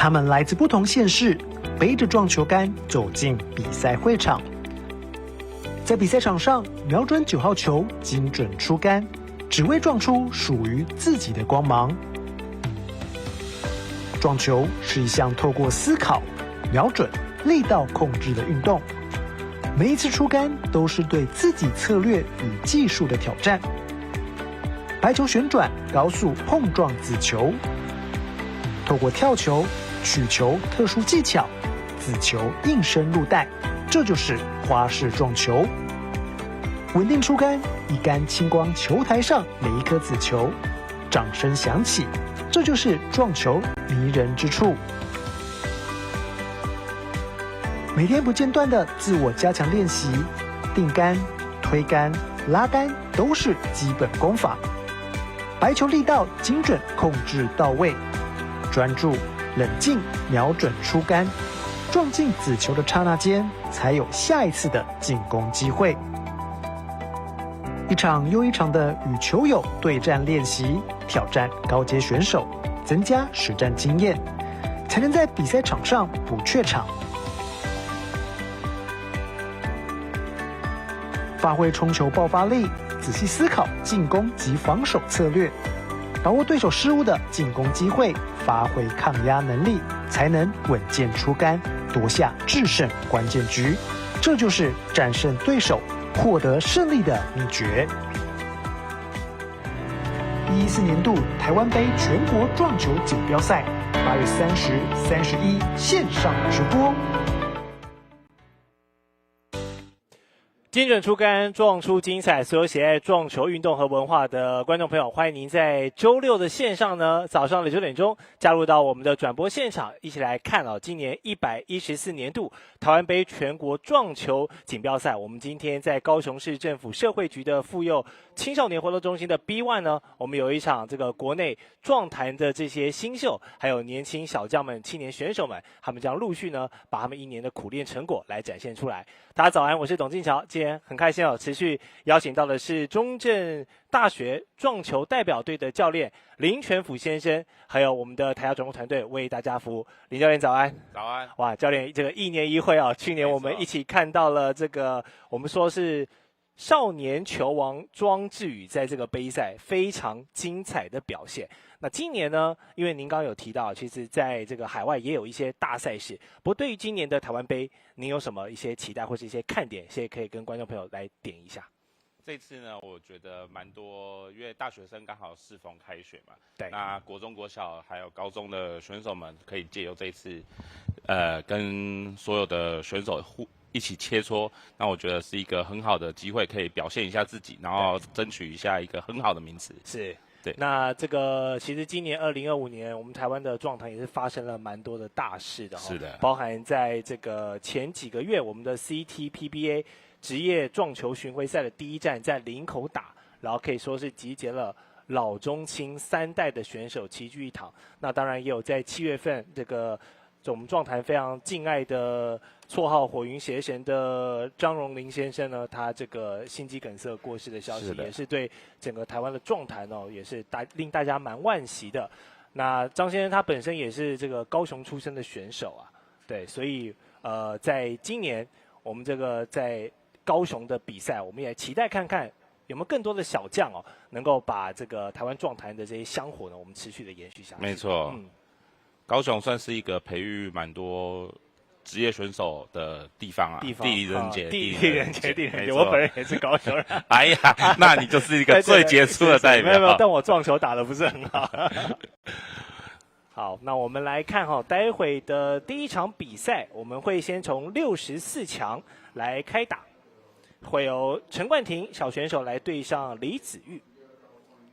他们来自不同县市，背着撞球杆走进比赛会场。在比赛场上，瞄准9号球，精准出杆，只为撞出属于自己的光芒。撞球是一项透过思考、瞄准、力道控制的运动，每一次出杆都是对自己策略与技术的挑战。白球旋转，高速碰撞子球，透过跳球、取球特殊技巧，子球应声入袋，这就是花式撞球。稳定出杆，一杆清光球台上每一颗子球，掌声响起，这就是撞球迷人之处。每天不间断的自我加强练习，定杆、推杆、拉杆都是基本功法。白球力道精准控制到位，专注、冷静、瞄准出杆，撞进子球的刹那间，才有下一次的进攻机会。一场又一场的与球友对战练习，挑战高阶选手，增加实战经验，才能在比赛场上不怯场。发挥冲球爆发力，仔细思考进攻及防守策略，把握对手失误的进攻机会，发挥抗压能力，才能稳健出杆，夺下制胜关键局。这就是战胜对手、获得胜利的秘诀。114年度台湾杯全国撞球锦标赛8月30、31线上直播。精准出杆，撞出精彩。所有喜爱撞球运动和文化的观众朋友，欢迎您在周6的线上呢，早上的9点钟加入到我们的转播现场，一起来看今年114年度台湾杯全国撞球锦标赛。我们今天在高雄市政府社会局的妇幼青少年活动中心的 B1 呢，我们有一场这个国内撞坛的这些新秀，还有年轻小将们、青年选手们，他们将陆续呢把他们1年的苦练成果来展现出来。大家早安，我是董敬桥，今天很开心持续邀请到的是中正大学撞球代表队的教练林全甫先生，还有我们的台下转播团队为大家服务。林教练早安。早安。哇，教练这个1年1会去年我们一起看到了这个我们说是少年球王庄智宇在这个杯赛非常精彩的表现。那今年呢，因为您刚刚有提到，其实在这个海外也有一些大赛事，不过对于今年的台湾杯，您有什么一些期待或是一些看点，现在可以跟观众朋友来点一下？这次呢，我觉得蛮多，因为大学生刚好适逢开学嘛，对，那国中、国小还有高中的选手们，可以借由这一次，跟所有的选手一起切磋，那我觉得是一个很好的机会，可以表现一下自己，然后争取一下一个很好的名次。是。对，那这个其实今年2025年，我们台湾的撞坛也是发生了蛮多的大事的是的，包含在这个前几个月，我们的 CTPBA 职业撞球巡回赛的第一站在林口打，然后可以说是集结了老中青3代的选手齐聚一堂。那当然也有在7月份这个我们撞坛非常敬爱的绰号火云邪神的张荣麟先生呢，他这个心肌梗塞过世的消息，也是对整个台湾的撞坛也是令大家蛮惋惜的。那张先生他本身也是这个高雄出身的选手啊，对，所以在今年我们这个在高雄的比赛，我们也期待看看有没有更多的小将能够把这个台湾撞坛的这些香火呢，我们持续的延续下去。没错，高雄算是一个培育蛮多职业选手的地方，地理人杰，地理人杰，我本人也是高雄人。哎呀，那你就是一个最杰出的代表。没有，但我撞球打得不是很好。好，那我们来看待会的第一场比赛，我们会先从64强来开打，会由陈冠廷小选手来对上李子玉。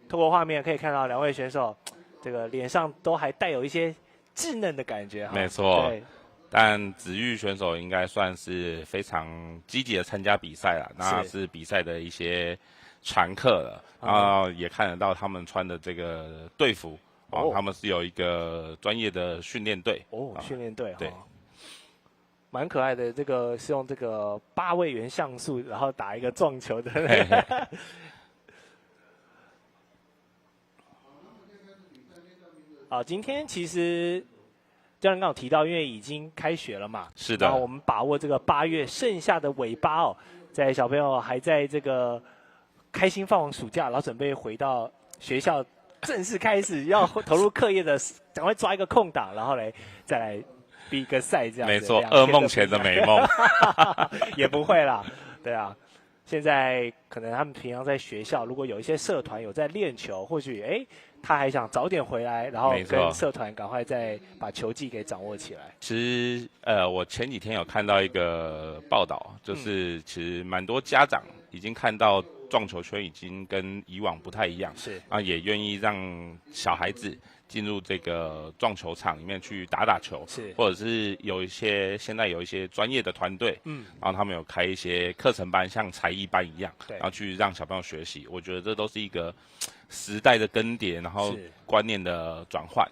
透过画面可以看到2位选手这个脸上都还带有一些稚嫩的感觉。没错。对，但子玉选手应该算是非常积极的参加比赛了，那是比赛的一些常客了，然后也看得到他们穿的这个队服，他们是有一个专业的训练队。训练队，对，蛮可爱的。这个是用这个8位元像素，然后打一个撞球的。好，今天其实教练刚好提到，因为已经开学了嘛，是的。然后我们把握这个8月剩下的尾巴哦，在小朋友还在这个开心放完暑假，然后准备回到学校正式开始要投入课业的，赶快抓一个空档，然后再来比个赛这样子。没错，噩梦前的美梦。也不会啦，对啊。现在可能他们平常在学校，如果有一些社团有在练球，或许他还想早点回来，然后跟社团赶快再把球技给掌握起来。其实我前几天有看到一个报道，就是其实蛮多家长已经看到撞球圈已经跟以往不太一样，是啊，也愿意让小孩子进入这个撞球场里面去打球，是，或者是现在有一些专业的团队，然后他们有开一些课程班，像才艺班一样，然后去让小朋友学习。我觉得这都是一个时代的更迭，然后观念的转换。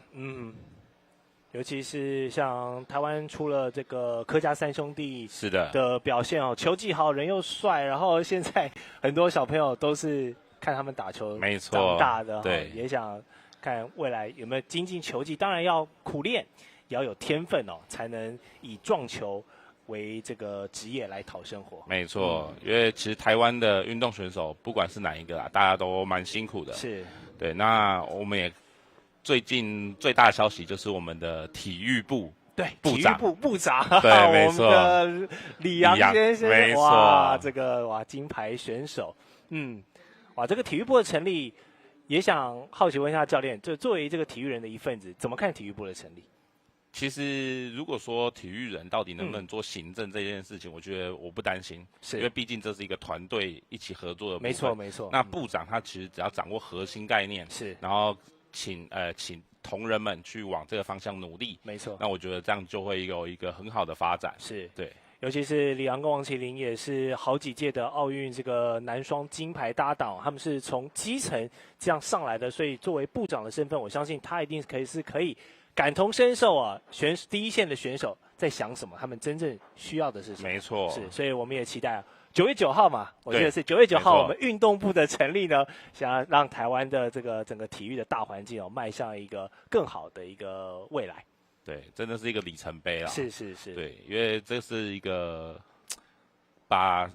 尤其是像台湾出了这个柯家三兄弟是的表现哦，球技好，人又帅，然后现在很多小朋友都是看他们打球长大的，对，也想看未来有没有精进球技，当然要苦练，也要有天分哦，才能以撞球为这个职业来讨生活。没错，因为其实台湾的运动选手不管是哪一个大家都蛮辛苦的。是，对，那我们也最近最大的消息就是我们的体育部部长，部长，对，没错，我们的李洋先生，没错，哇，这个金牌选手，哇，这个体育部的成立。也想好奇问一下教练，就作为这个体育人的一份子，怎么看体育部的成立？其实如果说体育人到底能不能做行政这件事情，我觉得我不担心，因为毕竟这是一个团队一起合作的部分。没错没错。那部长他其实只要掌握核心概念，是，然后请同仁们去往这个方向努力，没错。那我觉得这样就会有一个很好的发展。是，对。尤其是李洋跟王麒麟也是好几届的奥运这个男双金牌搭档，他们是从基层这样上来的，所以作为部长的身份，我相信他一定可以感同身受啊，第一线的选手在想什么，他们真正需要的是什么。没错，是，所以我们也期待9月9号嘛，我记得是9月9号，我们运动部的成立呢，想要让台湾的这个整个体育的大环境迈向一个更好的一个未来。对，真的是一个里程碑啦。是。对，因为这是一个把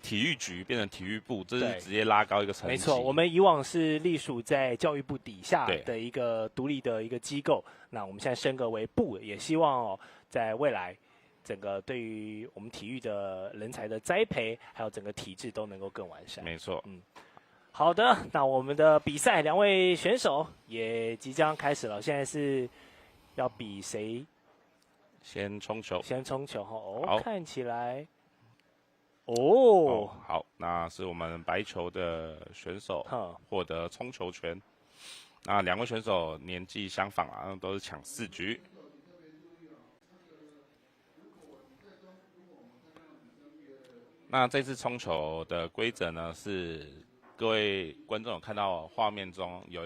体育局变成体育部，这是直接拉高一个层级。没错，我们以往是隶属在教育部底下的一个独立的一个机构，那我们现在升格为部，也希望在未来整个对于我们体育的人才的栽培，还有整个体制都能够更完善。没错，好的，那我们的比赛2位选手也即将开始了，现在是。要比谁先冲球？先冲球好，看起来，好，那是我们白球的选手获得冲球权。那2位选手年纪相仿啊，都是抢4局。那这次冲球的规则呢，是各位观众有看到画面中有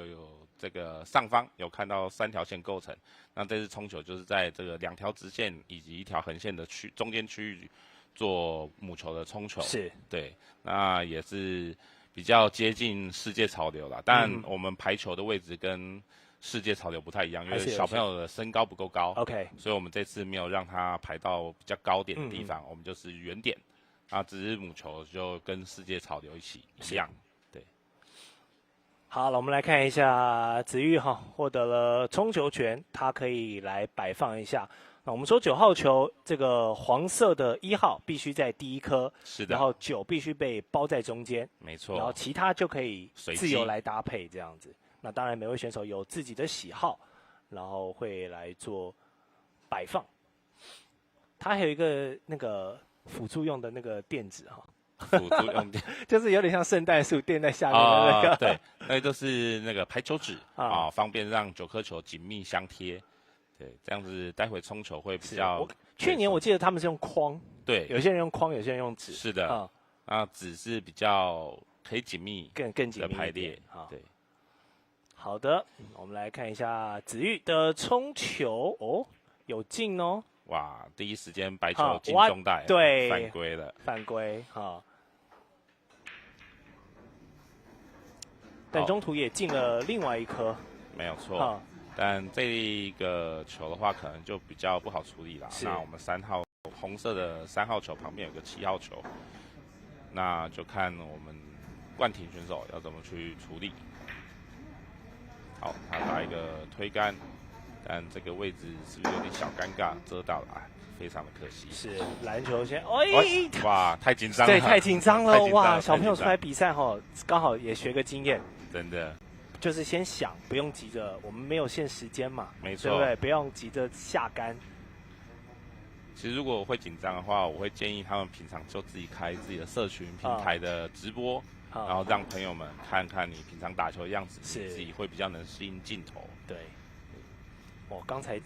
这个上方有看到3条线构成，那这次冲球就是在这个2条直线以及1条横线的中间区域做母球的冲球。是，对，那也是比较接近世界潮流啦。但我们排球的位置跟世界潮流不太一样，因为小朋友的身高不够高 ，OK， 所以我们这次没有让他排到比较高点的地方，我们就是圆点，啊，只是母球就跟世界潮流一样。好了，我们来看一下子玉获得了冲球权，他可以来摆放一下。那我们说9号球，这个黄色的1号必须在第一颗，是的，然后9必须被包在中间，没错，然后其他就可以自由来搭配这样子。那当然每位选手有自己的喜好，然后会来做摆放。它还有一个那个辅助用的那个垫子辅助用垫就是有点像圣诞树垫在下面的那个，对，那就是那个排球纸方便让9颗球紧密相贴。对，这样子待会冲球会比较。去年我记得他们是用框，对，有些人用框，有些人用纸。是的，那纸是比较可以紧密更紧密的排列。对，好的，我们来看一下子玉的冲球有进哦。哇！第一时间白球进中袋，对，犯规了，犯规但中途也进了另外一颗，没有错。但这一个球的话，可能就比较不好处理啦。那我们3号红色的3号球旁边有个7号球，那就看我们冠廷选手要怎么去处理。好，他打一个推杆，但这个位置是不是有点小尴尬，遮到了，非常的可惜。是篮球先，哇，太紧张了，对，太紧张了，哇！小朋友出来比赛哈，刚好也学个经验，真的。就是先想，不用急着，我们没有限时间嘛，没错，对不对？不用急着下杆。其实如果我会紧张的话，我会建议他们平常就自己开自己的社群平台的直播，然后让朋友们看看你平常打球的样子，你自己会比较能适应镜头。对，我刚才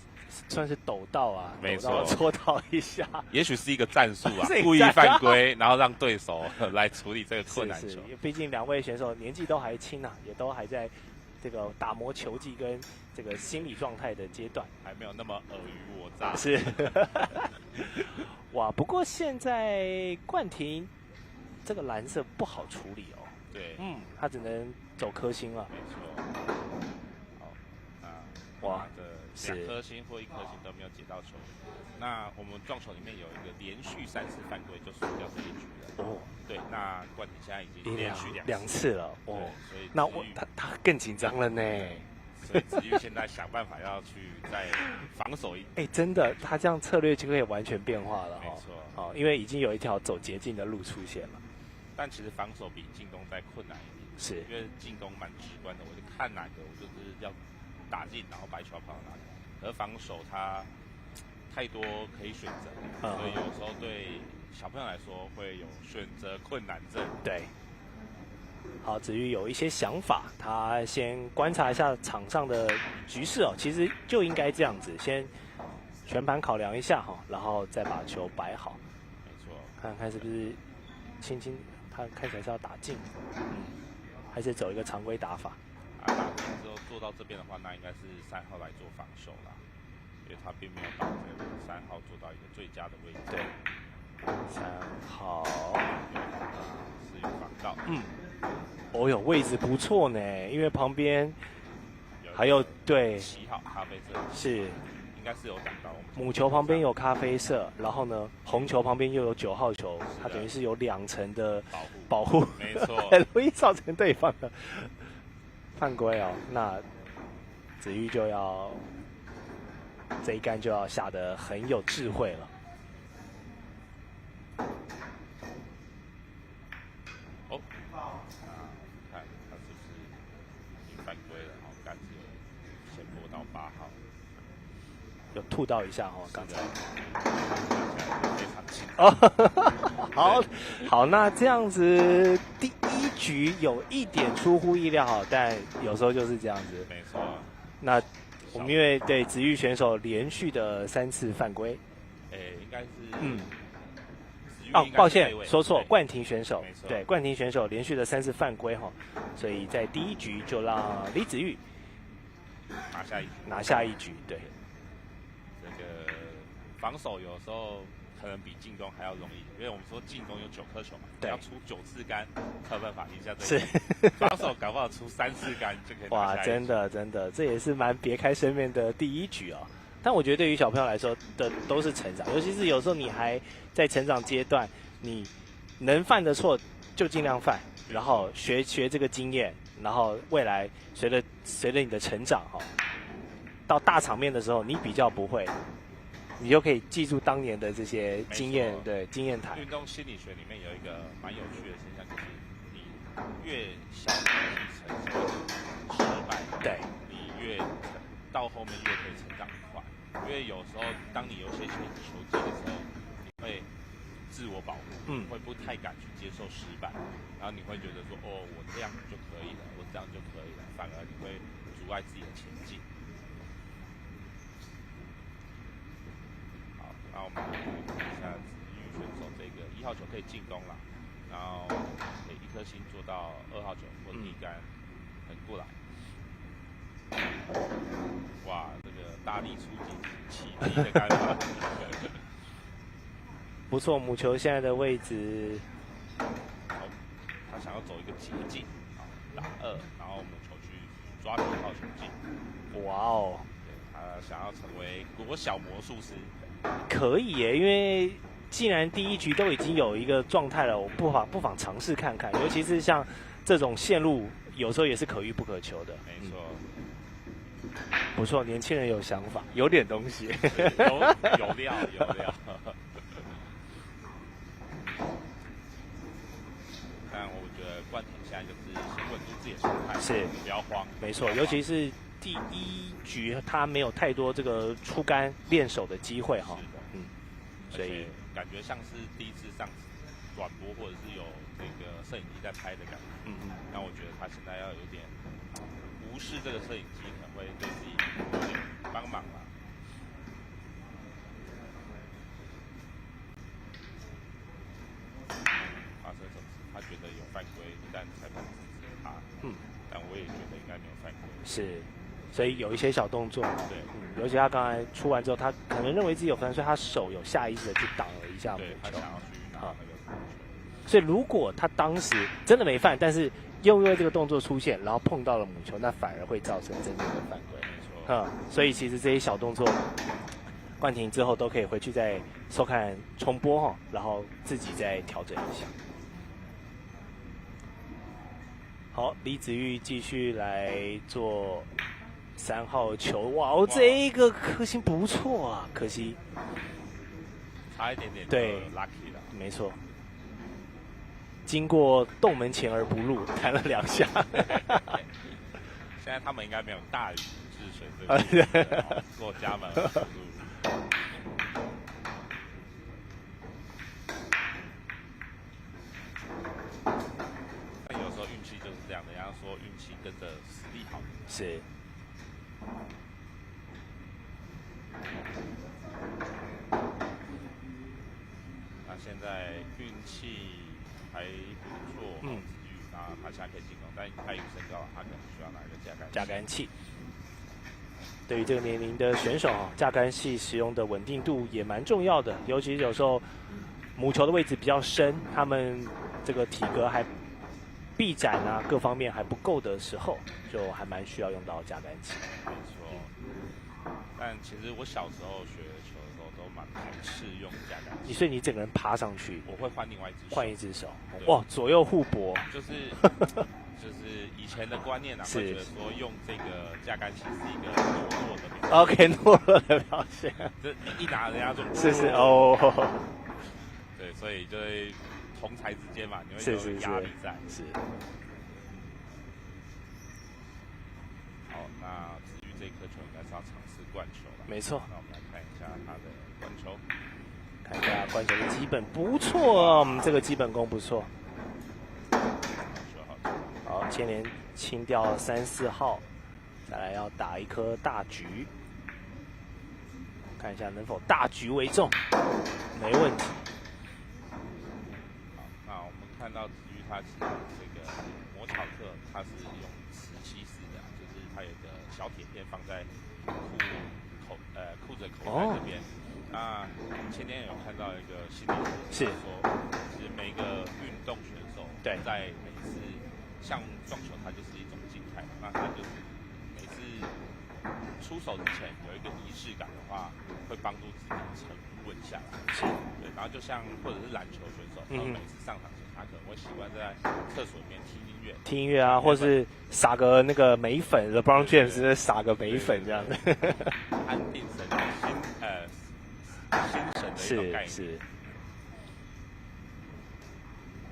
算是抖到啊，没错，戳到一下。也许是一个战术啊，故意犯规，然后让对手来处理这个困难球。毕竟2位选手年纪都还轻啊，也都还在这个打磨球技跟这个心理状态的阶段，还没有那么尔虞我诈。是，哇！不过现在冠廷这个蓝色不好处理哦。对，他只能走颗星了。没错。好，哇的2颗星或1颗星都没有解到球。那我们撞球里面有一个连续3次犯规就输掉这一局了。哦，对，那冠廷现在已经连续2次了。哦，所以那他更紧张了呢。所以子玉现在想办法要去再防守一。真的，他这样策略就可以完全变化了。没错。好，因为已经有一条走捷径的路出现了。但其实防守比进攻再困难一点。是。因为进攻蛮直观的，我就看哪个，我就是要打进，然后白球跑到哪里。而防守它太多可以选择，所以有时候对小朋友来说会有选择困难症。对。好，子玉有一些想法，他先观察一下场上的局势哦。其实就应该这样子，先全盘考量一下哈，然后再把球摆好。没错。看看是不是轻轻，他看起来是要打进，还是走一个常规打法。打进之后做到这边的话，那应该是3号来做防守啦，因为他并没有把这个3号做到一个最佳的位置。对，3号是有防到。哦哟，位置不错呢，因为旁边还有对7号咖啡色是，应该是有挡到。母球旁边有咖啡色，然后呢，红球旁边又有9号球，它等于是有2层的保护，没错，很容易造成对方的犯规哦。那子玉就要这一杆就要下得很有智慧了。看他是不是已经犯规了？好，杆子先拨到8号，有吐到一下哦，刚才。非常轻。好，那这样子第1局有一点出乎意料哈，但有时候就是这样子。没错。那我们因为对子玉选手连续的3次犯规，应该是抱歉，说错，冠廷选手，对，冠廷选手连续的3次犯规哈，所以在第1局就让李子玉拿下一局，对。这个防守有时候可能比进攻还要容易，因为我们说进攻有9颗球嘛，要出9次杆才有办法赢下对手。防守搞不好出3次杆就可以拿下一局。哇，真的，这也是蛮别开生面的第1局哦。但我觉得对于小朋友来说的都是成长，尤其是有时候你还在成长阶段，你能犯的错就尽量犯，然后学这个经验，然后未来随着你的成长哈，到大场面的时候你比较不会，你就可以记住当年的这些经验，对，经验谈。运动心理学里面有一个蛮有趣的现象，就是你越小的承受失败，对，你越到后面越可以成长快。因为有时候当你有些球技的时候，你会自我保护，会不太敢去接受失败，然后你会觉得说，哦，我这样就可以了，我这样就可以了，反而你会阻碍自己的前进。好，那我们看一下子玉选手这个1号球可以进攻了，然后可以1颗星做到2号球或第杆横过来。哇，这个大力出击起击的干法，不错，母球现在的位置，他想要走一个捷径，打2，然后母球去抓球到球进。哇哦，对，他想要成为国小魔术师。可以耶，因为既然第一局都已经有一个状态了，我不妨尝试看看，尤其是像这种线路，有时候也是可遇不可求的。没错。不错，年轻人有想法，有点东西，有料。但我觉得冠廷现在就是先稳住自己的心态，是不要慌。没错，尤其是第一局他没有太多这个出杆练手的机会哈。所以感觉像是第一次上转播或者是有这个摄影机在拍的感觉。那我觉得他现在要有点无视这个摄影机，可能会对自己有点帮忙啦。发生什么事？他觉得有犯规，但裁判制止他。但我也觉得应该没有犯规。是，所以有一些小动作。对。尤其他刚才出完之后，他可能认为自己有分，所以他手有下意识的去挡了一下母球。他想要去拿那个母球。所以如果他当时真的没犯，但是又因为这个动作出现，然后碰到了母球，那反而会造成真正的犯规。没错。所以其实这些小动作，冠廷之后都可以回去再收看重播然后自己再调整一下。好，李子玉继续来做3号球，哇哦，这一个颗星不错啊，可惜差一点点，对 ，lucky 了，没错。经过洞门前而不入，弹了2下。现在他们应该没有大禹治水这个做家门而不入。但有时候运气就是这样的，人家说运气跟着实力好。是。那现在运气还不错，子玉，那他现在可以进攻，但他有身高，他可能需要拿一个架杆器。对于这个年龄的选手架杆器使用的稳定度也蛮重要的，尤其是有时候母球的位置比较深，他们这个体格还臂展啊各方面还不够的时候，就还蛮需要用到架杆器。没错。但其实我小时候学球的时候都蛮排斥用架杆器。所以你整个人爬上去，我会换另外一只手。换一只手，哇，左右互搏。就是以前的观念会觉得说用这个架杆器是一个懦弱的表现。OK， 懦弱的表现。就一拿人家就。是哦。对，所以就会同才之间嘛，你会有压力在。是。好，那至于这颗球应该是要尝试灌球了。没错。那我们来看一下他的灌球。看一下灌球的基本不错，这个基本功不错。好，牵连清掉3、4号，再来要打一颗大局，看一下能否大局为重，没问题。好，那我们看到子玉他是这个魔巧克，他是用磁吸式的，就是他有一个小铁片放在裤子口袋这边。那前天有看到一个新闻，是说，其实每一个运动选手在每次像撞球，它就是一种静态，那它就是每次出手之前有一个仪式感的话，会帮助自己沉稳下来。对，然后就像或者是篮球选手，他每次上场前，他可能会习惯在厕所里面听音乐啊，或是撒个那个眉粉 ，LeBron James 撒个眉粉这样的，安定神的一种概念。是。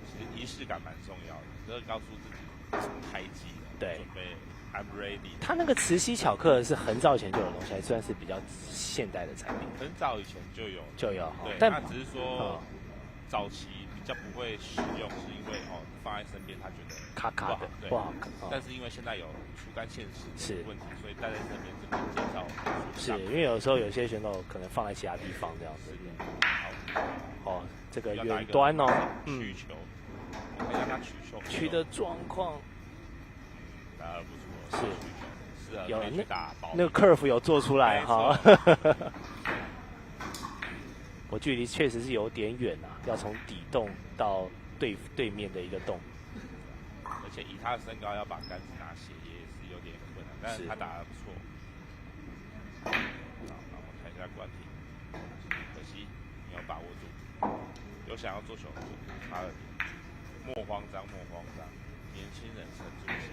其实仪式感蛮重要的，就是告诉自己开机了，准备 I'm ready。它那个磁吸巧克是很早以前就有的东西，还算是比较现代的产品。很早以前就有，对，但它只是说早期比较不会使用，是因为放在身边他觉得卡卡的不好看。但是因为现在有出杆现实的问题，所以带在身边这边介绍。是因为有时候有些选手可能放在其他地方这样子。好，这个远端取球，我看一下他取球取的状况，打得不错，是有那个 curve 有做出来哈。我距离确实是有点远啊，要从底洞到对面的一个洞，而且以他的身高要把杆子拿斜也是有点困但是他打得不错。好，那我们看一下关婷，可惜没有把握住，有想要做球，差了点。莫慌张，莫慌张，年轻人沉住气。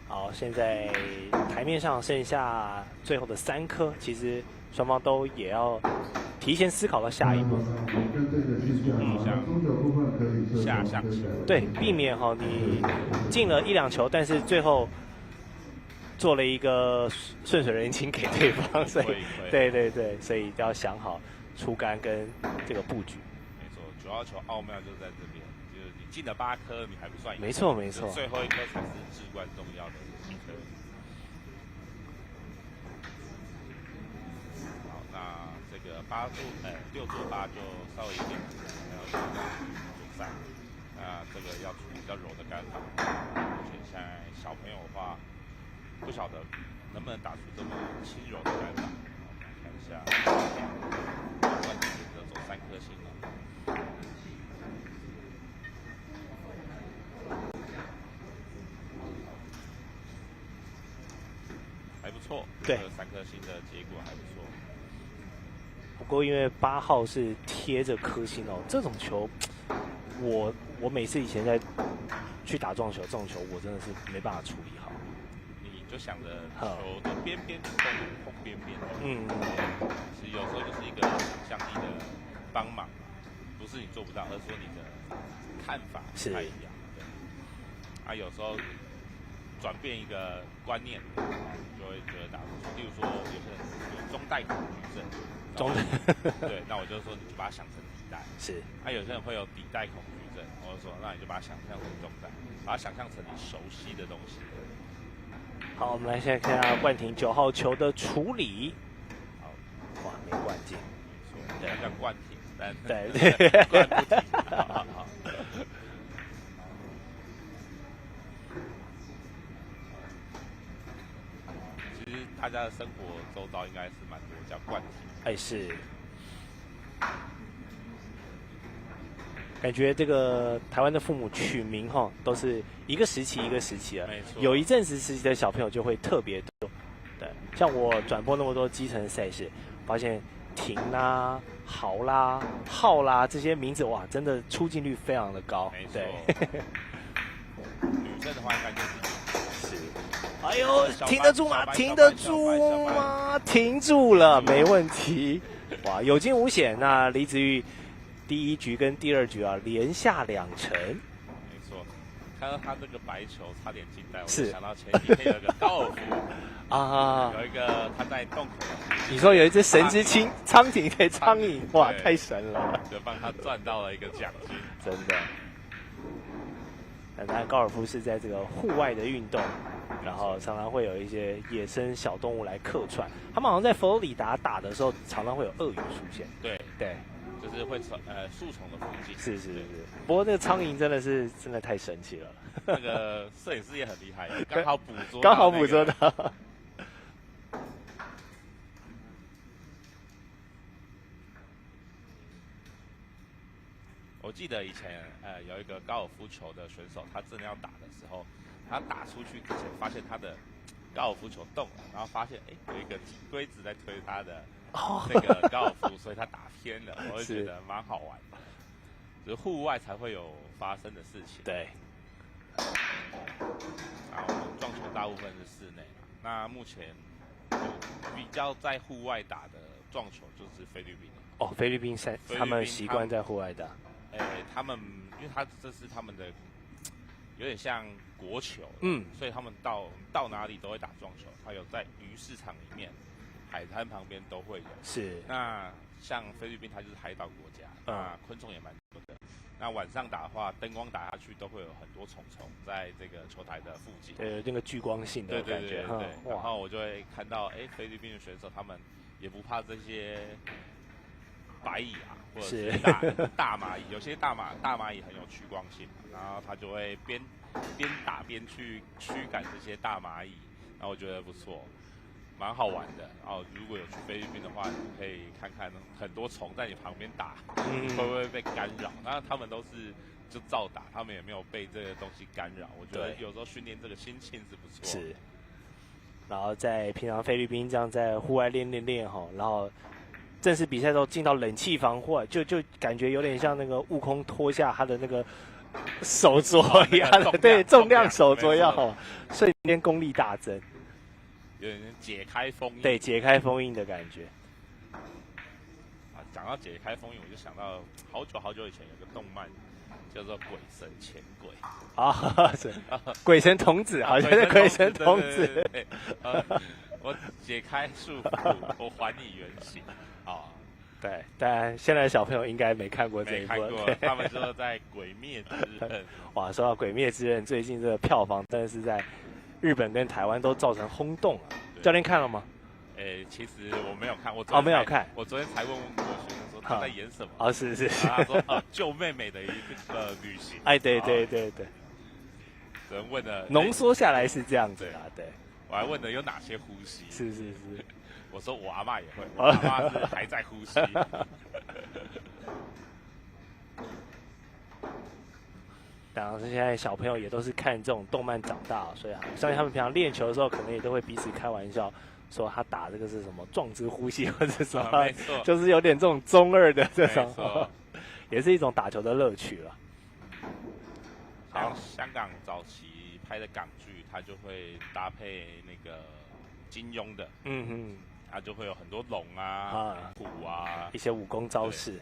好，现在台面上剩下最后的3颗，其实双方都也要提前思考到下一步。下象棋。对，避免你进了1、2球，但是最后做了一个顺水人情给对方，所以对，所以要想好出杆跟这个布局。没错，9号球奥妙就在这边，就是你进了8颗，你还不算赢。没错没错，最后一颗才是至关重要的一颗。好，那这个6做8就稍微有点难，要决赛。那这个要出比较柔的杆法，而且现在小朋友的话，不晓得能不能打出这么轻柔的杆法。我们看一下，问题是走3颗星了。还不错，对3颗星的结果还不错。不过因为8号是贴着颗星哦，这种球，我每次以前在去打撞球，这种球我真的是没办法处理好。你就想着球的边边碰边边，其实有时候就是一个想象力的帮忙，不是你做不到，而是说你的看法不太一样。对，有时候转变一个观念，就会觉得打不出。例如说，有些人有中带恐惧症，对，那我就说你就把它想成底带。是。有些人会有底带恐惧症，我就说那你就把它想象成中带，把它想象成你熟悉的东西。好，我们来现在看一下冠廷9号球的处理。好，哇，没灌进。没错，对，叫冠廷，但对，灌不停。好。其实大家的生活周遭应该是蛮多叫冠廷。是。感觉这个台湾的父母取名都是一个时期一个时期的，没错。有一阵子时期的小朋友就会特别多，对，像我转播那么多基层赛事，发现廷啦、豪啦、浩啦这些名字哇，真的出镜率非常的高。没错。对。女生的话应该就是。哎呦，停得住吗？停得住吗？停住了，没问题。哇，有惊无险。那李子玉第1局跟第2局连下2城。没错，看到他这个白球差点进袋，我是就想到前几天有一个高尔夫有一个他在洞口。你说有一只神之苍蝇对苍蝇，哇，太神了！就帮他赚到了一个奖金，真的。当然，高尔夫是在这个户外的运动，然后常常会有一些野生小动物来客串。他们好像在佛罗里达打的时候，常常会有鳄鱼出现。对，就是会树丛的附近。是。不过那个苍蝇真的太神奇了。那个摄影师也很厉害，刚好捕捉到。我记得以前有一个高尔夫球的选手，他真的要打的时候，他打出去之前发现他的高尔夫球动了，然后发现有一个龟子在推他的那个高尔夫，所以他打偏了，我就觉得蛮好玩的，就是户外才会有发生的事情。对。然后撞球大部分是室内，那目前比较在户外打的撞球就是菲律宾。菲律宾他们习惯在户外打。他们因为这是他们的有点像国球，所以他们到哪里都会打撞球。他有在鱼市场里面、海滩旁边都会有。是。那像菲律宾，它就是海岛国家，那昆虫也蛮多的。那晚上打的话，灯光打下去都会有很多虫虫在这个球台的附近。对，那个聚光性的感觉。对。然后我就会看到，菲律宾的选手他们也不怕这些白蚁或者是大蚂蚁，有些大蚂蚁很有趋光性，然后他就会边打边去驱赶这些大蚂蚁，然后我觉得不错。蛮好玩的。然后如果有去菲律宾的话，你可以看看很多虫在你旁边打，会不会被干扰？那他们都是就照打，他们也没有被这个东西干扰。我觉得有时候训练这个心情是不错。是。然后在平常菲律宾这样在户外练哈，然后正式比赛都进到冷气房或就感觉有点像那个悟空脱下他的那个手镯一样的，对，重量手镯要好，瞬间功力大增，有点解开封印，对，解开封印的感觉。讲到解开封印，我就想到好久以前有个动漫叫做《鬼神潜鬼》啊，是鬼神童子，好像是鬼神童子。我解开束缚，我还你原形。对，但现在小朋友应该没看过这一部。没看过，他们说在《鬼灭之刃》。哇，说到《鬼灭之刃》，最近这个票房真的是在日本跟台湾都造成轰动啊！教练看了吗？其实我没有看，没有看。我昨天才问我学生说他在演什么。是。他说救妹妹的一个旅行。对。只能问的浓缩下来是这样子啊，对。我还问了有哪些呼吸。是。我说我阿嬷也会，我阿嬷是还在呼吸。当然，现在小朋友也都是看这种动漫长大，所以相信他们平常练球的时候，可能也都会彼此开玩笑，说他打这个是什么壮之呼吸，或者什么，没错，就是有点这种中二的这种，也是一种打球的乐趣了。好，香港早期拍的港剧，它就会搭配那个金庸的，它就会有很多龙啊、虎啊，一些武功招式。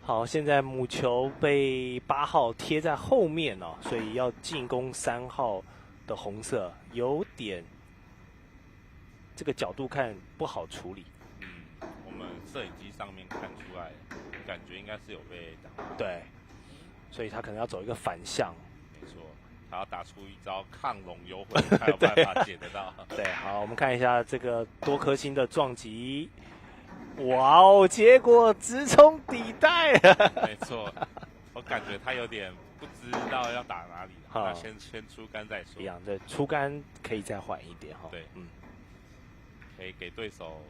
好，现在母球被8号贴在后面哦，所以要进攻3号的红色，有点这个角度看不好处理。我们摄影机上面看出来，感觉应该是有被挡到。对，所以他可能要走一个反向。没错。他要打出一招亢龙有悔，才有办法解得到。对，好，我们看一下这个多颗星的撞击，哇哦，结果直冲底带。没错，我感觉他有点不知道要打哪里，那先出杆再说。一样，对，出杆可以再缓一点哈。对，可以给对手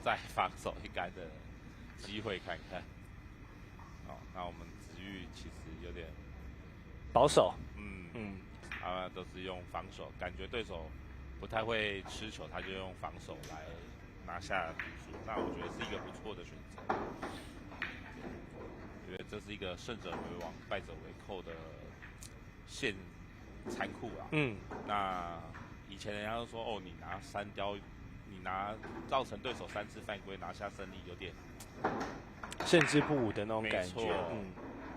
再防守一杆的机会看看。那我们子玉其实有点保守。他都是用防守，感觉对手不太会吃球，他就用防守来拿下比数。那我觉得是一个不错的选择。觉得这是一个胜者为王，败者为寇的残酷啊。那以前人家都说你拿3雕，你造成对手3次犯规拿下胜利，有点胜之不武的那种感觉。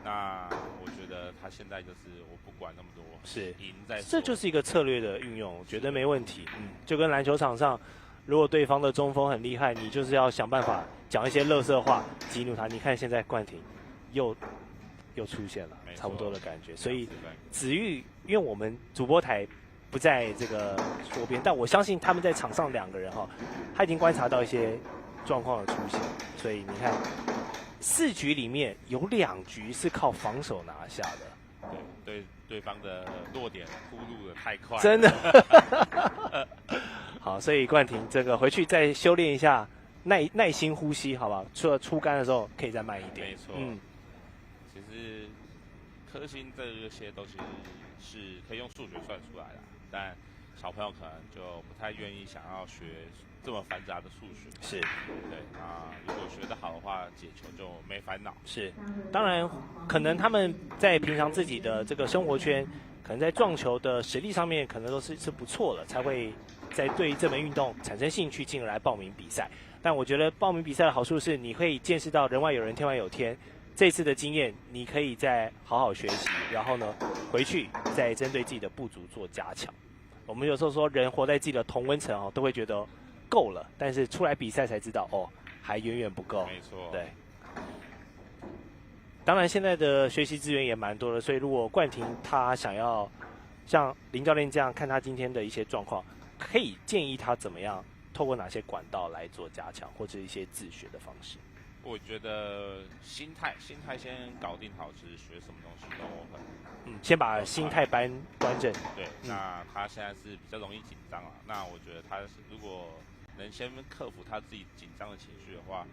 那我觉得他现在就是我不管那么多，是赢在，这就是一个策略的运用，我觉得没问题。就跟篮球场上，如果对方的中锋很厉害，你就是要想办法讲一些垃圾话激怒他。你看现在冠廷又出现了，差不多的感觉。所以子玉，因为我们主播台不在这个桌边，但我相信他们在场上2个人他已经观察到一些状况的出现，所以你看。4局里面有2局是靠防守拿下的，对方的落点铺路的太快了，真的。好，所以冠廷这个回去再修炼一下耐心呼吸，好吧？除了出杆的时候可以再慢一点。没错，其实颗星这些东西是可以用数学算出来的，但小朋友可能就不太愿意想要学这么繁杂的数学。是，对啊，如果学得好的话，解球就没烦恼。是，当然可能他们在平常自己的这个生活圈，可能在撞球的实力上面，可能都是不错的，才会在对于这门运动产生兴趣，进而来报名比赛。但我觉得报名比赛的好处是，你可以见识到人外有人，天外有天。这次的经验，你可以再好好学习，然后呢，回去再针对自己的不足做加强。我们有时候说，人活在自己的同温层都会觉得够了，但是出来比赛才知道，还远远不够。没错，对。当然，现在的学习资源也蛮多的，所以如果冠廷他想要像林教练这样看他今天的一些状况，可以建议他怎么样，透过哪些管道来做加强，或者一些自学的方式。我觉得心态先搞定好，其实学什么东西都很先把心态端正。对，那他现在是比较容易紧张啊。那我觉得他如果能先克服他自己紧张的情绪的话，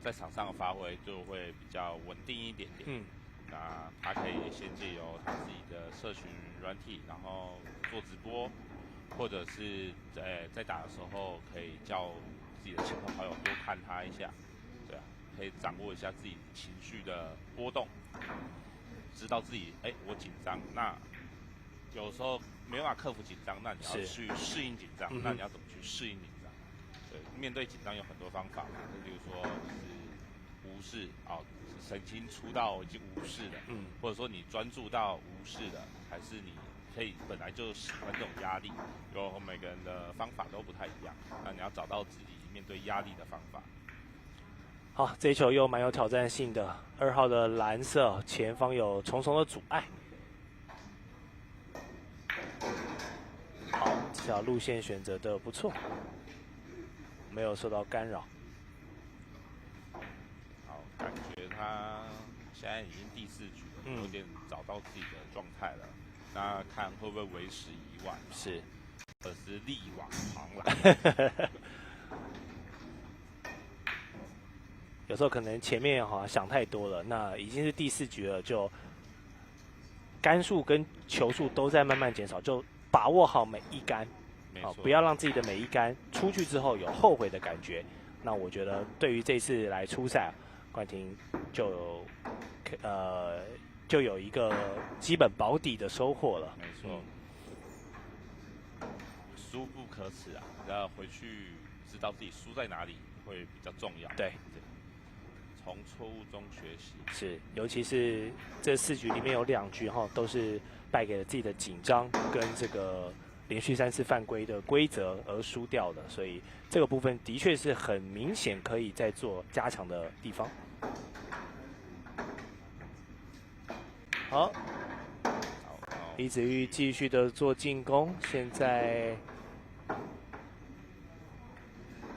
在场上的发挥就会比较稳定一点点。那他可以先借由他自己的社群软体，然后做直播，或者是在打的时候可以叫自己的亲朋好友多看他一下，对啊，可以掌握一下自己情绪的波动，知道自己我紧张，那有时候没办法克服紧张，那你要去适应紧张，那你要怎么去适应紧张？对，面对紧张有很多方法嘛，例如说是无视神经出到已经无视了，或者说你专注到无视了，还是你可以本来就喜欢这种压力，每个人的方法都不太一样，那你要找到自己面对压力的方法。好，这一球又蛮有挑战性的，2号的蓝色前方有重重的阻碍。好，这条路线选择的不错，没有受到干扰。好，感觉他现在已经第4局了，有点找到自己的状态了。那看会不会为时已晚？是，或者是力挽狂澜？有时候可能前面想太多了，那已经是第4局了，就杆数跟球数都在慢慢减少，就把握好每一杆，不要让自己的每一杆出去之后有后悔的感觉。那我觉得对于这次来出赛，冠廷就有一个基本保底的收获了。没错，输不可耻啊，要回去知道自己输在哪里会比较重要。对。从错误中学习是，尤其是这4局里面有2局都是败给了自己的紧张跟这个连续3次犯规的规则而输掉的，所以这个部分的确是很明显可以再做加强的地方。好，李子玉继续的做进攻，现在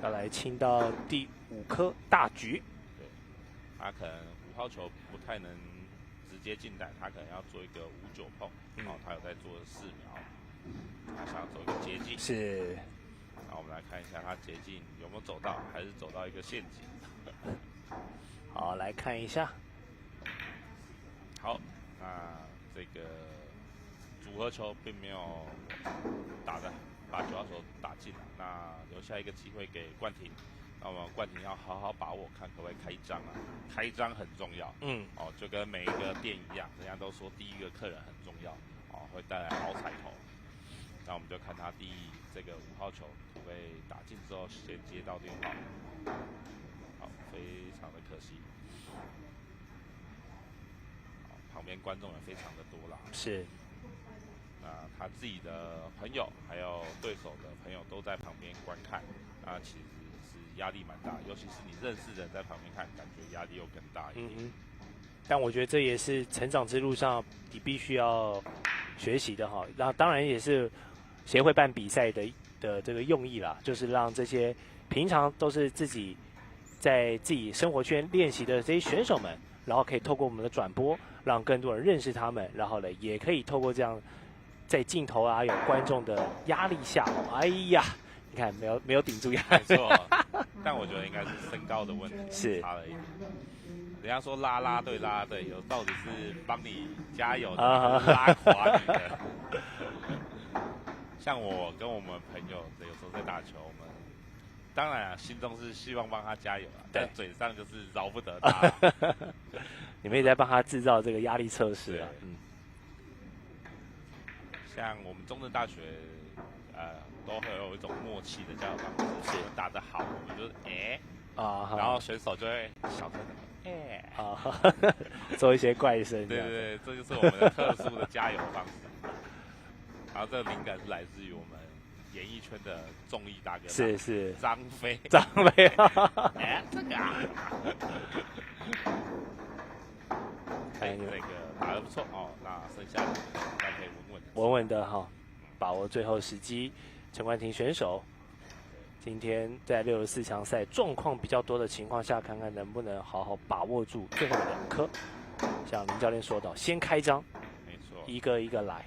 要来清到第5颗大局。他可能5号球不太能直接进袋，他可能要做一个5-9碰，他有在做4秒，他想要走一个捷径。是，那我们来看一下他捷径有没有走到，还是走到一个陷阱。好，来看一下。好，那这个组合球并没有把9号球打进来，那留下一个机会给冠廷。那我们冠廷要好好把握，看可不可以开张啊？开张很重要，就跟每一个店一样，人家都说第一个客人很重要，会带来好彩头。那我们就看他这个5号球可不可以打进之后衔接到电话，好，非常的可惜。旁边观众也非常的多啦，是。那他自己的朋友还有对手的朋友都在旁边观看，那其实是压力蛮大，尤其是你认识人在旁边看，感觉压力又更大一点。但我觉得这也是成长之路上你必须要学习的哈。那当然也是协会办比赛的这个用意啦，就是让这些平常都是自己在自己生活圈练习的这些选手们，然后可以透过我们的转播，让更多人认识他们，然后呢，也可以透过这样在镜头啊有观众的压力下，哎呀，你看没有顶住压力，没错。但我觉得应该是身高的问题，是差了一点。人家说啦啦队，有到底是帮你加油的，拉垮你的。像我跟我们朋友有时候在打球，我们当然心中是希望帮他加油啊，但嘴上就是饶不得他。你们也在帮他制造这个压力测试啊。像我们中正大学，都会有一种默契的加油方式，是打得好，我们就是然后选手就会小声的做一些怪声。对，这就是我们的特殊的加油方式。然后这个灵感是来自于我们演艺圈的综艺大哥，是张飞，这个这个打得不错哦，那剩下的大家可以稳稳的把握最后时机。陈冠廷选手今天在64强赛状况比较多的情况下，看看能不能好好把握住最后的2颗。像林教练说到，先开张。没错，一个一个来。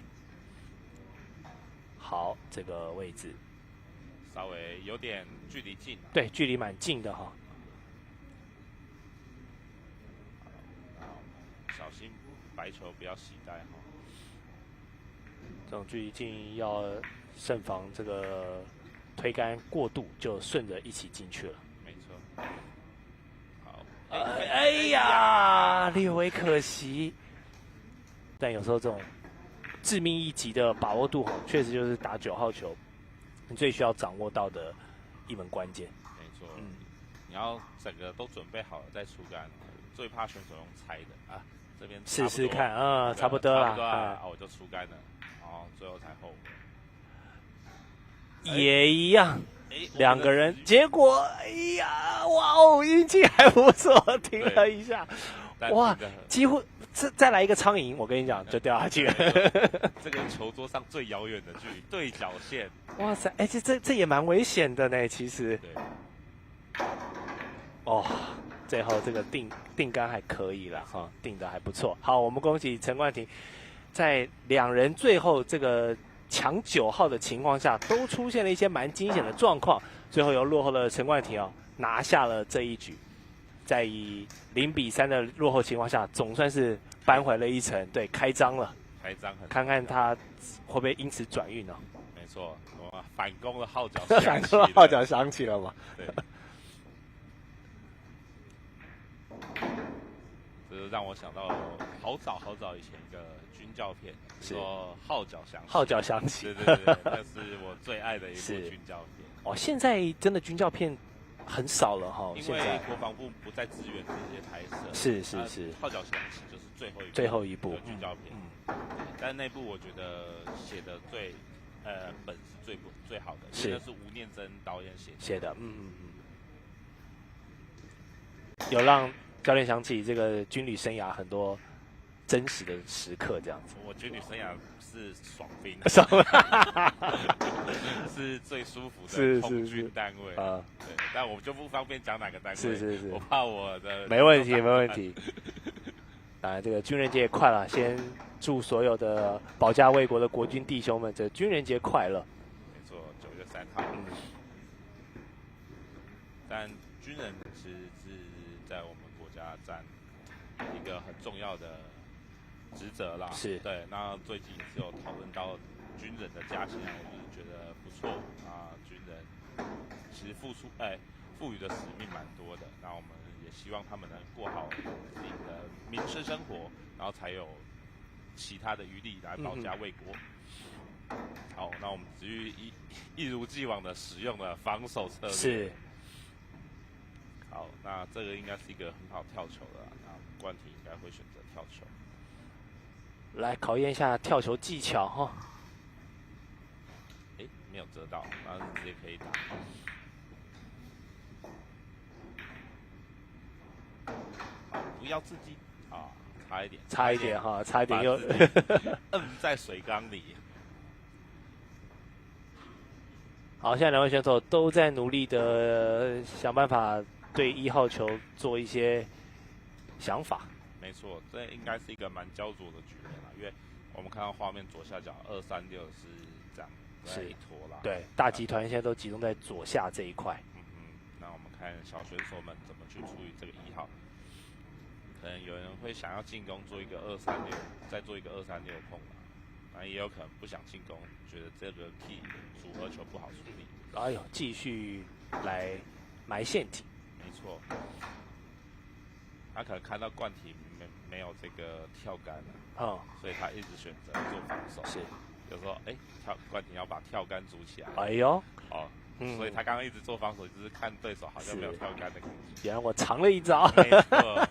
好，这个位置稍微有点距离近，对，距离蛮近的哈。小心白球不要携带哈。这种距离近要慎防这个推杆过度，就顺着一起进去了。没错。好，哎呀，略微可惜。但有时候这种致命一击的把握度，确实就是打9号球你最需要掌握到的一门关键。没错。你要整个都准备好了再出杆，最怕选手用猜的啊。这边试试看啊，差不多了。啊，我就出杆了，然后最后才后悔。也一样，两个人，结果哎呀，哇哦，运气还不错，停了一下，哇，几乎再来一个苍蝇，我跟你讲就掉下去了。这个球桌上最遥远的距离，对角线。哇塞，哎，这也蛮危险的呢，其实。对。哦。最后这个定杆还可以了哈，定的还不错。好，我们恭喜陈冠廷，在两人最后这个抢9号的情况下，都出现了一些蛮惊险的状况，最后由落后的陈冠廷哦拿下了这一局，在以0-3的落后情况下，总算是扳回了一城，对，开张了，开张很，看看他会不会因此转运哦。没错，我反攻的号角，反攻的号角响起了嘛？对。这让我想到好早以前一个军教片，说号角响起，号角响起，对，那是我最爱的一部军教片。哦，现在真的军教片很少了哈，因为国防部不再支援这些拍摄。是，号角响起就是最后一部军教片。但那部我觉得写的本是最好的，因为那是吴念真导演写的。有让教练想起这个军旅生涯很多真实的时刻，这样子。我军旅生涯是爽兵，是最舒服的空军单位啊。对，但我就不方便讲哪个单位，是，我怕我的。没问题。当然，这个军人节也快了，先祝所有的保家卫国的国军弟兄们，这军人节快乐。没错，9月3号。但军人其实是在我们国家占一个很重要的职责啦。是。对，那最近是有讨论到军人的加薪，我就是觉得不错啊。军人其实赋予的使命蛮多的，那我们也希望他们能过好自己的民生生活，然后才有其他的余力来保家卫国。好，那我们子玉一如既往的使用了防守策略。是。好，那这个应该是一个很好跳球的，那冠廷应该会选择跳球。来考验一下跳球技巧哈。没有折到，那是直接可以打。好，不要刺激啊，差一点哈，差一点又摁在水缸里。好，现在两位选手都在努力的想办法对1号球做一些想法。没错，这应该是一个蛮焦灼的局面啦，因为我们看到画面左下角236是这样在拖拉。对，大集团现在都集中在左下这一块。那我们看小选手们怎么去处理这个1号。可能有人会想要进攻做一个236，再做一个236碰啦。那也有可能不想进攻，觉得这个 key 组合球不好处理。哎呦，继续来埋陷阱。没错，他可能看到冠廷没有这个跳杆了，所以他一直选择做防守。是，有时候冠廷要把跳杆组起来。哎呦，所以他刚刚一直做防守，就是看对手好像没有跳杆的感觉。原来我藏了一招。没错。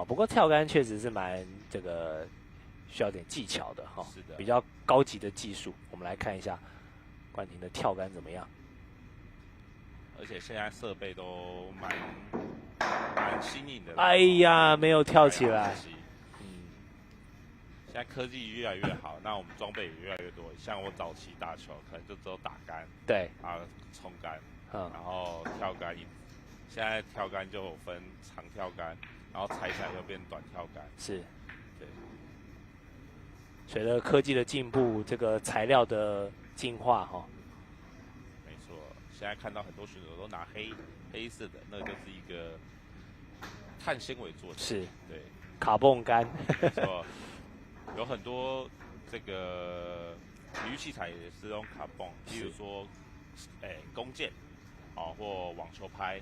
不过跳杆确实是蛮这个需要点技巧的哈，是的，比较高级的技术。我们来看一下冠廷的跳杆怎么样。而且现在设备都蛮新颖的。哎呀，没有跳起来。现在科技越来越好，那我们装备也越来越多。像我早期打球，可能就只有打杆，对，冲杆，然后跳杆。现在跳杆就有分长跳杆，然后踩起来又变短跳杆。是，对。随着科技的进步，这个材料的进化哈。没错，现在看到很多选手都拿黑色的，那就是一个碳纤维做的，是，对，卡泵杆，没错，有很多这个体育器材也是用卡泵，例如说，弓箭，或网球拍，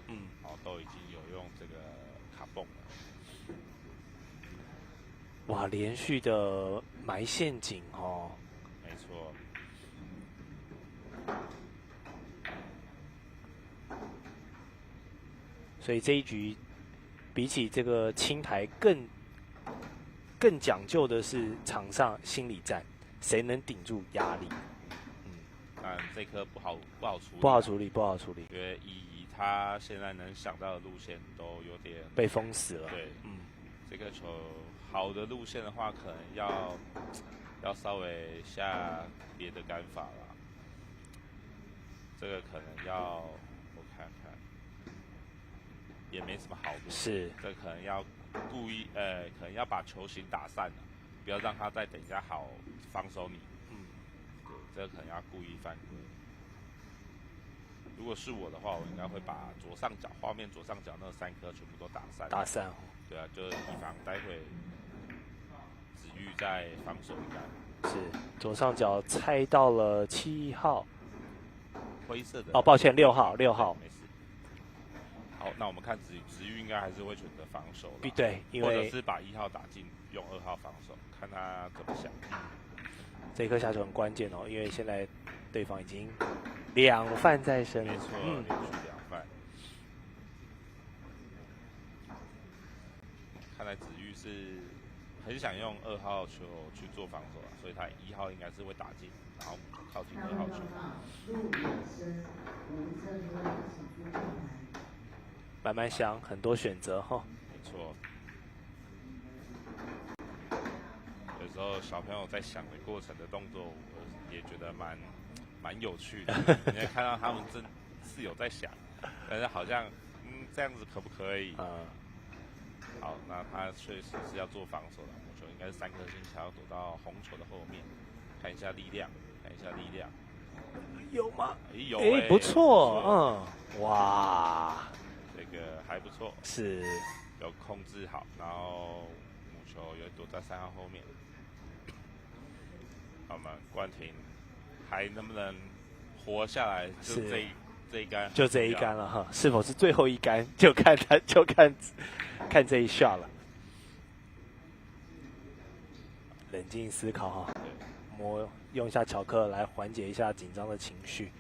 都已经有用这个卡泵了。哇，连续的埋陷阱哦。没错。所以这一局比起这个青台更讲究的是场上心理战，谁能顶住压力。但这颗不好处理，不好处理，不好处理。因为以他现在能想到的路线都有点被封死了。对，这个球好的路线的话，可能要稍微下别的杆法啦。这个可能要我看看，也没什么好路。是，这可能要故意可能要把球形打散了，不要让他再等一下好防守你。这个可能要故意犯规。如果是我的话，我应该会把画面左上角那3颗全部都打散。打散。对啊，就是以防待会子玉在防守一杆。是，左上角猜到了7号。灰色的。哦，抱歉，6号。没事。好，那我们看子玉应该还是会选择防守。对，因为或者是把1号打进，用2号防守，看他怎么想。这一颗下球很关键哦，因为现在对方已经2犯在身了。没错，连续2犯。看来子玉是很想用2号球去做防守所以他1号应该是会打进，然后靠近2号球。慢慢想，很多选择哈。没错。有时候小朋友在想的过程的动作，我也觉得蛮有趣的。你会看到他们真是有在想，但是好像这样子可不可以？好，那他确实是要做防守的。红球应该是3颗星，想要躲到红球的后面，看一下力量，有吗？有不错，哇，这个还不错，是有控制好，然后母球有躲在3号后面。好嘛，冠廷还能不能活下来？就这一杆，就这一杆了哈。是否是最后一杆？就看这一 shot 了。冷静思考哈，用一下巧克来缓解一下紧张的情绪。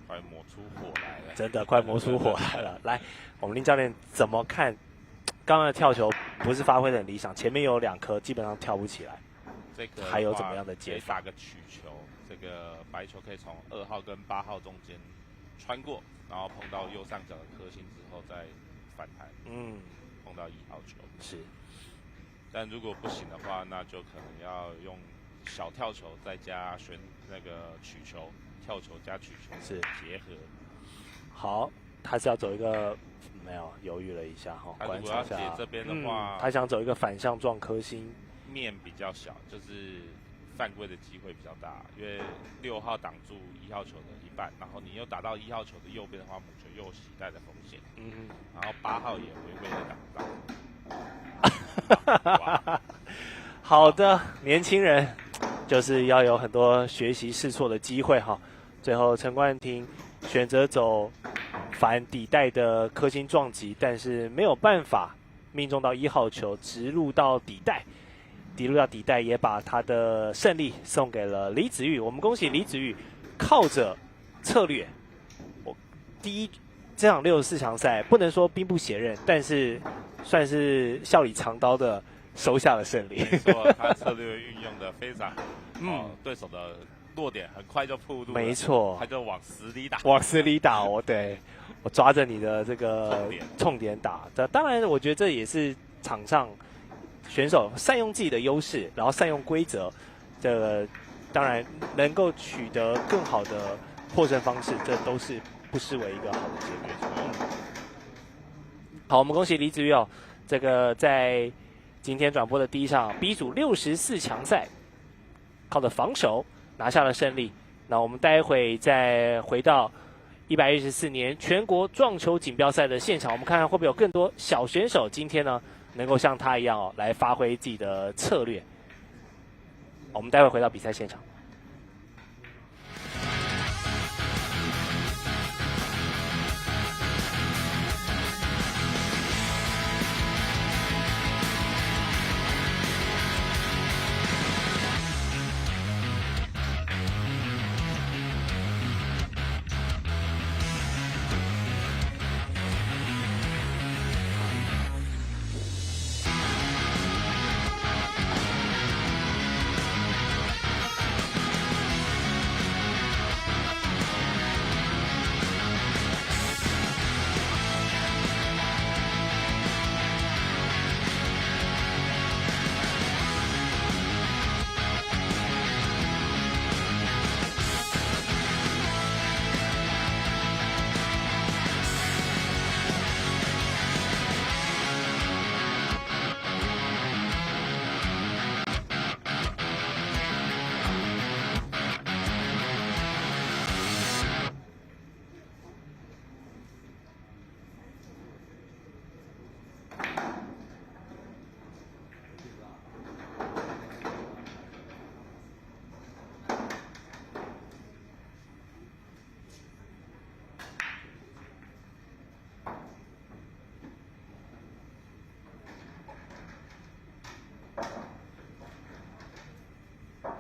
快磨出火来了！真的快磨出火来了。来，我们林教练怎么看？刚刚的跳球不是发挥的很理想，前面有2颗基本上跳不起来。这个还有怎么样的解法？打个曲球，这个白球可以从2号跟8号中间穿过，然后碰到右上角的颗星之后再反弹。碰到1号球是。但如果不行的话，那就可能要用小跳球再加那个曲球，跳球加曲球是结合。好，他是要走一个没有犹豫了一下哈，他如果要解这边的话，他想走一个反向撞颗星。面比较小，就是犯规的机会比较大，因为6号挡住1号球的一半，然后你又打到1号球的右边的话，母球又有携带的风险。然后8号也微微的挡到。好的，年轻人就是要有很多学习试错的机会哈。最后陈冠廷选择走反底带的颗星撞击，但是没有办法命中到1号球，直入到底带。底带也把他的胜利送给了李子玉。我们恭喜李子玉，靠着策略，这场64强赛不能说兵不血刃，但是算是笑里藏刀的收下了胜利。没错，他策略运用的非常，对手的弱点很快就暴露了。没错，他就往死里打。对，我抓着你的这个重点打。当然，我觉得这也是场上选手善用自己的优势，然后善用规则，这个当然能够取得更好的获胜方式，这都是不失为一个好的结果。好，我们恭喜李子玉哦，这个在今天转播的第一场 B 组64强赛靠着防守拿下了胜利。那我们待会再回到114年全国撞球锦标赛的现场，我们看看会不会有更多小选手今天呢能够像他一样来发挥自己的策略。我们待会回到比赛现场。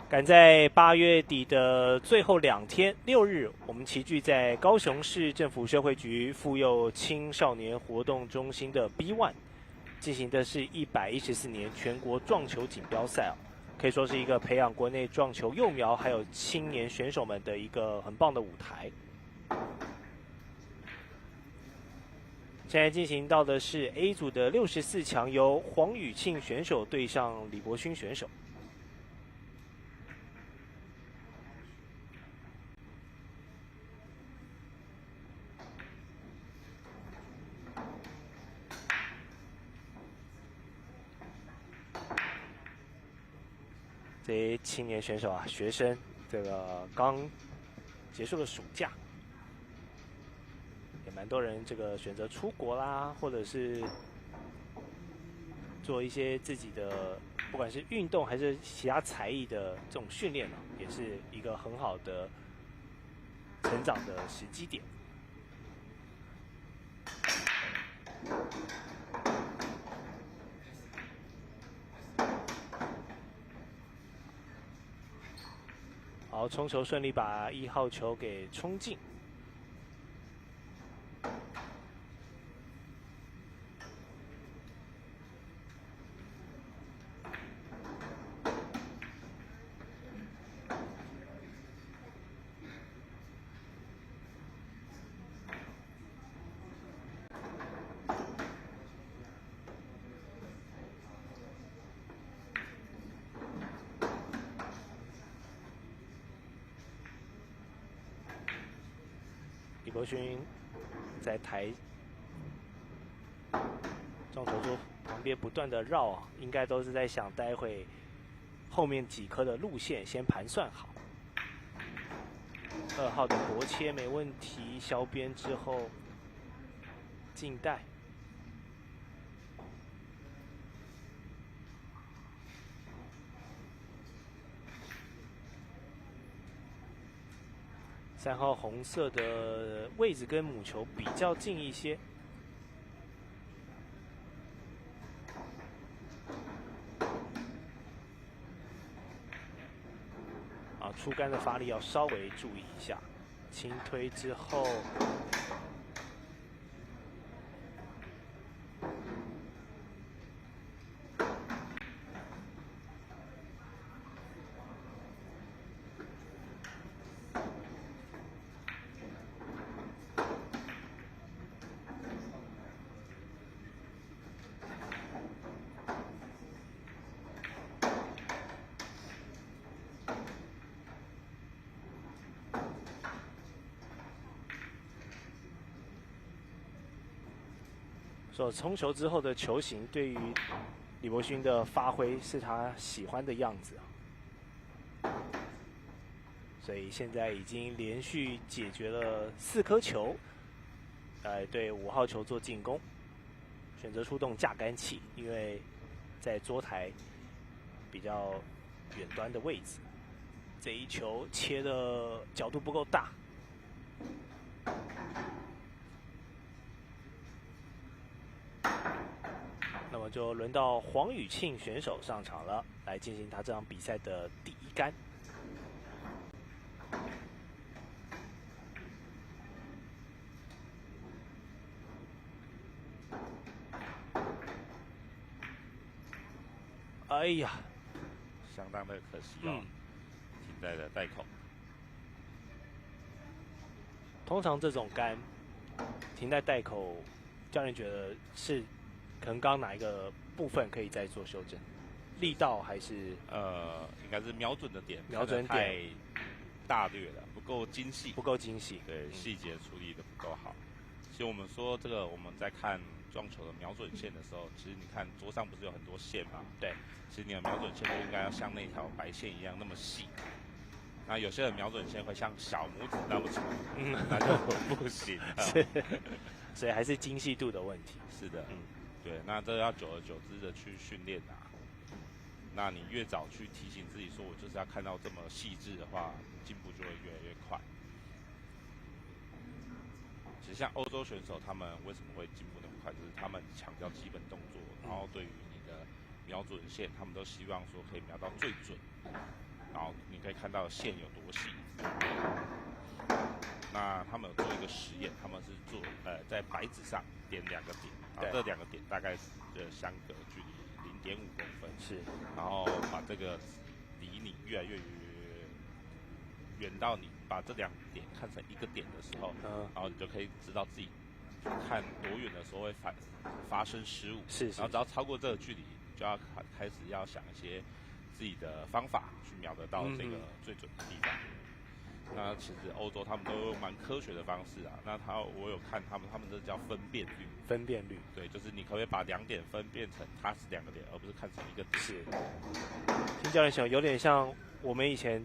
赶在8月底的最后2天，6日，我们齐聚在高雄市政府社会局妇幼青少年活动中心的 B1， 进行的是114年全国撞球锦标赛可以说是一个培养国内撞球幼苗还有青年选手们的一个很棒的舞台。现在进行到的是 A 组的64强，由黄宇庆选手对上李博勋选手。这些青年选手学生，这个刚结束了暑假，也蛮多人这个选择出国啦，或者是做一些自己的，不管是运动还是其他才艺的这种训练也是一个很好的成长的时机点。好，冲球顺利把1号球给冲进。李博勋在台撞球桌旁边不断的绕应该都是在想待会后面几颗的路线先盘算好。2号的国切没问题，削边之后静带。3号红色的位置跟母球比较近一些，出杆的发力要稍微注意一下。轻推之后，冲球之后的球型对于李博勋的发挥是他喜欢的样子。所以现在已经连续解决了4颗球，对5号球做进攻，选择出动架杆器，因为在桌台比较远端的位置，这一球切的角度不够大。那么就轮到黄宇庆选手上场了，来进行他这场比赛的第一杆。哎呀，相当的可惜哦，停在了袋口。通常这种杆停在袋口，教练觉得是可能刚刚哪一个部分可以再做修正，力道还是应该是瞄准的点，瞄准点太大略了，不够精细，不够精细，对，细节处理的不够好。其实我们说这个，我们在看撞球的瞄准线的时候，其实你看桌上不是有很多线吗？对，其实你的瞄准线就应该要像那条白线一样那么细。那有些人瞄准线会像小拇指那么长，那就不行了。是，所以还是精细度的问题。是的，对，那这要久而久之的去训练啊。那你越早去提醒自己说，我就是要看到这么细致的话，进步就会越来越快。其实像欧洲选手，他们为什么会进步那么快，就是他们强调基本动作，然后对于你的瞄准线，他们都希望说可以瞄到最准。然后你可以看到线有多细。那他们有做一个实验，他们是做在白纸上点2个点，然后这2个点大概是相隔距离0.5公分，是，然后把这个离你越来越远到你把这2点看成1个点的时候，然后你就可以知道自己看多远的时候会发生失误，是，然后只要超过这个距离，你就要开始要想一些自己的方法去瞄得到这个最准的地方。那其实欧洲他们都有蛮科学的方式啊。那我有看他们这叫分辨率。分辨率，对，就是你可不可以把2点分辨成它是2个点，而不是看成1个点。是。听教练讲，有点像我们以前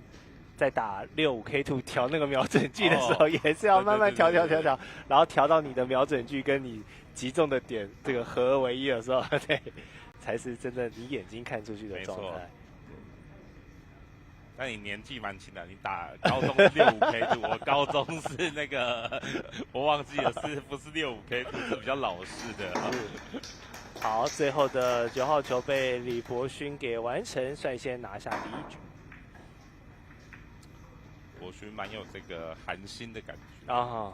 在打65K2调那个瞄准距的时候，也是要慢慢调，然后调到你的瞄准距跟你击中的点这个合而为一的时候，对，才是真的你眼睛看出去的状态。但你年纪蛮轻的，你打高中是65K2，我高中是那个我忘记了是不是65K2，是比较老式的。好，最后的9号球被李博勋给完成，率先拿下第一局。博勋蛮有这个寒心的感觉啊。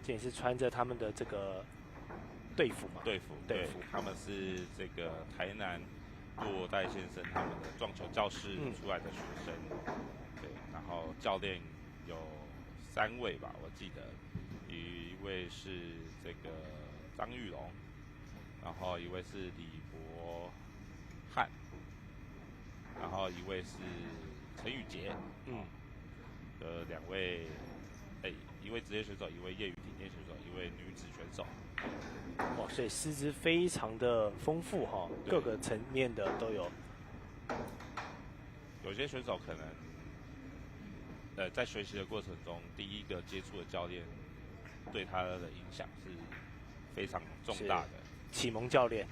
这也是穿着他们的这个队服嘛？队服，他们是这个台南骆代先生他们的撞球教室出来的学生，对，然后教练有3位吧，我记得，一位是这个张玉龙，然后一位是李博翰，然后一位是陈宇杰，2位。一位职业选手，一位业余体验选手，一位女子选手。哇，所以师资非常的丰富哈，各个层面的都有。有些选手可能，在学习的过程中，第一个接触的教练对他的影响是非常重大的。启蒙教练。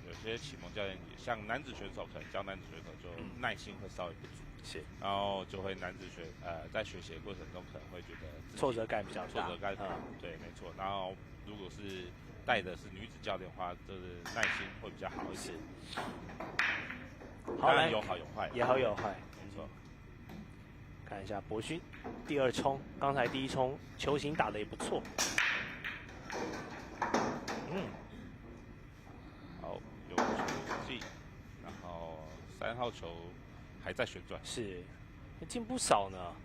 有些启蒙教练也像男子选手，可能教男子选手就耐心会稍微不足。是，然后就会在学习的过程中可能会觉得挫折感比较大，对，没错。然后如果是带的是女子教练的话，就是耐心会比较好一些。好，来有好有坏，也好有坏，没错。看一下博勋第2冲，刚才第1冲球型打得也不错。好，有球进，然后3号球。还在旋转，是进不少呢。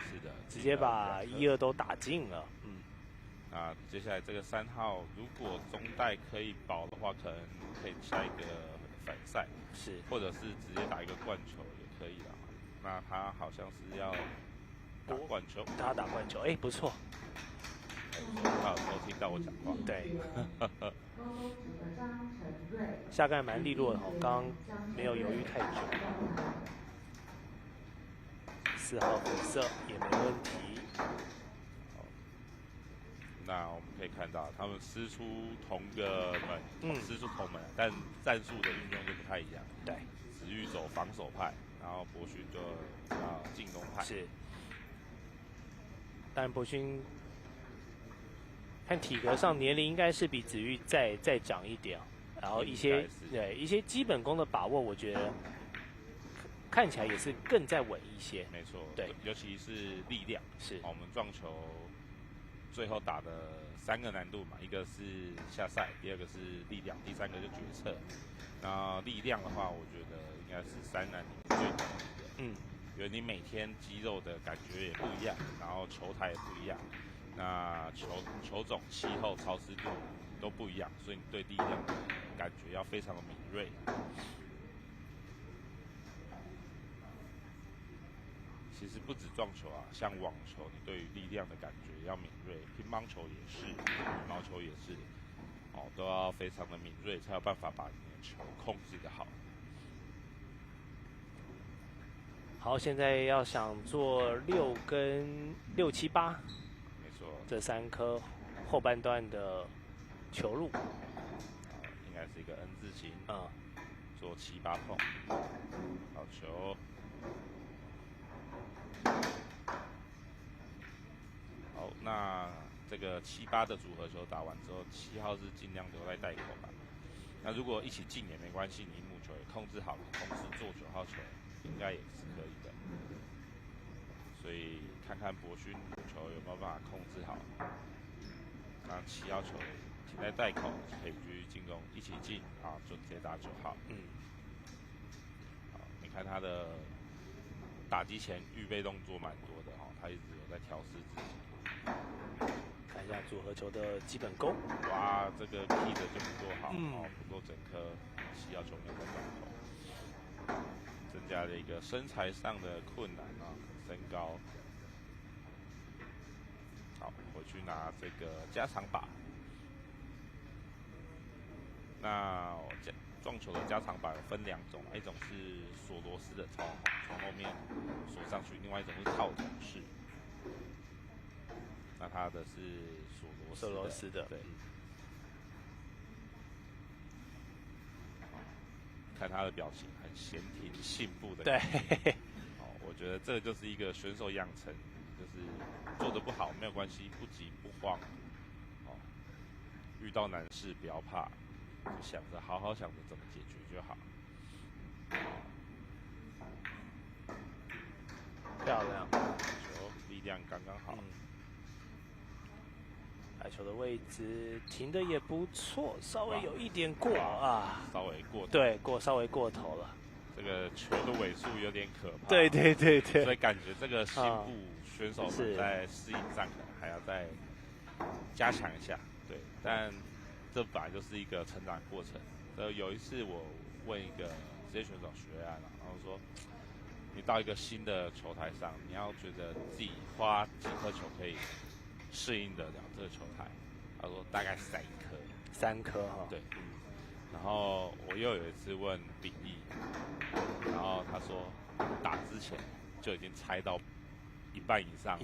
是的，直接把1、2都打进了。那接下来这个3号，如果中带可以保的话，可能可以下一个反赛，是，或者是直接打一个灌球也可以了。那他好像是要打灌球，他打灌球，不错。他有收听到我讲话。对，下杆蛮利落的哦，刚刚没有犹豫太久。4号粉色也没问题。那我们可以看到，他们师出同个门，师出同门，但战术的运用就不太一样。对，子玉走防守派，然后博勋就进攻派。是。但博勋看体格上年龄应该是比子玉再长一点，然后一些基本功的把握，我觉得看起来也是更再稳一些。没错，对，尤其是力量。是，我们撞球最后打的3个难度嘛，一个是下赛，第二个是力量，第3个就决策。那力量的话，我觉得应该是3难里最难的。因为你每天肌肉的感觉也不一样，然后球台也不一样，那球种、气候、潮湿度都不一样，所以你对力量的感觉要非常的敏锐。其实不止撞球啊，像网球，你对于力量的感觉要敏锐；乒乓球也是，羽毛球也是，都要非常的敏锐，才有办法把你的球控制得好。好，现在要想做6跟6、7、8，没错，这3颗后半段的球路，应该是一个 N 字形，做7、8碰，好球。好，那这个7、8的组合球打完之后，7号是尽量留在袋口吧。那如果一起进也没关系，你母球也控制好，同时做9号球，应该也是可以的。所以看看博勋母球有没有办法控制好，那7号球停在袋口就可以继续进攻，一起进啊，就直接打9号。好，你看他的打击前预备动作蛮多的哈，他一直有在调试自己。看一下组合球的基本功。哇，这个 key 的就不够好，不够整颗7号球没有在档口，增加了一个身材上的困难啊，身高。好，回去拿这个加长把。那撞球的加长把有分2种，一种是锁螺丝的，从后面锁上去；另外一种是套筒式。那它的是锁螺丝的，对。看他的表情，很闲庭信步的感觉。对。我觉得这就是一个选手养成，就是做得不好没有关系，不急不慌。遇到难事不要怕，就好好想着怎么解决就好。漂亮，球力量刚刚好。排球的位置停的也不错，稍微有一点过啊，稍微过头，对，稍微过头了。这个球的尾数有点可怕，对，所以感觉这个新部选手们在适应上可能还要再加强一下。对，但这本来就是一个成长过程。有一次我问一个职业选手学案，然后说，你到一个新的球台上，你要觉得自己花几颗球可以适应得了这个球台？他说大概3颗哈。对。然后我又有一次问秉义，然后他说打之前就已经猜到一半以上，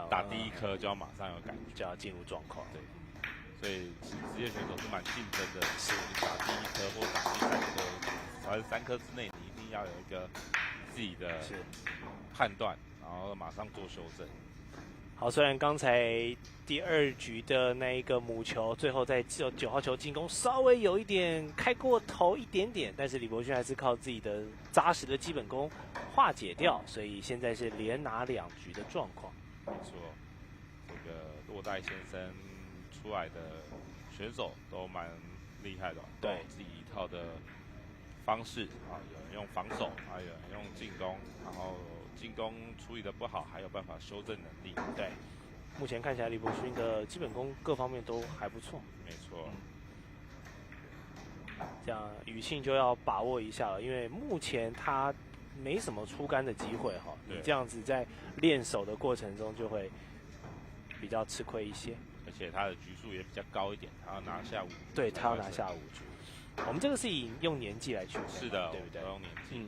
打第1颗就要马上有感觉，就要进入状况。对，所以职业选手是蛮竞争的，是你打第1颗或打第3颗，反正3颗之内你一定要有一个自己的判断，然后马上做修正。好，虽然刚才第2局的那一个母球，最后在9号球进攻稍微有一点开过头一点点，但是李博勋还是靠自己的扎实的基本功化解掉，所以现在是连拿2局的状况。没错，这个落袋先生出来的选手都蛮厉害的，都有自己一套的方式啊，有人用防守，还有人用进攻，然后进攻处理的不好，还有办法修正能力。对，目前看起来李博勋的基本功各方面都还不错。没错。这样宇庆就要把握一下了，因为目前他没什么出杆的机会哈。你这样子在练手的过程中就会比较吃亏一些。而且他的局数也比较高一点，他要拿下5局。对，他要拿下5局。我们这个是用年纪来区分，是的，对不对？用年纪。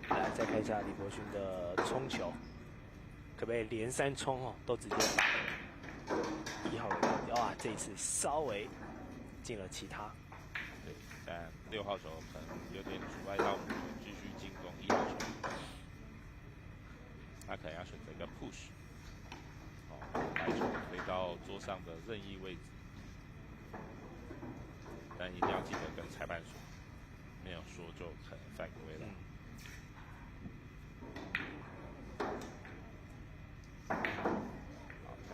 来，再看一下李博勋的冲球，可不可以连3冲哦？都直接打1号人哇，这一次稍微进了其他。对，但6号球可能有点阻碍到我们继续进攻1号球，他可能要选择一个 push， 把白球推到桌上的任意位置，但一定要记得跟裁判说，没有说就可能犯规了。他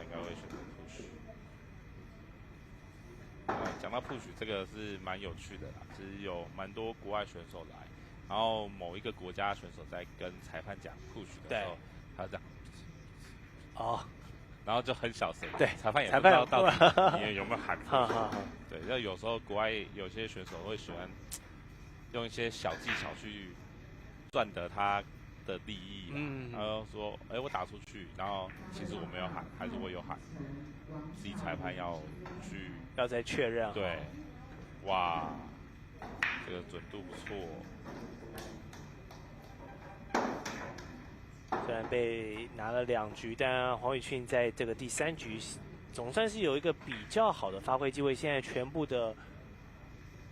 应该会选择 push。讲到 push 这个是蛮有趣的啦，其实有蛮多国外选手来，然后某一个国家选手在跟裁判讲 push 的时候，他这样，然后就很小声，对，裁判也不知道到底你有没有喊 push。对，那有时候国外有些选手会喜欢用一些小技巧去赚得他的利益，然后说，我打出去，然后其实我没有喊，还是我有喊，自己裁判要再确认。对，哇，这个准度不错。虽然被拿了2局，但黄宇俊在这个第3局总算是有一个比较好的发挥机会。现在全部的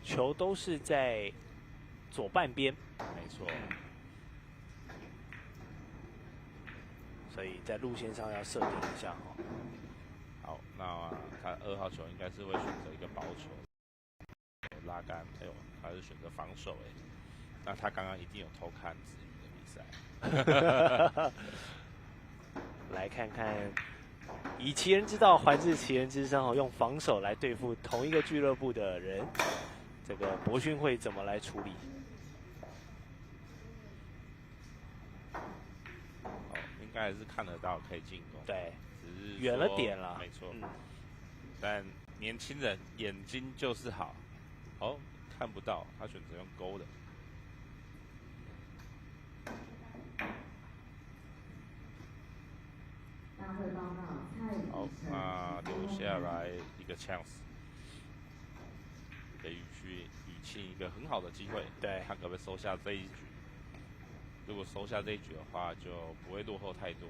球都是在左半边，没错。所以在路线上要设定一下哦。好，那他2号球应该是会选择一个薄球拉杆，还是选择防守那他刚刚一定有偷看子瑜的比赛。来看看，以其人之道还治其人之身用防守来对付同一个俱乐部的人，这个博勋会怎么来处理？应该还是看得到可以进攻，对，只是远了点了，没错。但年轻人眼睛就是好，看不到，他选择用勾的。好，那留下来一个 chance， 给予庆一个很好的机会，对，看可不可以收下这一局。如果收下这一局的话，就不会落后太多。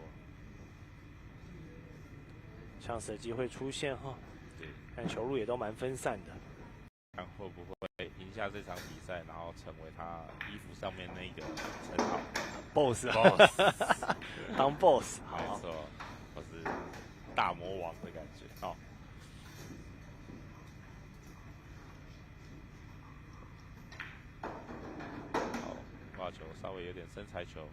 chance的机会出现对，看球路也都蛮分散的。看会不会赢下这场比赛，然后成为他衣服上面那个称号 ，boss， 当 boss， 没错，或是大魔王的感觉好，挂球稍微有点身材球，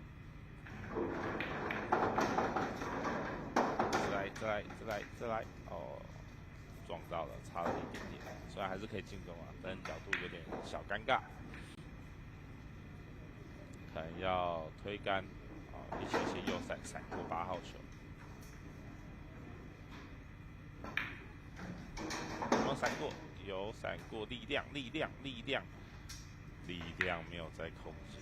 再来，撞到了，差了一点点，虽然还是可以进攻但角度有点小尴尬，可能要推杆，一些右闪过8号球，有没有闪过？有闪过，力量没有在控制。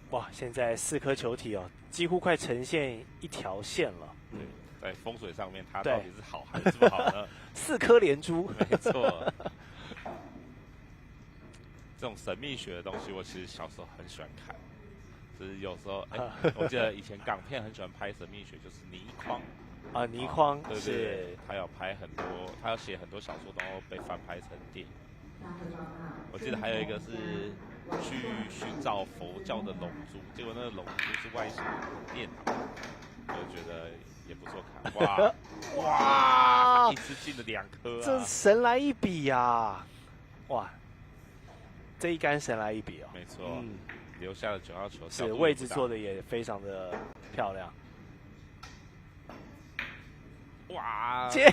哇，现在4颗球体几乎快呈现一条线了。对，在风水上面，它到底是好还是不好呢？4颗连珠，没错。这种神秘学的东西，我其实小时候很喜欢看。就是有时候，我记得以前港片很喜欢拍神秘学，就是倪匡。倪匡对，他有拍很多，他有写很多小说，然后被翻拍成电影。我记得还有一个是去寻找佛教的龙珠，结果那个龙珠是外星电脑，我觉得也不错看。哇，一次进了2颗这神来一笔呀！哇，这一杆神来一笔没错，留下了9号球，是位置做的也非常的漂亮。哇！结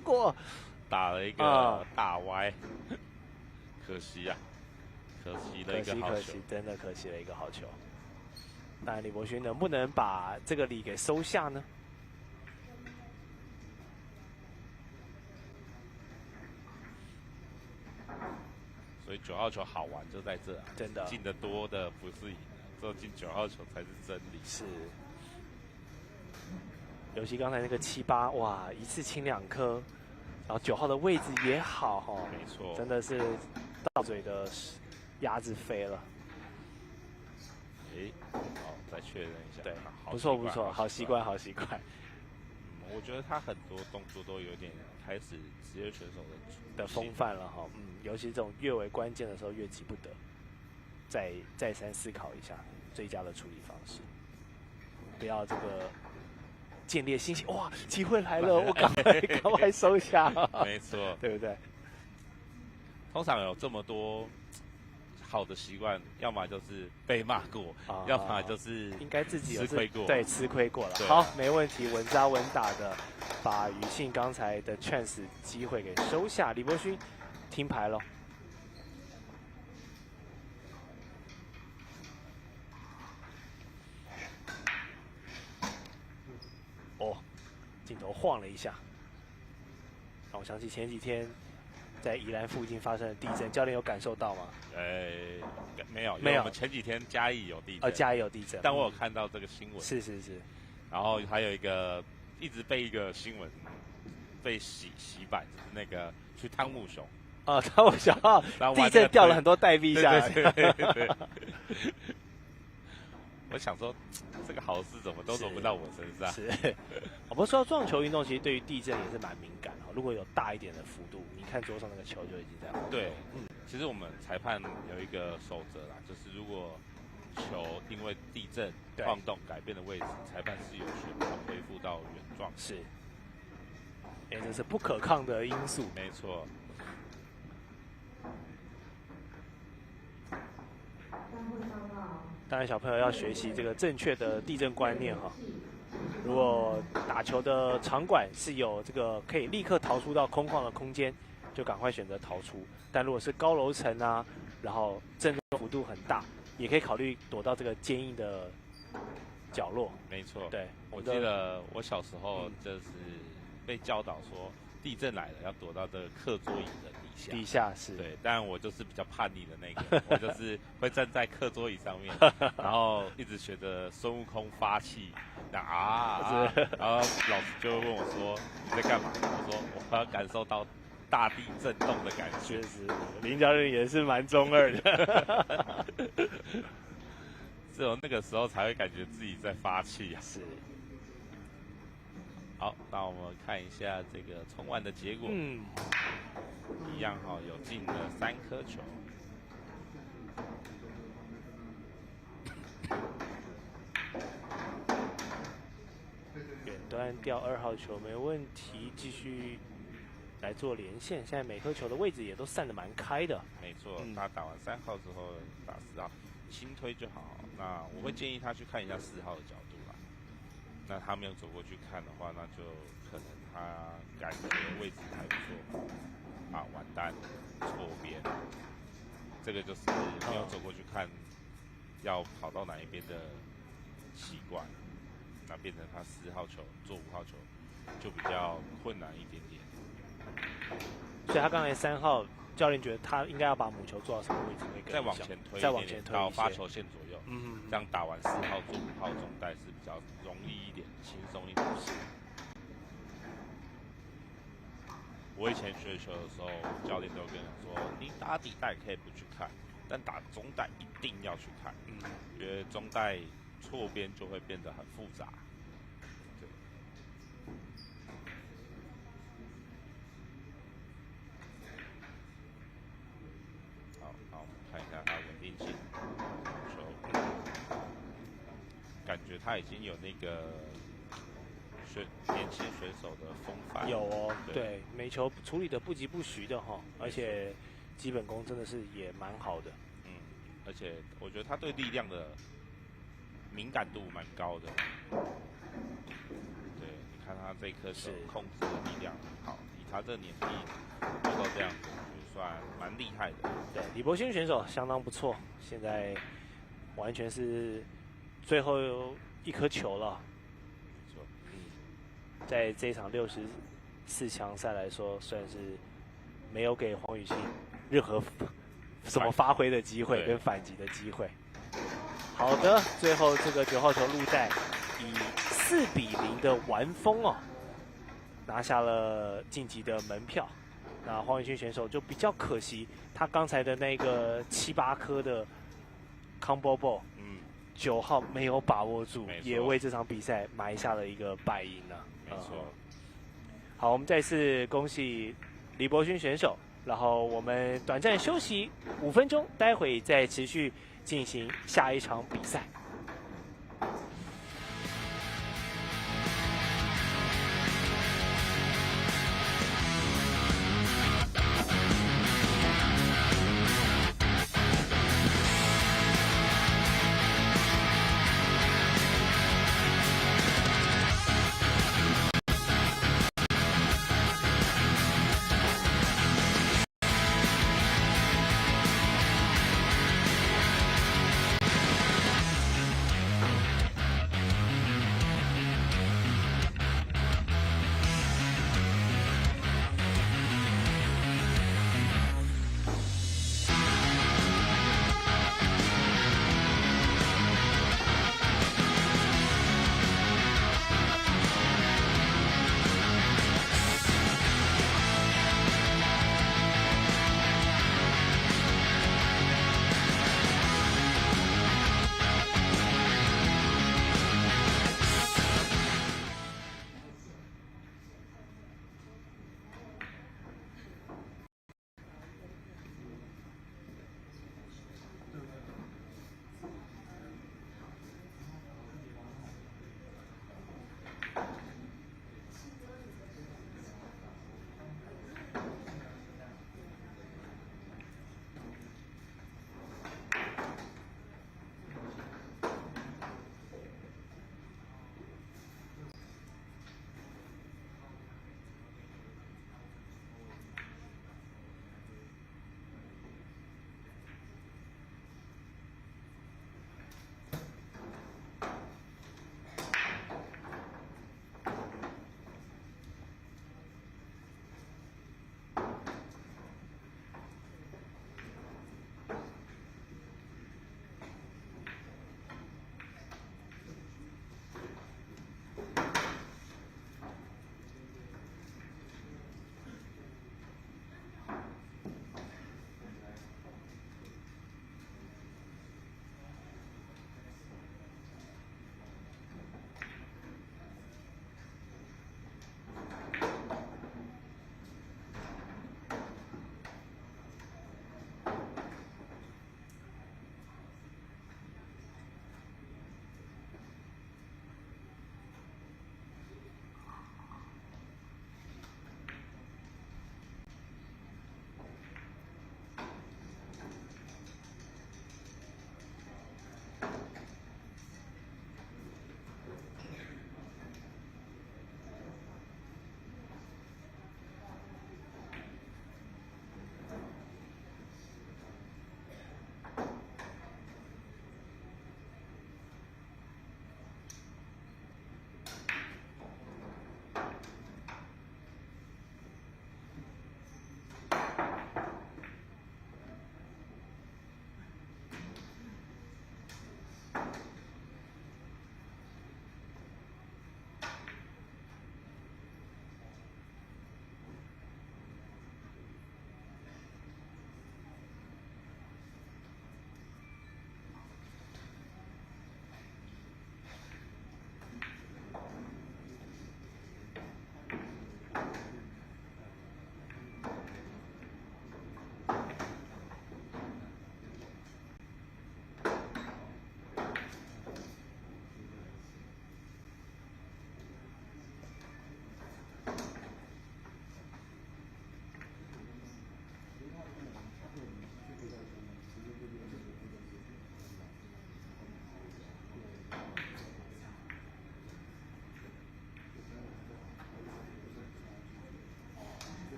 果打了一个大歪，可惜呀，可惜了一个好球，真的可惜了一个好球。但李博勋能不能把这个礼给收下呢？所以9号球好玩就在这真的进的多的不是赢，只有进9号球才是真理。是。尤其刚才那个7、8，哇，一次清2颗，然后9号的位置也好哈，没错，真的是到嘴的鸭子飞了。好，再确认一下。对，不错不错，好习惯好习惯。我觉得他很多动作都有点开始职业选手的风范了哈。尤其这种越为关键的时候越急不得，再三思考一下最佳的处理方式，不要这个。建立信心，哇！机会来了，我赶快收下。没错，对不对？通常有这么多好的习惯，要么就是被骂过，要么就是应该自己有吃亏过。对，吃亏过了。好，没问题，稳扎稳打的把宇信刚才的 chance 机会给收下。李伯勋听牌了。哦，镜头晃了一下，让我想起前几天在宜兰附近发生的地震，教练有感受到吗？没有，因为我们前几天嘉义有地震，嘉义有地震，但我有看到这个新闻。是。然后还有一个一直被一个新闻被洗版，就是那个去汤姆熊。汤姆熊，地震掉了很多代币下来。对。我想说，这个好事怎么都轮不到我身上？是，不过说到撞球运动，其实对于地震也是蛮敏感的。如果有大一点的幅度，你看桌上那个球就已经在晃动。对，其实我们裁判有一个守则啦，就是如果球因为地震晃动改变的位置，裁判是有权把它恢复到原状。是，因为这是不可抗的因素。没错。当然，小朋友要学习这个正确的地震观念哈。如果打球的场馆是有这个可以立刻逃出到空旷的空间，就赶快选择逃出。但如果是高楼层啊，然后震动幅度很大，也可以考虑躲到这个坚硬的角落。没错。对，我记得我小时候就是被教导说，地震来了要躲到这个课桌椅的底下是。对，但我就是比较叛逆的那个，我就是会站在课桌椅上面，然后一直学着孙悟空发气，然后老师就会问我说你在干嘛？我说我要感受到大地震动的感觉。确实，林教练也是蛮中二的。只有那个时候才会感觉自己在发气啊。是。好，那我们看一下这个冲完的结果。一样哈，有进了3颗球。远端掉2号球没问题，继续来做连线。现在每颗球的位置也都散得蛮开的。没错，他打完3号之后打4号，轻推就好。那我会建议他去看一下4号的角度啦。那他没有走过去看的话，那就可能他感觉位置还不错。完蛋，错边，这个就是没有走过去看，要跑到哪一边的习惯，那变成他4号球做5号球就比较困难一点点。所以他刚才3号，教练觉得他应该要把母球做到什么位置会更再往前推，再往前推到发球线左右，这样打完4号做5号总带是比较容易一点、轻松一点。我以前学球的时候，教练都跟我说，你打底带可以不去看，但打中带一定要去看，因为中带错边就会变得很复杂。对。好，我们看一下他稳定性球，感觉他已经有那个年轻选手的风范。有哦，对，每球处理的不疾不徐的哈，而且基本功真的是也蛮好的。而且我觉得他对力量的敏感度蛮高的。对，你看他这颗球控制的力量很好，以他这年纪做到这样子，就算蛮厉害的。对，李伯勋选手相当不错，现在完全是最后1颗球了。在这一场64强赛来说，算是没有给黄宇信任何什么发挥的机会跟反击的机会。好的，最后这个9号球陆代以4-0的完封哦，拿下了晋级的门票。那黄宇勋选手就比较可惜，他刚才的那个7、8颗的 combo ball， 9号没有把握住，也为这场比赛埋下了一个败因呢。没错。好，我们再次恭喜李博勋选手，然后我们短暂休息5分钟，待会再持续进行下一场比赛。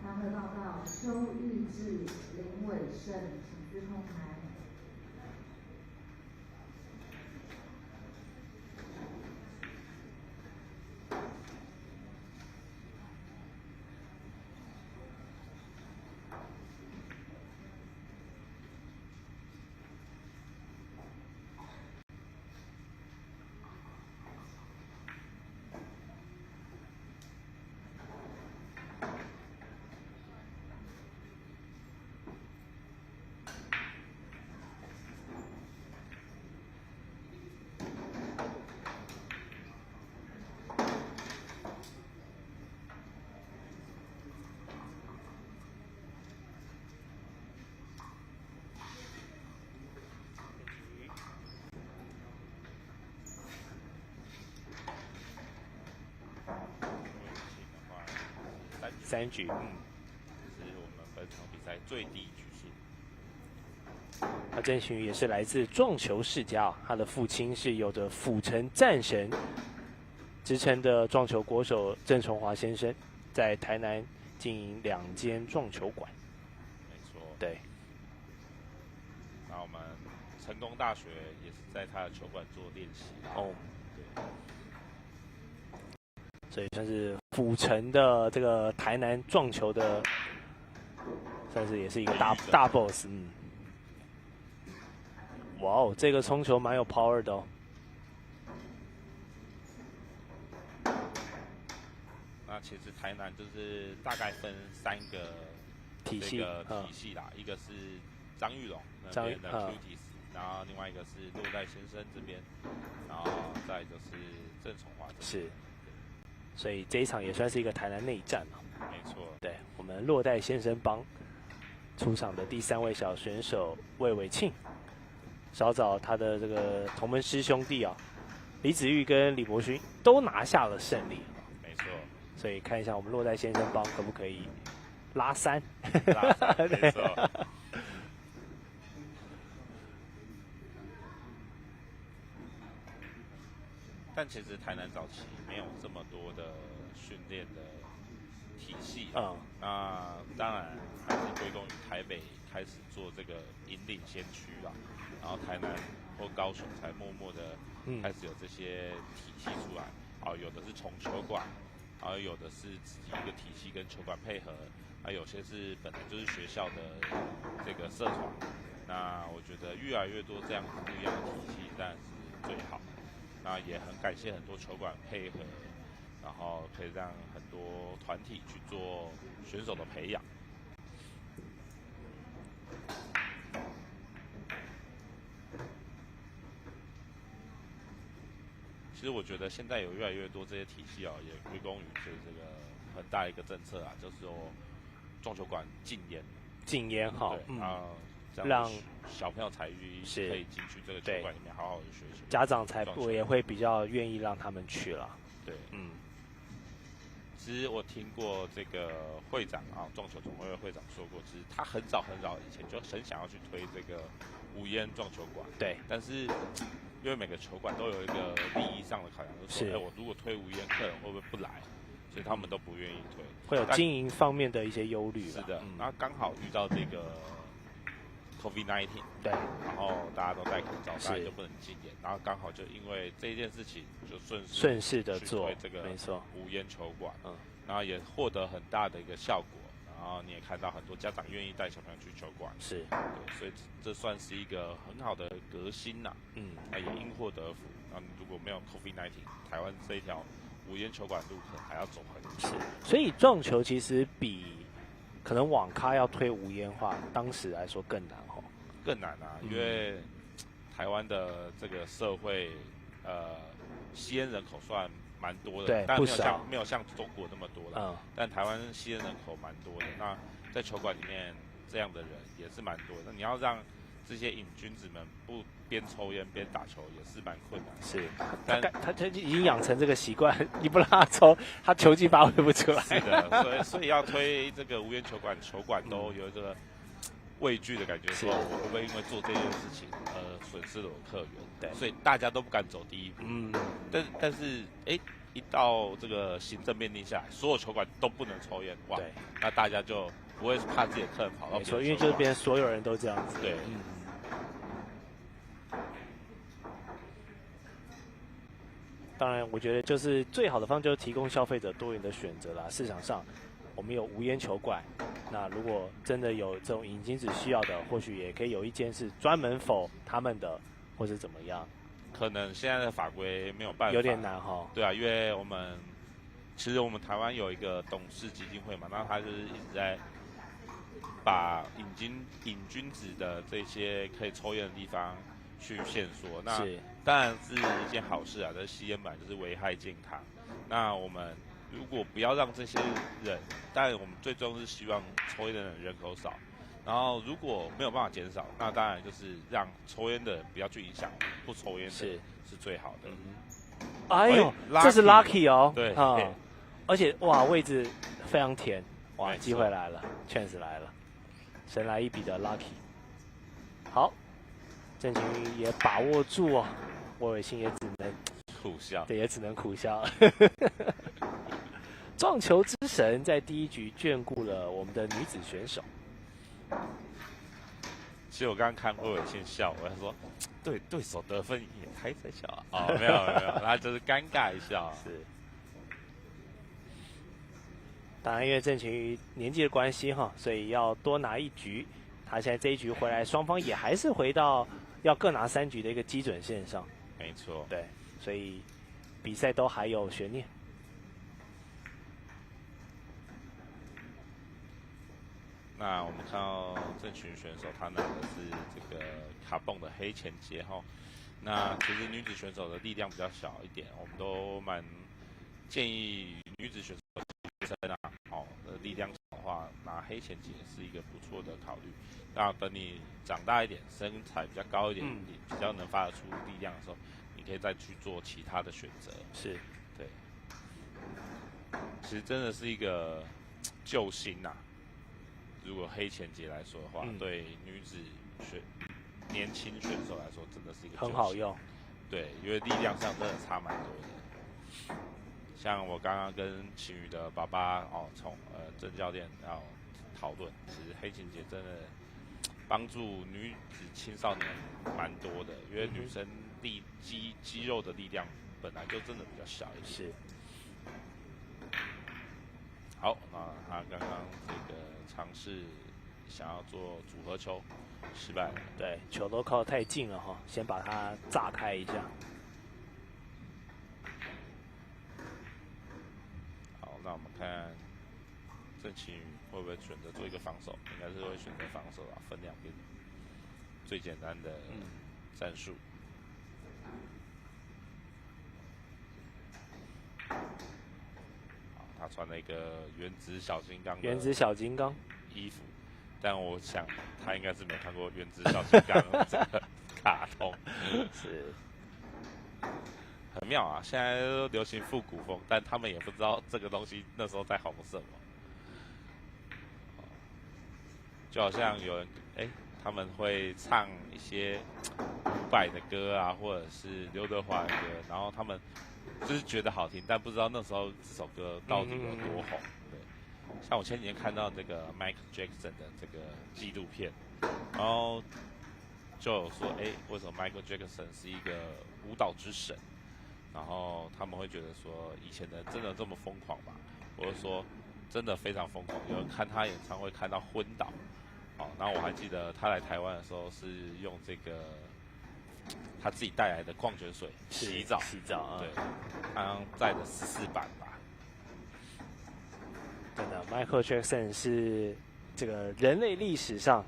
常的报告，邱玉志、林伟胜，请自控台。3局，是我们本场比赛最低局数。那郑群也是来自撞球世家啊，他的父亲是有着府城战神之称的撞球国手郑崇华先生，在台南经营2间撞球馆。没错，对。那我们成功大学也是在他的球馆做练习。哦，对。所以算是府城的这个台南撞球的，算是也是一个大 boss。嗯。哇哦，这个冲球蛮有 power 的哦。那其实台南就是大概分3个体系啦，一个是张玉龙那边的 Cuties，然后另外一个是落袋先生这边，然后再就是郑崇华这边。是。所以这一场也算是一个台南内战了。没错。对，我们落袋先生帮出场的第3位小选手魏伟庆，稍早他的这个同门师兄弟啊，李子玉跟李博勋都拿下了胜利。没错。所以看一下我们落袋先生帮可不可以拉3。拉3，没错。但其实台南早期没有这么多的训练的体系那当然还是归功于台北开始做这个引领先驱啦，然后台南或高雄才默默的开始有这些体系出来。有的是重球馆，然后有的是自己一个体系跟球馆配合，有些是本来就是学校的这个社团。那我觉得越来越多这样子不一样的体系，当然是最好。那也很感谢很多球馆配合，然后可以让很多团体去做选手的培养。其实我觉得现在有越来越多这些体系也归功于这个很大一个政策就是说撞球馆禁烟。禁烟好，这样让小朋友才可以进去这个球馆里面好好的学习，家长才也会比较愿意让他们去了。对，其实我听过这个会长撞球总会的会长说过，其实他很早以前就很想要去推这个无烟撞球馆。对，但是因为每个球馆都有一个利益上的考量，就是说，我如果推无烟，客人会不会不来？所以他们都不愿意推，会有经营方面的一些忧虑。是的，然后刚好遇到这个 COVID-19， 对，然后大家都戴口罩，大家就不能禁烟，然后刚好就因为这件事情，就顺势的做这个没错无烟球馆，然后也获得很大的一个效果。然后你也看到很多家长愿意带小朋友去球馆，是对，所以这算是一个很好的革新呐。那也因祸得福。那如果没有 COVID-19， 台湾这一条无烟球馆路可能还要走很远。是，所以撞球其实比可能网咖要推无烟化，当时来说更难哦。更难啊，因为台湾的这个社会，吸烟人口算蛮多的，但没有像中国那么多了。但台湾吸烟人口蛮多的，那在球馆里面这样的人也是蛮多的。那你要让这些瘾君子们不边抽烟边打球，也是蛮困难的。是，但他已经养成这个习惯，你不让他抽，他球技发挥不出来。是的，所以要推这个无烟球馆，球馆都有一个畏惧的感觉，说我会不会因为做这件事情损失了我客源？对，所以大家都不敢走第一步。但是一到这个行政命令下来，所有球馆都不能抽烟，哇，那大家就不会怕自己的客人跑到别的球馆，因为就是变成所有人都这样子。对，当然，我觉得就是最好的方就是提供消费者多元的选择啦。市场上我们有无烟球馆，那如果真的有这种瘾君子需要的，或许也可以有一间是专门否他们的，或是怎么样。可能现在的法规没有办法，有点难哈。对啊，因为其实我们台湾有一个董事基金会嘛，那他就是一直在把瘾君子的这些可以抽烟的地方去限缩。那当然是一件好事啊，这吸烟本来就是危害健康。那我们如果不要让这些人，当然我们最终是希望抽烟的人口少。然后如果没有办法减少，那当然就是让抽烟的人不要去影响不抽烟的人是最好的。哎呦，这是 lucky 哦。对啊，而且哇，位置非常甜，哇，机会来了 ，chance 来了，神来一笔的 lucky。好，郑晴瑜也把握住哦，郭伟信也只能苦笑，对，也只能苦笑。撞球之神在第一局眷顾了我们的女子选手。其实我刚刚看郭伟信笑，我还说，对手得分也太在笑啊！哦，没有，他就是尴尬一笑。是。当然，因为郑晴瑜年纪的关系哈，所以要多拿一局。他现在这一局回来，双方也还是回到要各拿3局的一个基准线上。没错。对，所以比赛都还有悬念。那我们看到郑晴瑜选手，他拿的是这个卡蹦的黑前结哈。那其实女子选手的力量比较小一点，我们都蛮建议女子选手的力量小的话，拿黑前结是一个不错的考虑。那等你长大一点，身材比较高一点，你比较能发得出力量的时候，你可以再去做其他的选择。是，对。其实真的是一个救星呐。如果黑前结来说的话，对女子年轻选手来说，真的是一个很好用。对，因为力量上真的差蛮多的。像我刚刚跟晴瑜的爸爸从郑教练要讨论，其实黑前结真的帮助女子青少年蛮多的，因为女生肌肉的力量本来就真的比较小一些。是。好，那他刚刚这个尝试想要做组合球，失败了。对，球都靠太近了哈，先把它炸开一下。好，那我们看郑晴瑜会不会选择做一个防守？应该是会选择防守啦，分两边最简单的战术。他穿了一个原子小金刚衣服，但我想他应该是没看过原子小金刚这个卡通，是很妙啊！现在都流行复古风，但他们也不知道这个东西那时候在红什么，就好像有人他们会唱一些伍佰的歌啊，或者是刘德华的歌，然后他们就是觉得好听，但不知道那时候这首歌到底有多红。对，像我前几天看到这个 Michael Jackson 的这个纪录片，然后就有说，为什么 Michael Jackson 是一个舞蹈之神？然后他们会觉得说，以前的人真的这么疯狂吗？我就说，真的非常疯狂，有人看他演唱会看到昏倒。然后我还记得他来台湾的时候是用这个他自己带来的矿泉水洗澡啊，对，他载的14版吧。真的 ，Michael Jackson 是这个人类历史上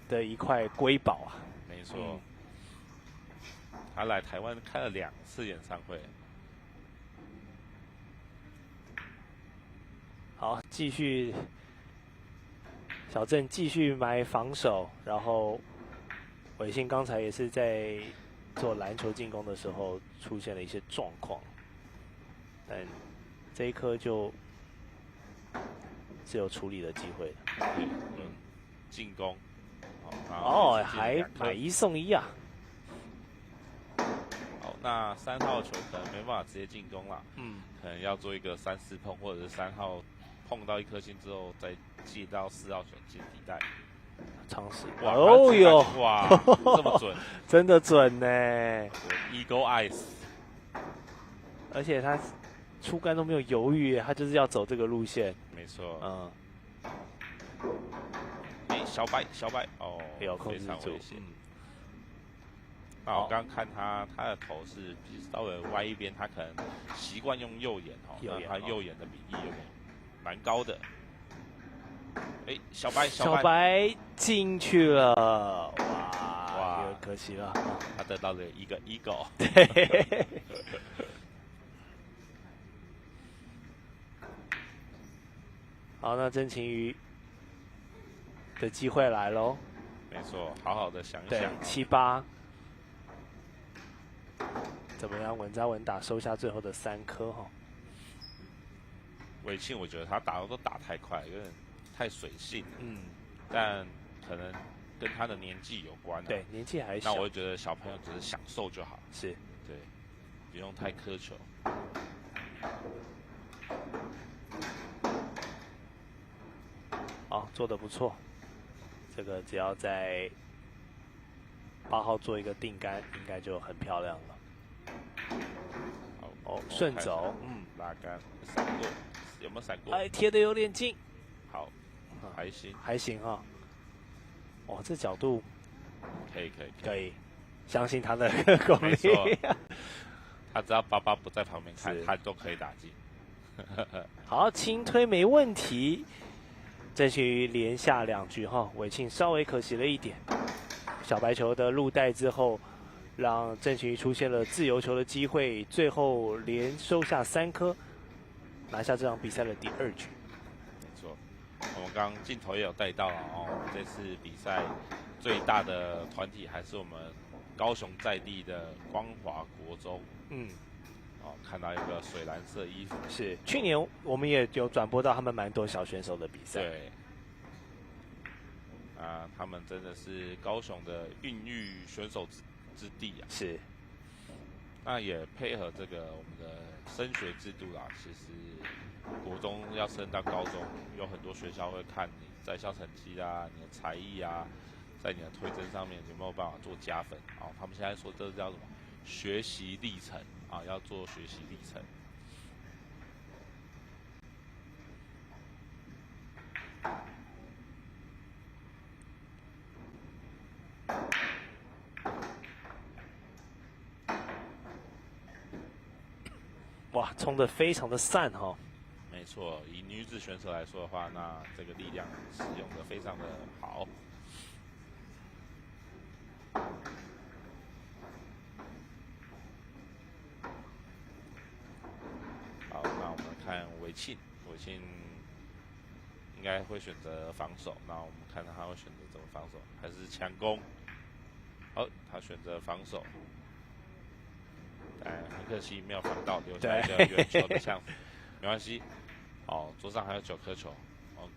的一块瑰宝啊。没错，他来台湾开了2次演唱会。好，继续。小郑继续买防守，然后伟信刚才也是在做篮球进攻的时候出现了一些状况，但这一颗就是有处理的机会的。进攻，还买1送1啊！好，那3号球可能没办法直接进攻啦，嗯，可能要做一个3、4碰，或者是3号碰到1颗星之后再接到4号球进底袋。尝试。哇，哦哟，哇，这么准，真的准呢！ Eagle Eyes， 而且他出杆都没有犹豫，他就是要走这个路线。没错。嗯，小白哦，有控制非常住危险。嗯，那我刚刚看他的头是稍微歪一边，他可能习惯用右眼哦，右眼那他右眼的比例有点蛮高的。哎，小白进去了，哇，有可惜了，他得到了一个 Eagle。对。好，那曾晴瑜的机会来喽。没错，好好的想一对想。7、8，怎么样稳扎稳打收下最后的3颗哈？伟庆我觉得他都打太快，有点太水性。嗯，但可能跟他的年纪有关。对，年纪还小。那我会觉得小朋友只是享受就好。是，对，不用太苛求。好，做得不错。这个只要在8号做一个定杆，应该就很漂亮了。好，哦，顺走，拉杆闪过，有没有闪过？哎，贴的有点近。好，还行，还行哈。哦，这角度可以，相信他的功力。没错，他只要爸爸不在旁边看，他都可以打进。好，轻推没问题。郑晴瑜连下2局哈，伟庆稍微可惜了一点。小白球的入袋之后，让郑晴瑜出现了自由球的机会，最后连收下3颗，拿下这场比赛的第2局。没错，我们刚刚镜头也有带到了哦，这次比赛最大的团体还是我们高雄在地的光华国中。哦，看到一个水蓝色衣服，是去年我们也有转播到他们蛮多小选手的比赛。对，他们真的是高雄的孕育选手之地啊。是，那也配合这个我们的升学制度啦。其实国中要升到高中，有很多学校会看你在校成绩啊、你的才艺啊，在你的推甄上面有没有办法做加分。哦，他们现在说这叫什么？学习历程啊，要做学习历程。哇，冲得非常的散哈。没错，以女子选手来说的话，那这个力量使用的非常的好。好，那我们看伟庆应该会选择防守。那我们看他会选择怎么防守，还是强攻？好，他选择防守。很可惜没有防到，留下一个远球的像，没关系。哦，桌上还有9颗球。哦，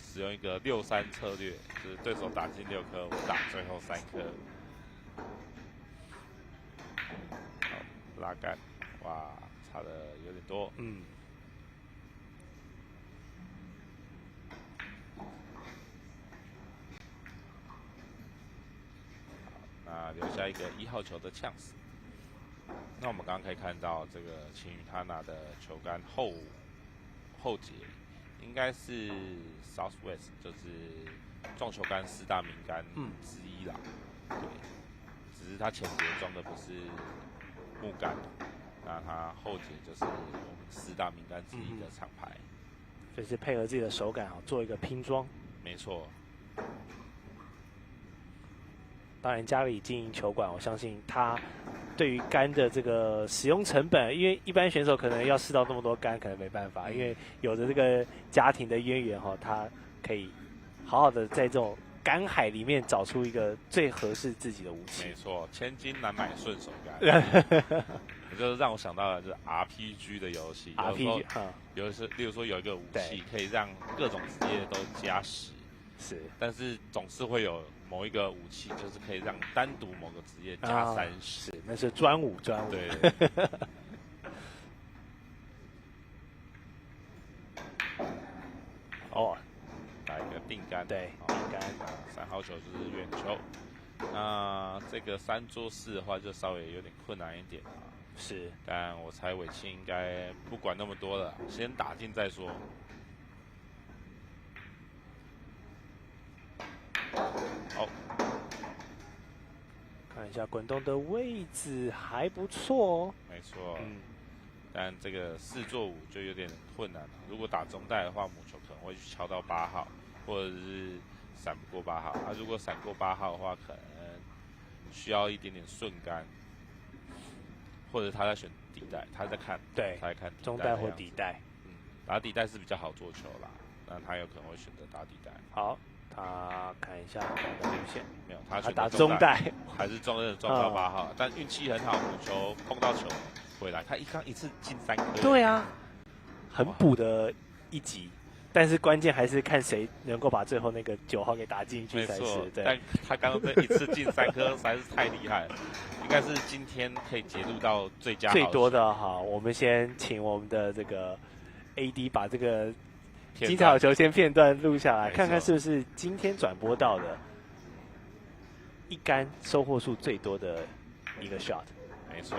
使用一个6-3策略，就是对手打进6颗，我打最后3颗。好，拉杆，哇，差的有点多。那留下一个1号球的chance。那我们刚刚可以看到，这个晴瑜他拿的球杆后节应该是 Southwest， 就是撞球杆4大名杆之一啦。对，只是他前节装的不是木杆，那他后节就是我们4大名杆之一的厂牌。就是配合自己的手感做一个拼装。没错。当然，家里经营球馆，我相信他对于杆的这个使用成本，因为一般选手可能要试到那么多杆，可能没办法，因为有着这个家庭的渊源他可以好好的在这种杆海里面找出一个最合适自己的武器。没错，千金难买顺手杆。就是让我想到了就是 RPG 的游戏 ，RPG， 例如说有一个武器可以让各种职业都加10。是，但是总是会有某一个武器，就是可以让单独某个职业加30。是，那是专武。对。哦，打一个定杆。对，定杆。3号球就是远球。那这个3做4的话，就稍微有点困难一点啊。是，但我猜伟庆应该不管那么多了，先打进再说。好，看一下滚动的位置还不错哦。没错。但这个4做5就有点困难了。如果打中带的话，母球可能会去敲到8号，或者是闪不过8号。如果闪过8号的话，可能需要一点点顺杆，或者他在选底带，他在看，对，他在看中带或底带。打底带是比较好做球啦，那他有可能会选择打底带。好，他看一下他的路线，没有，他打中带，还是撞到8号，但运气很好，母球碰到球回来，他刚一次进3颗。对啊，很补的一击。但是关键还是看谁能够把最后那个9号给打进去才是。对，但他刚刚这一次进3颗实在是太厉害了，应该是今天可以截录到最多的。好，我们先请我们的这个 AD 把这个精彩好球先片段录下来，看看是不是今天转播到的一杆收获数最多的一个 shot。没错，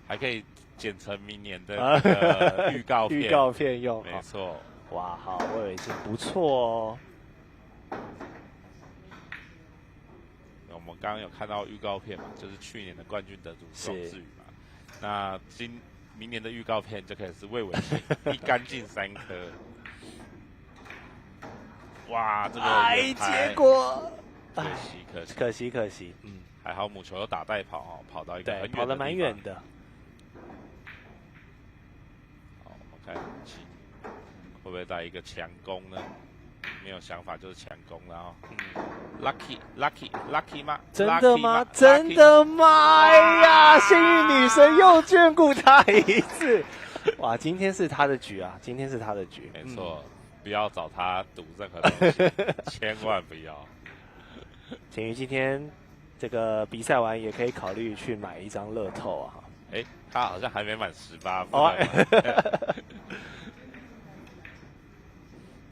还可以剪成明年的那个预告片用。没错。哇，好，魏伟庆不错哦。我们刚刚有看到预告片嘛，就是去年的冠军得主庄智宇嘛。那明年的预告片就可以是魏伟庆一杆进3颗。哇，这个结果可惜。还好母球有打带跑跑到一个很远的地方，跑得蛮远的。好，我们看会不会带一个强攻呢？没有想法就是强攻了哦。Lucky 吗？真的吗？真的吗？哎呀，幸运女神又眷顾他一次。哇，今天是他的局啊！没错，不要找他赌任何东西，千万不要。简瑜今天这个比赛完也可以考虑去买一张乐透啊。他好像还没满18。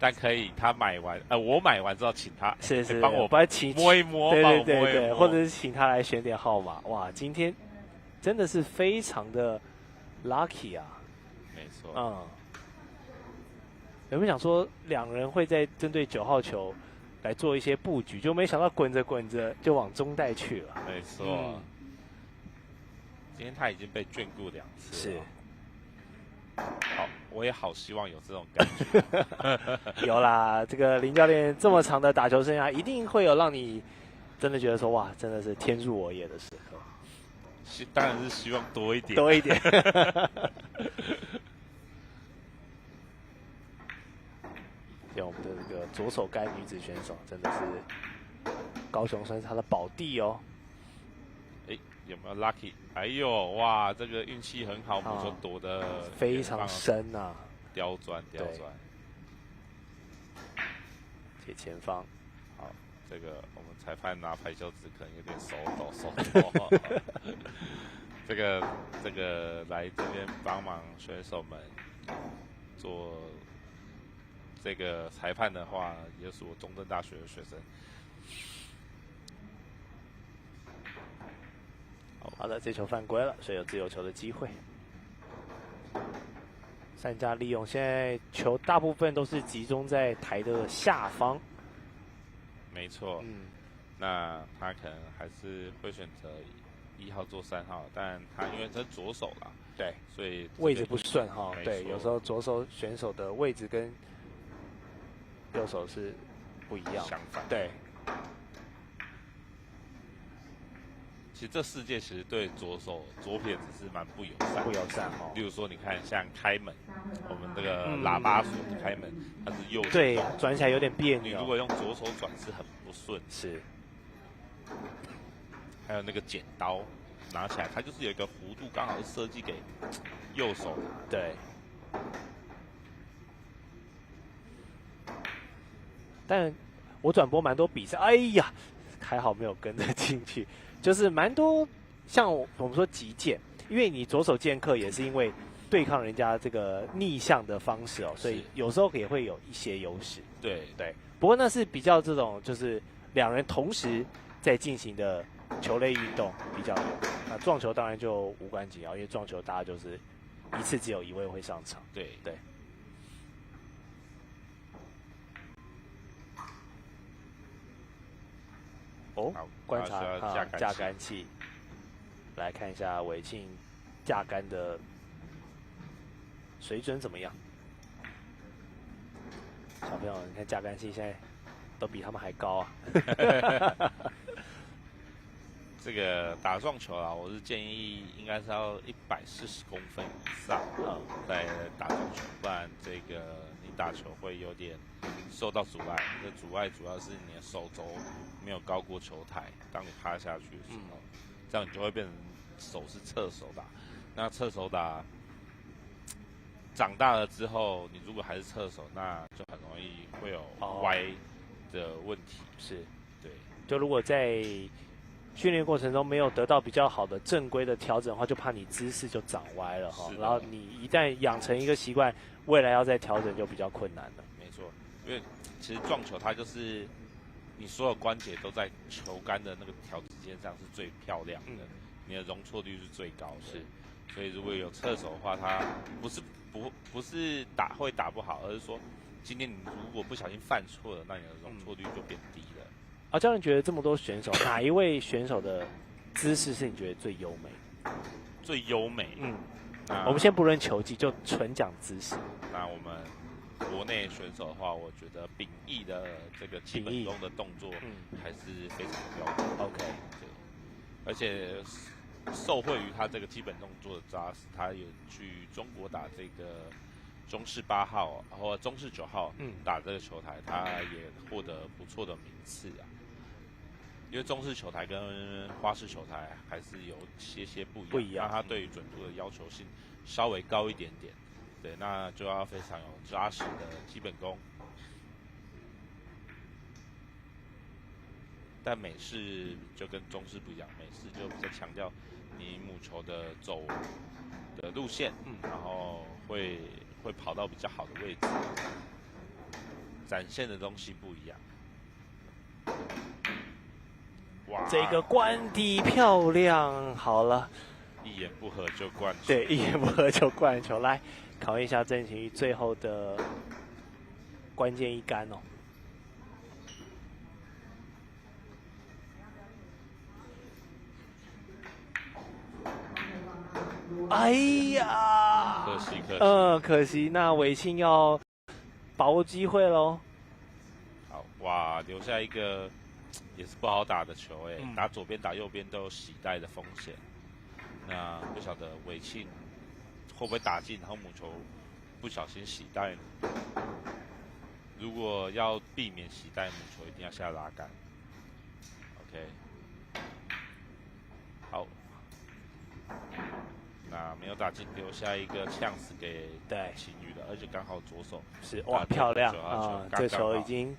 但可以，他买完，我买完之后请他，帮我摸一摸，对，或者是请他来选点号码。哇，今天真的是非常的 lucky 啊！没错。有没有想说2人会在针对9号球来做一些布局，就没想到滚着就往中带去了。没错。今天他已经被眷顾2次了。是。好，我也好希望有这种感觉。有啦，这个林教练这么长的打球生涯，一定会有让你真的觉得说哇，真的是天助我也的时刻。当然是希望多一点。有我们的这个左手杆女子选手，真的是高雄算是她的宝地哦。有没有 lucky？ 哎呦，哇，这个运气很好，母球躲得非常深啊，刁钻。铁前方，好，这个我们裁判拿排球纸可能有点手抖。这个来这边帮忙选手们做这个裁判的话，也是我中正大学的学生。好的，这球犯规了，所以有自由球的机会。善加利用，现在球大部分都是集中在台的下方。没错。那他可能还是会选择1号做3号，但他因为这是左手啦，对，所以位置不顺哈。对，有时候左手选手的位置跟右手是不一样，相反。对。其实这世界其实对左撇子是蛮不友善哦。例如说，你看像开门，我们这个喇叭锁的开门，它是右手对，转起来有点别扭。你如果用左手转是很不顺。是。还有那个剪刀拿起来，它就是有一个弧度，刚好是设计给右手的。对。但我转播蛮多比赛，哎呀，还好没有跟得进去，就是蛮多像我们说击剑，因为你左手剑客也是因为对抗人家这个逆向的方式哦，所以有时候也会有一些优势。对对，不过那是比较这种就是两人同时在进行的球类运动比较有。那撞球当然就无关紧要，因为撞球大家就是一次只有一位会上场。对对。哦，观察架杆器，来看一下伟庆架杆的水准怎么样？小朋友，你看架杆器现在都比他们还高啊！这个打撞球啊，我是建议应该是要140公分以上在打撞球，不然这个你打球会有点受到阻碍。这阻碍主要是你的手肘没有高过球台，当你趴下去的时候，这样你就会变成手是侧手打。那侧手打长大了之后，你如果还是侧手，那就很容易会有歪的问题。是，对，就如果在训练过程中没有得到比较好的正规的调整的话，就怕你姿势就长歪了哈。然后你一旦养成一个习惯，未来要再调整就比较困难了。没错，因为其实撞球它就是你所有关节都在球杆的那个条直线上是最漂亮的，你的容错率是最高的。是，所以如果有侧手的话，它不是会打不好，而是说今天你如果不小心犯错了，那你的容错率就变低了。啊，教练觉得这么多选手，哪一位选手的姿势是你觉得最优美？最优美，我们先不论球技，就纯讲姿势。那我们国内选手的话，我觉得秉义的这个基本功的动作，还是非常标准。OK， 对，而且受惠于他这个基本动作的扎实，他有去中国打这个中式8号或中式9号，打这个球台，他也获得不错的名次啊。因为中式球台跟花式球台还是有些不一样，那它对于准度的要求性稍微高一点点，对，那就要非常有扎实的基本功。但美式就跟中式不一样，美式就比较强调你母球的走的路线，然后会跑到比较好的位置，展现的东西不一样。哇，这个关底漂亮，好了，一言不合就灌球。对，一言不合就灌球。来，考验一下郑晴瑜最后的关键一杆哦。哎呀，可惜。可惜。那伟庆要把握机会喽。好，哇，留下一个也是不好打的球哎，打左边打右边都有洗带的风险。那不晓得伟庆会不会打进，然后母球不小心洗带呢？如果要避免洗带，母球一定要下拉杆。OK， 好。那没有打进，留下一个chance给晴瑜的，而且刚好左手是哇漂亮啊！这球已经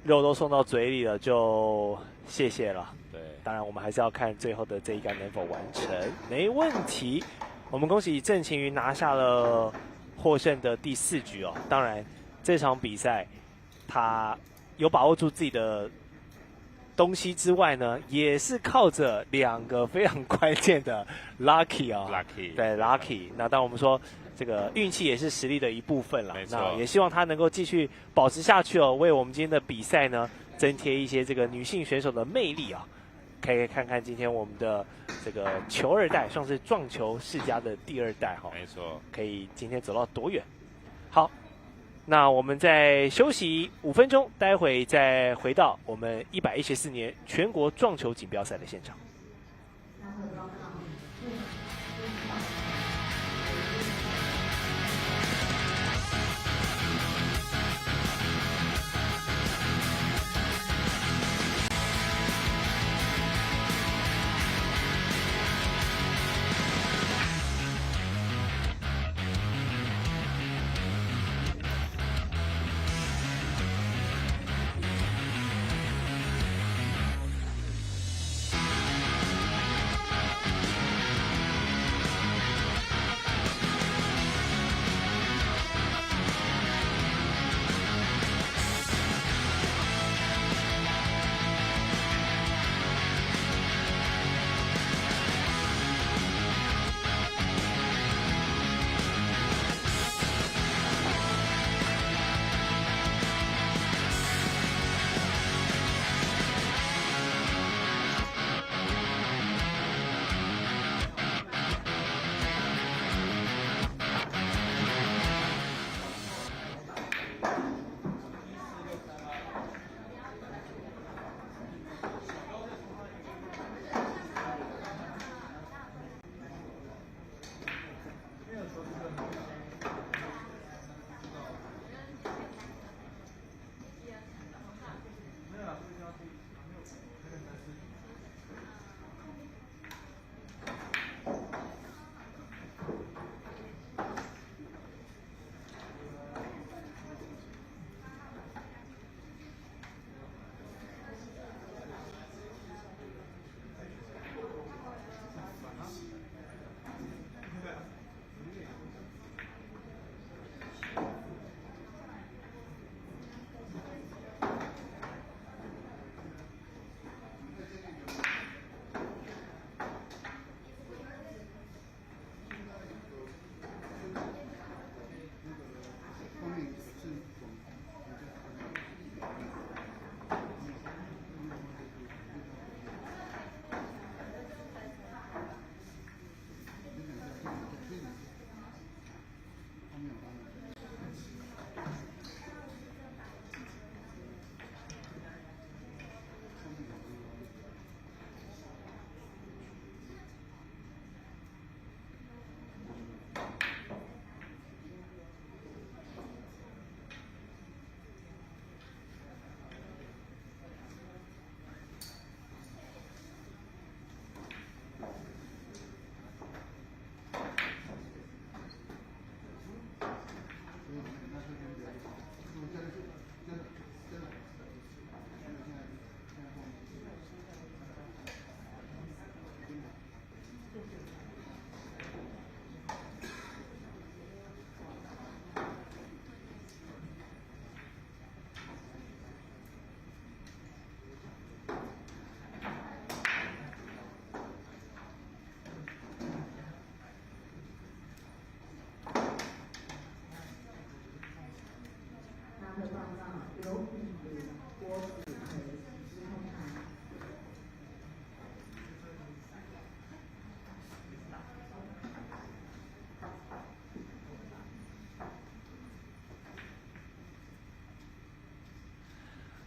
肉都送到嘴里了，就谢谢了。对，当然我们还是要看最后的这一杆能否完成，没问题。我们恭喜郑晴瑜拿下了获胜的第4局哦。当然这场比赛他有把握住自己的东西之外呢，也是靠着2个非常关键的 lucky 啊、lucky 对 lucky。那当我们说这个运气也是实力的一部分了，没错。那也希望他能够继续保持下去哦，为我们今天的比赛呢增添一些这个女性选手的魅力啊。可以看看今天我们的这个球2代，算是撞球世家的第2代哈。没错，可以今天走到多远？好。那我们再休息5分钟，待会再回到我们114年全国撞球锦标赛的现场。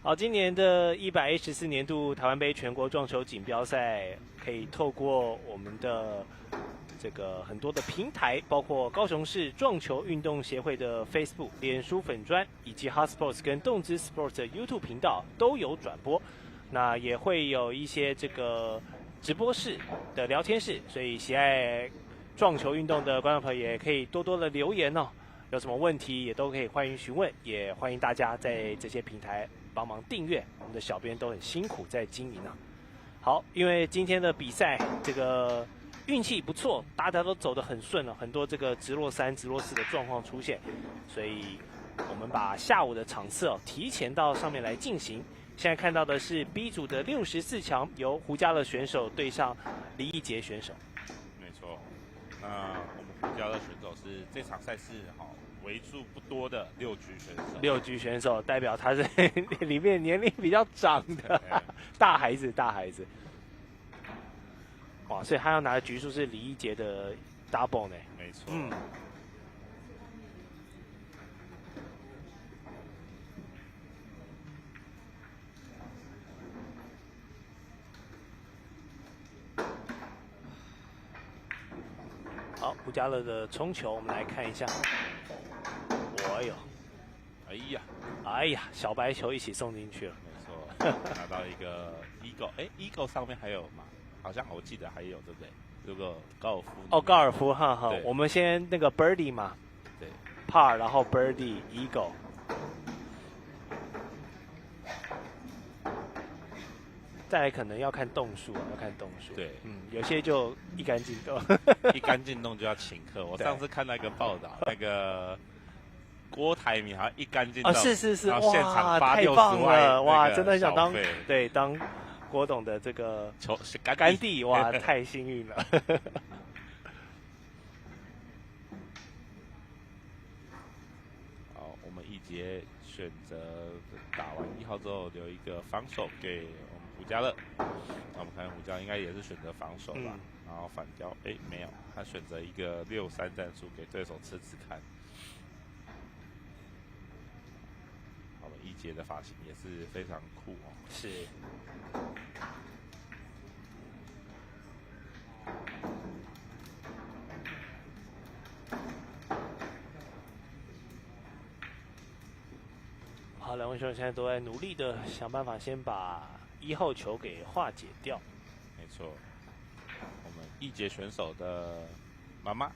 好，今年的114年度台湾杯全国撞球锦标赛，可以透过我们的这个很多的平台，包括高雄市撞球运动协会的 Facebook、脸书粉专，以及 Hot Sports 跟动之 Sports 的 YouTube 频道都有转播。那也会有一些这个直播室的聊天室，所以喜爱撞球运动的观众朋友也可以多多的留言哦。有什么问题也都可以欢迎询问，也欢迎大家在这些平台帮忙订阅，我们的小编都很辛苦在经营啊。好，因为今天的比赛这个运气不错，大家都走得很顺了，很多这个直落3、直落4的状况出现，所以我们把下午的场次提前到上面来进行。现在看到的是 B 组的64强，由胡家乐选手对上李义杰选手。没错，那我们胡家乐选手是这场赛事为数不多的6局选手。6局选手代表他是里面年龄比较长的大孩子，大孩子。哇，所以他要拿的局数是李义杰的 double 呢。没错。好，胡家乐的冲球，我们来看一下。哎呀，小白球一起送进去了。没错，拿到一个 Eagle，Eagle 上面还有嘛？好像我记得还有，对不对？这个高尔夫。哦，高尔夫，哈哈。我们先那个 Birdie 嘛。对。Par， 然后 Birdie、Eagle。再来可能要看洞数，要看洞数。对，有些就一杆进洞，一杆进洞就要请客。我上次看那个报道，那个郭台铭好像一杆进洞，是，然后现场发太棒了，哇，真的很想当郭董的这个干弟，哇，太幸运了。好，我们一节选择打完1号之后留一个防守给我们胡家乐。那我们看胡家乐应该也是选择防守吧，然后反掉，没有，他选择一个6-3战术给对手吃吃看。好了，一节的发型也是非常酷哦。是。好，两位选手现在都在努力的想办法，先把1号球给化解掉。没错，我们一节选手的妈妈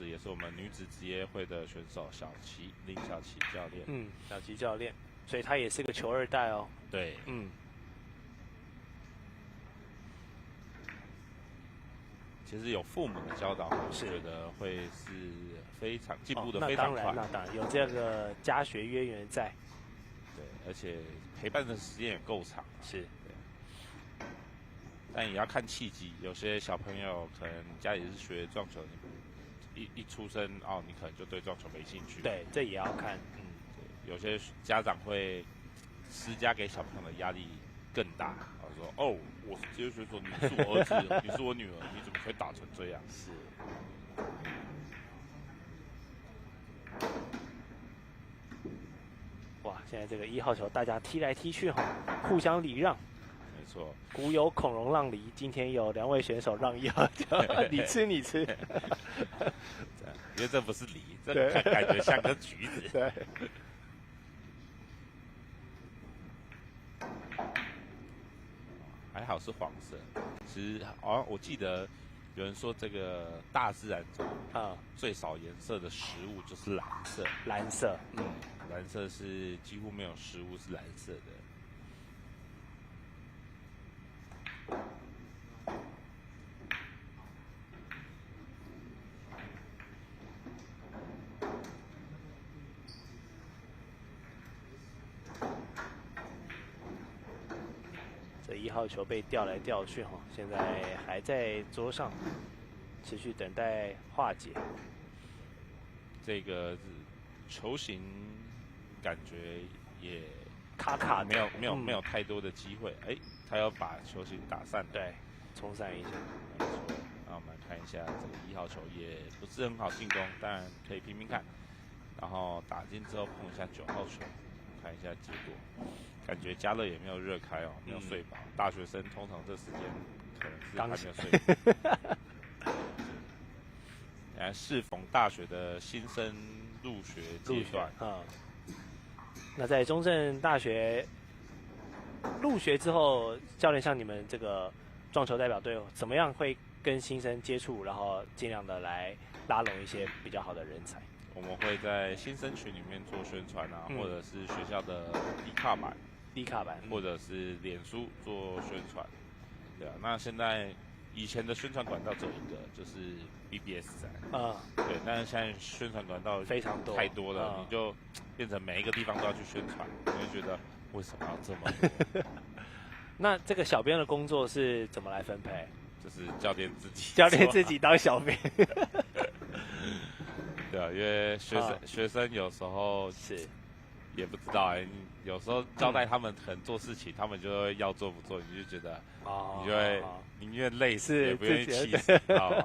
也是我们女子职业会的选手林小琪教练。小琪教练，所以他也是个球2代哦。对，其实有父母的教导，我觉得会是非常进步的非常快。那当然有这个家学渊源在。对，而且陪伴的时间也够长。是。对。但也要看契机，有些小朋友可能家里是学撞球，一出生你可能就对撞球没兴趣。对，这也要看。对，有些家长会施加给小朋友的压力更大，说我是职业选手，你是我儿子，你是我女儿，你怎么可以打成这样？是。哇，现在这个1号球大家踢来踢去互相礼让。没错。古有孔融让梨，今天有2位选手让1号球，你吃你吃。因为这不是梨，这感觉像个橘子。对。还好是黄色。其实我记得有人说这个大自然中最少颜色的食物就是蓝色。蓝色，蓝色是几乎没有食物是蓝色的。这1号球被调来调去现在还在桌上，持续等待化解。这个球形感觉也卡卡，没有太多的机会。他要把球形打散，对，冲散一下。没错。那我们来看一下这个1号球也不是很好进攻，但可以拼拼看。然后打进之后碰一下9号球，看一下结果。感觉嘉乐也没有热开哦，没有睡饱。大学生通常这时间可能是还刚没有睡饱。适逢大学的新生入学阶段啊。那在中正大学入学之后，教练像你们这个撞球代表队，怎么样会跟新生接触，然后尽量的来拉拢一些比较好的人才？我们会在新生群里面做宣传啊，或者是学校的D卡版，或者是脸书做宣传。对啊，那现在以前的宣传管道只有一个，就是 BBS 赛。对，但是现在宣传管道非常多，太多了，你就变成每一个地方都要去宣传，你就觉得为什么要这么多？那这个小编的工作是怎么来分配？就是教练自己当小编。对啊，因为学生有时候是也不知道有时候交代他们可能做事情，他们就会要做不做，你就觉得你就会宁愿累死也不愿意气死，知道吗？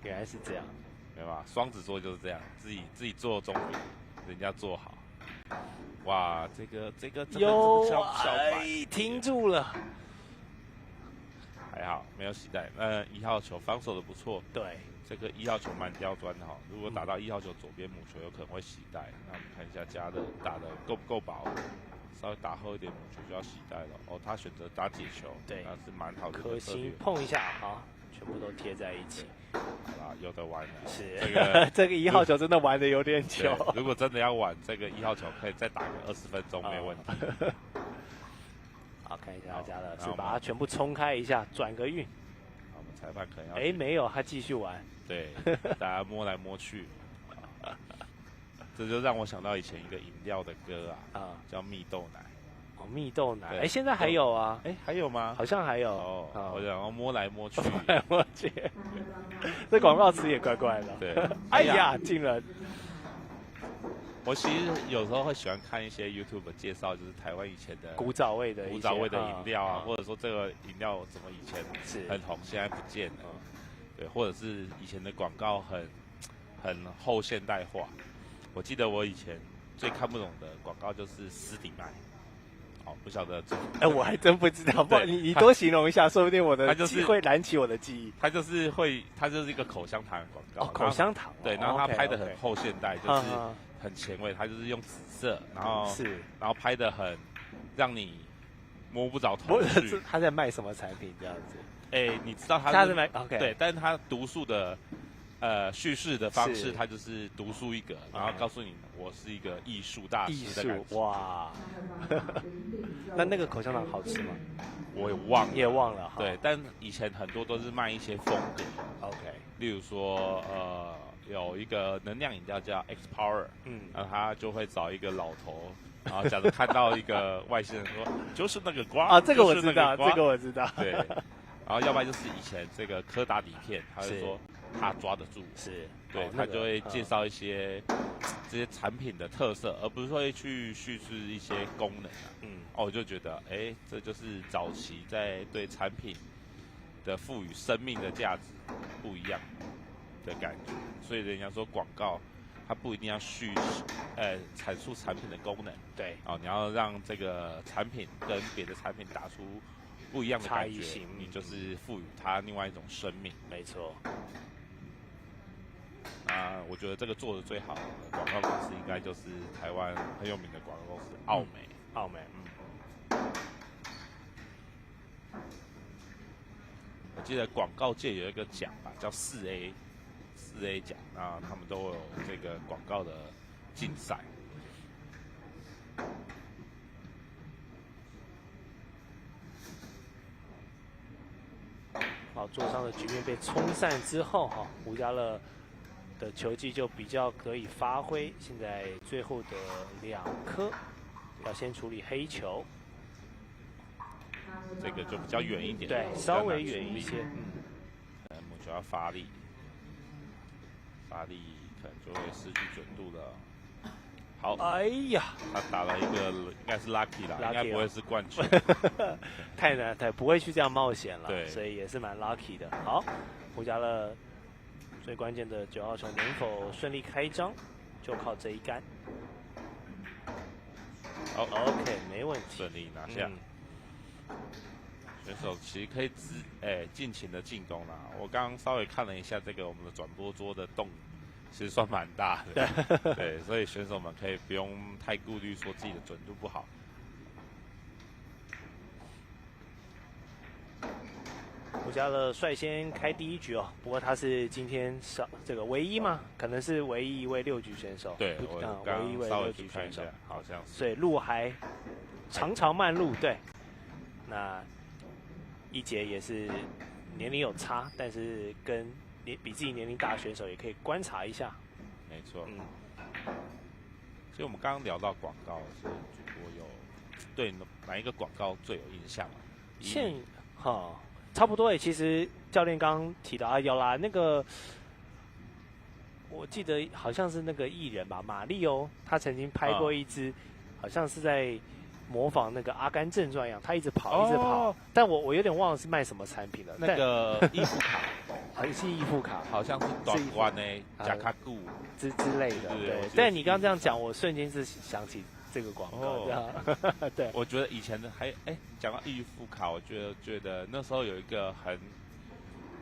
原来是这样，对吧？双子座就是这样，自己做中比人家做好。哇，这个小白停住了，还好没有洗带。1号球防守的不错，对，这个1号球蛮刁钻的哈。如果打到1号球左边母球，有可能会洗带。那我们看一下嘉乐打的够不够薄，稍微打厚一点母球就要洗带了。哦，他选择打解球，对，那是蛮好的可心碰一下啊，全部都贴在一起。好啦，有的玩了。是这个1号球真的玩的有点久。如果真的要玩这个1号球，可以再打个20分钟，没问题。好，看一下嘉乐是把它全部冲开一下，转个运。我们裁判可能要没有，他继续玩。对，大家摸来摸去。这就让我想到以前一个饮料的歌啊，叫蜜豆奶。哦，蜜豆奶，现在还有啊？还有吗？好像还有。我想摸来摸去，摸来摸去。这广告词也怪怪的。对，哎呀，进了。我其实有时候会喜欢看一些 YouTube 介绍，就是台湾以前的古早味的饮料啊，或者说这个饮料怎么以前很红，现在不见了。对，或者是以前的广告很后现代化。我记得我以前最看不懂的广告就是斯迪麦。不晓得我还真不知道。不，你多形容一下，说不定我的记忆会燃起我的记忆。它就是一个口香糖的广告。口香糖。对，然后它拍的很后现代，就是很前卫。它就是用紫色，然后拍的很让你摸不着头绪。他在卖什么产品这样子？你知道他是卖 OK？ 对，但是他读数的叙事的方式，他就是独树一格，然后告诉你我是一个艺术大师的感觉。哇！那个口香糖好吃吗？我也忘了。对，但以前很多都是卖一些风格。OK， 例如说有一个能量饮料叫 X Power， 然后他就会找一个老头，然后假如看到一个外星人说就是那个瓜这个我知道，这个我知道。对，然后要不然就是以前这个柯达底片，他会说他抓得住，对，他就会介绍一些这些产品的特色，而不是会去叙事一些功能我就觉得这就是早期在对产品的赋予生命的价值不一样的感觉。所以人家说广告它不一定要阐述产品的功能，对，你要让这个产品跟别的产品打出不一样的感觉，你就是赋予它另外一种生命。没错。我觉得这个做的最好的广告公司应该就是台湾很有名的广告公司奥美。我记得广告界有一个奖吧，叫4A 奖，那他们都有这个广告的竞赛。好，桌上的局面被冲散之后，胡家乐的球技就比较可以发挥。现在最后的2颗要先处理黑球，这个就比较远一点，对，稍微远一些。母球要发力可能就会失去准度了。好，哎呀，他打了一个应该是 lucky 啦，应该不会是冠军。太难，不会去这样冒险了，对，所以也是蛮 lucky 的。好，胡家乐最关键的9号球能否顺利开张，就靠这一杆。OK， 没问题，顺利拿下。选手其实可以尽情的进攻啦。我刚刚稍微看了一下这个我们的转播桌的洞，其实算蛮大的。对，所以选手们可以不用太顾虑说自己的准度不好。吴家乐率先开第一局哦，不过他是今天这个唯一嘛，可能是唯一一位6局选手。对，我唯一一位6局选手，好像是。所以路还长慢路，对。那一杰也是年龄有差，但是跟比自己年龄大的选手也可以观察一下。没错。其实我们刚刚聊到广告，是主播有对哪一个广告最有印象啊？差不多诶。其实教练刚刚提到有啦，那个我记得好像是那个艺人吧，马里欧，他曾经拍过一支，好像是在模仿那个《阿甘正传》一样，他一直跑，一直跑。但我有点忘了是卖什么产品了。那个易付卡，还是易付卡，好像是短关的加卡固之类的。对。但你刚刚这样讲，我瞬间是想起这个广告。对。我觉得以前的讲到易付卡，我觉得那时候有一个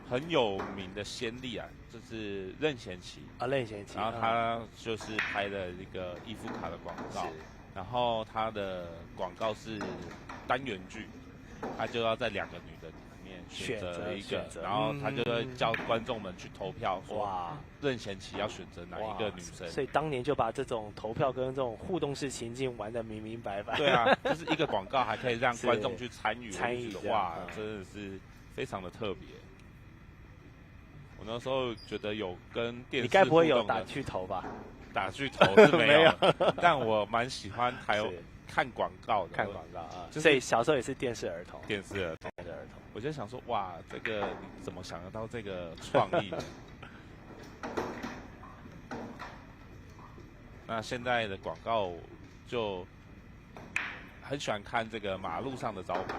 很有名的先例啊，就是任贤齐啊，任贤齐。然后他就是拍了一个易付卡的广告。然后他的广告是单元剧，他就要在2个女的里面选择一个，然后他就会叫观众们去投票，说任贤齐要选择哪一个女生。所以当年就把这种投票跟这种互动式情境玩得明明白白。对啊，就是一个广告还可以让观众去参与，哇，真的是非常的特别。我那时候觉得有跟电视，你该不会有打去投吧？打去投是没有，但我蛮喜欢看广告的，看广告啊，所以小时候也是电视儿童。我就想说，哇，这个你怎么想得到这个创意？那现在的广告就很喜欢看这个马路上的招牌，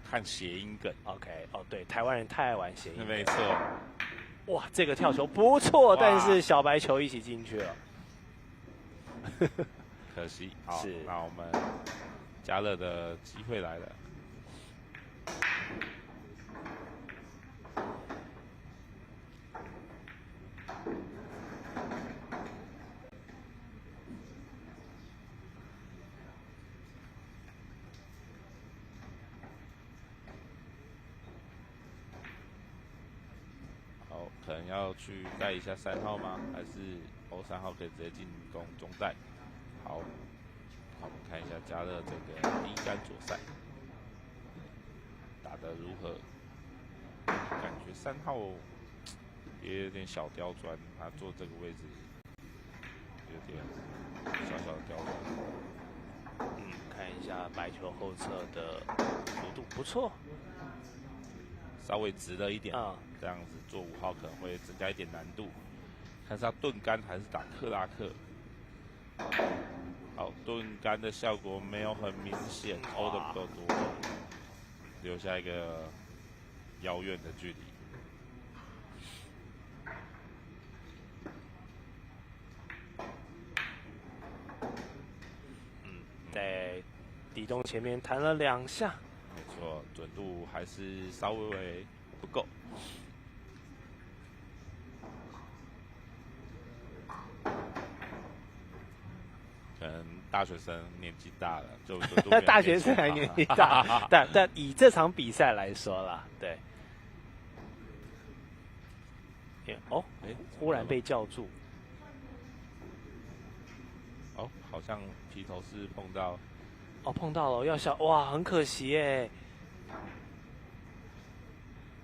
看谐音梗。OK， 对，台湾人太爱玩谐音梗。没错。哇，这个跳球不错，但是小白球一起进去了。可惜，好，那我们嘉乐的机会来了。好，可能要去带一下3号吗？还是3号可以直接进攻中带？好，我们看一下嘉乐这个第一杆左塞打得如何？感觉3号也有点小刁钻，他坐这个位置有点小小的刁钻。看一下白球后侧的幅度不错，稍微直了一点，这样子做5号可能会增加一点难度。看是要钝杆还是打克拉克？好，钝杆的效果没有很明显，欧的不够多，留下一个遥远的距离。在底洞前面弹了2下，没错，准度还是稍微不够。可能大学生年纪大了，就准度大学生还年纪大，但以这场比赛来说啦，对。忽然被叫住。好像皮头是碰到，碰到了，要小，哇，很可惜耶。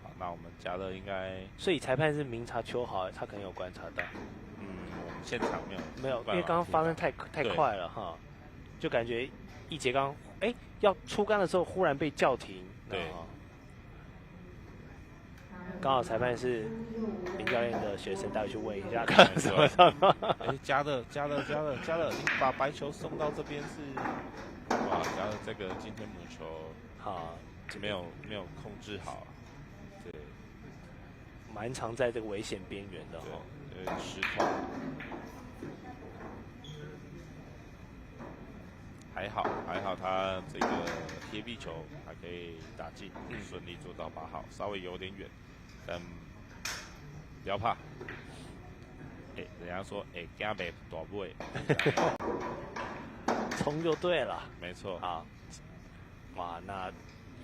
好，那我们嘉乐应该，所以裁判是明察秋毫，他可能有观察到。我们现场没有，因为刚刚发生太快了哈，就感觉一节刚要出杆的时候忽然被叫停，对。刚好裁判是林教练的学生，待会去问一下看什么状况。嘉乐，你把白球送到这边是，哇，嘉乐这个今天母球好没有控制好，对，蛮常在这个危险边缘的哈，失控。还好，他这个贴壁球还可以打进，顺利做到8号，稍微有点远，但不要怕。人家说惊袂大尾，冲就对了。没错。好，哇，那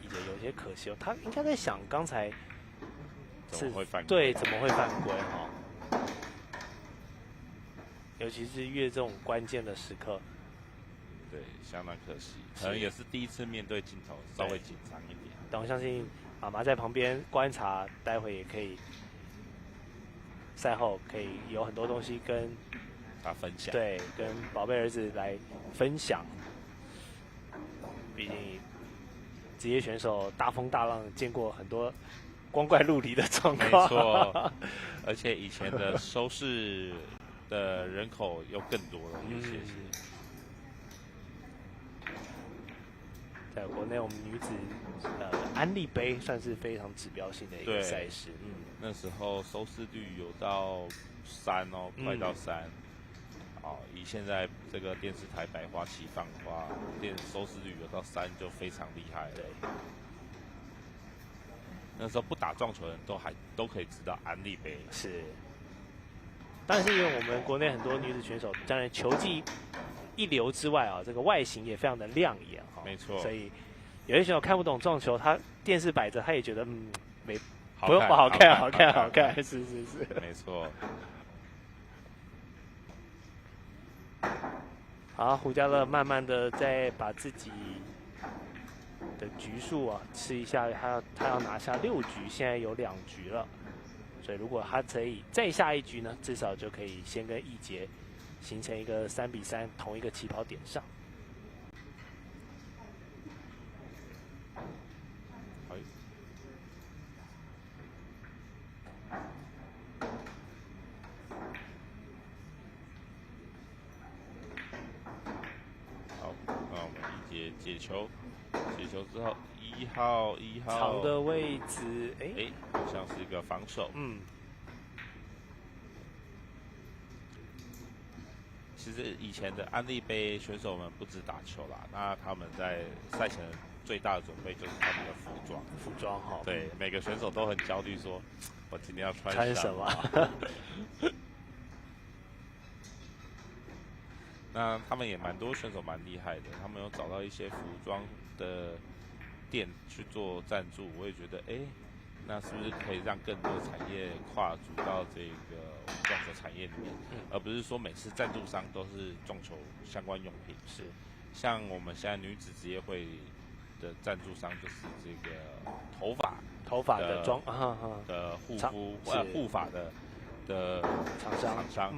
也有些可惜哦，他应该在想刚才怎么会犯规？对，怎么会犯规哈？尤其是越这种关键的时刻，对，相当可惜，可能也是第一次面对镜头，稍微紧张一点。但我相信妈妈在旁边观察，待会也可以赛后可以有很多东西跟他分享，对，跟宝贝儿子来分享。毕竟职业选手大风大浪，见过很多光怪陆离的状况。没错，而且以前的收视的人口又更多了一些。在国内，我们女子安利杯算是非常指标性的一个赛事。那时候收视率有到3哦，快到3。以现在这个电视台百花齐放的话，收视率有到3就非常厉害了。对。那时候不打撞球的人都可以知道安利杯是。但是因为我们国内很多女子选手，当然球技一流之外啊，这个外形也非常的亮眼哈。没错。所以有些选手看不懂撞球，他电视摆着，他也觉得不用好看，是。没错。好，胡家乐慢慢的再把自己的局数啊吃一下，他要拿下6局，现在有2局了，所以如果他可以再下1局呢，至少就可以先跟易杰形成一个3比3同一个起跑点上。解球之后1号长的位置，好像是一个防守。其实以前的安利杯选手们不止打球啦，那他们在赛前最大的准备就是他们的服装哈。对，每个选手都很焦虑，说我今天要穿什么？那他们也蛮多选手蛮厉害的，他们有找到一些服装的店去做赞助，我也觉得那是不是可以让更多产业跨足到这个撞球产业里面，而不是说每次赞助商都是撞球相关用品。是，像我们现在女子职业会的赞助商就是这个头发的装的护发的厂商。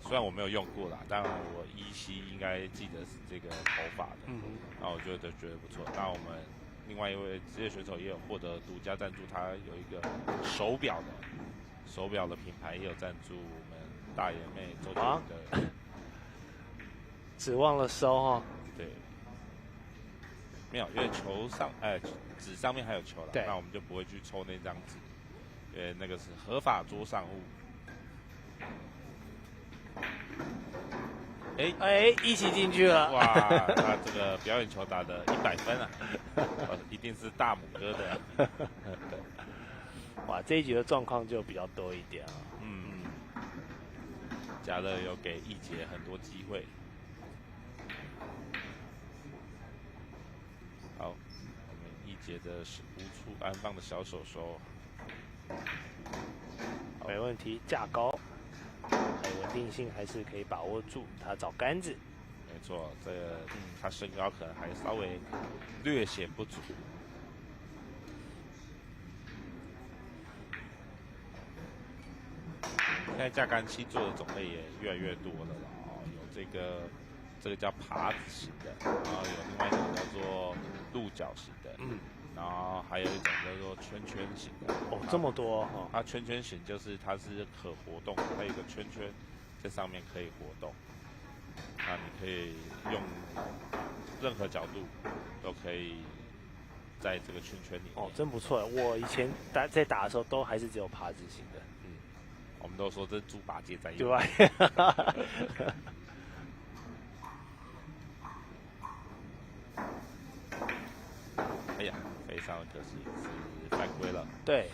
虽然我没有用过啦，但我依稀应该记得是这个头发的，那我觉得不错。那我们另外一位职业选手也有获得独家赞助，他有一个手表的品牌也有赞助我们大爷妹周杰伦的。只忘了收哦。对，没有，因为纸上面还有球啦，那我们就不会去抽那张纸，因为那个是合法桌上物。一起进去了！哇，那这个表演球打得100分啊，一定是大拇哥的。哇，这一局的状况就比较多一点啊。嘉乐有给易杰很多机会。好，我们易杰的无处安放的小手手，没问题，架高。稳定性还是可以把握住，他找杆子。没错，这个他身高可能还稍微略显不足。现在架杆器做的种类也越来越多了有这个叫耙子型的，然后有另外一种叫做鹿角型的，然后还有一种叫做圈圈型的。这么多它圈圈型就是它是可活动，它有一个圈圈在上面可以活动，那你可以用任何角度都可以在这个圈圈里面。真不错！我以前在打的时候都还是只有耙子型的。我们都说这是猪八戒在用。对。哎呀，非常的可惜，是犯规了。对，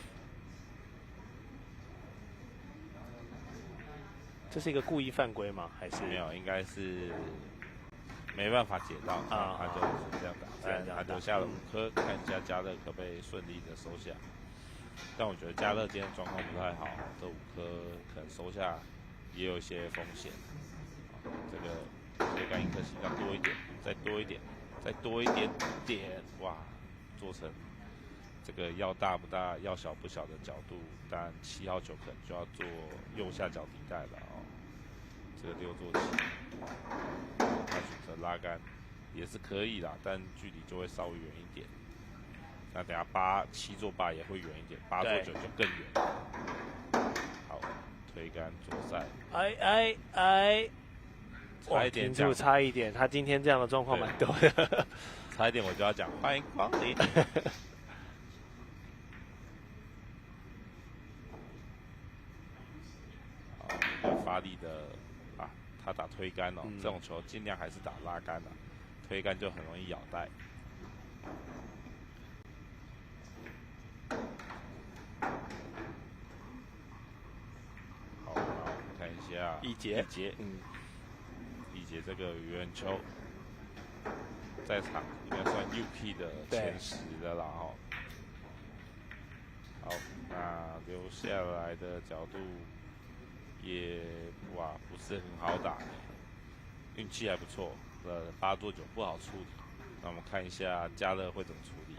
这是一个故意犯规吗？还是没有？应该是没办法解到，他就是这样打，他留下了5颗，看一下加乐可不可以顺利的收下。但我觉得加乐今天状况不太好，这5颗可能收下也有一些风险。这个推杆一颗星要多一点，再多一点，再多一点点，哇，做成这个要大不大，要小不小的角度，但7号球可能就要做右下角底带了哦。这个6做7，他选择拉杆也是可以啦，但距离就会稍微远一点。那等下7做8也会远一点，8做9就更远。好，推杆左塞，差一点讲，差一点，他今天这样的状况蛮多的。差一点我就要讲欢迎光临。好，发力的啊，他打推杆哦，这种球尽量还是打拉杆啊，推杆就很容易咬带。好，那我们看一下一节，一节这个圆球在场应该算 UP 的前10的啦哈。好，那留下来的角度也不是很好打，运气还不错。8做9不好处理。那我们看一下加乐会怎么处理。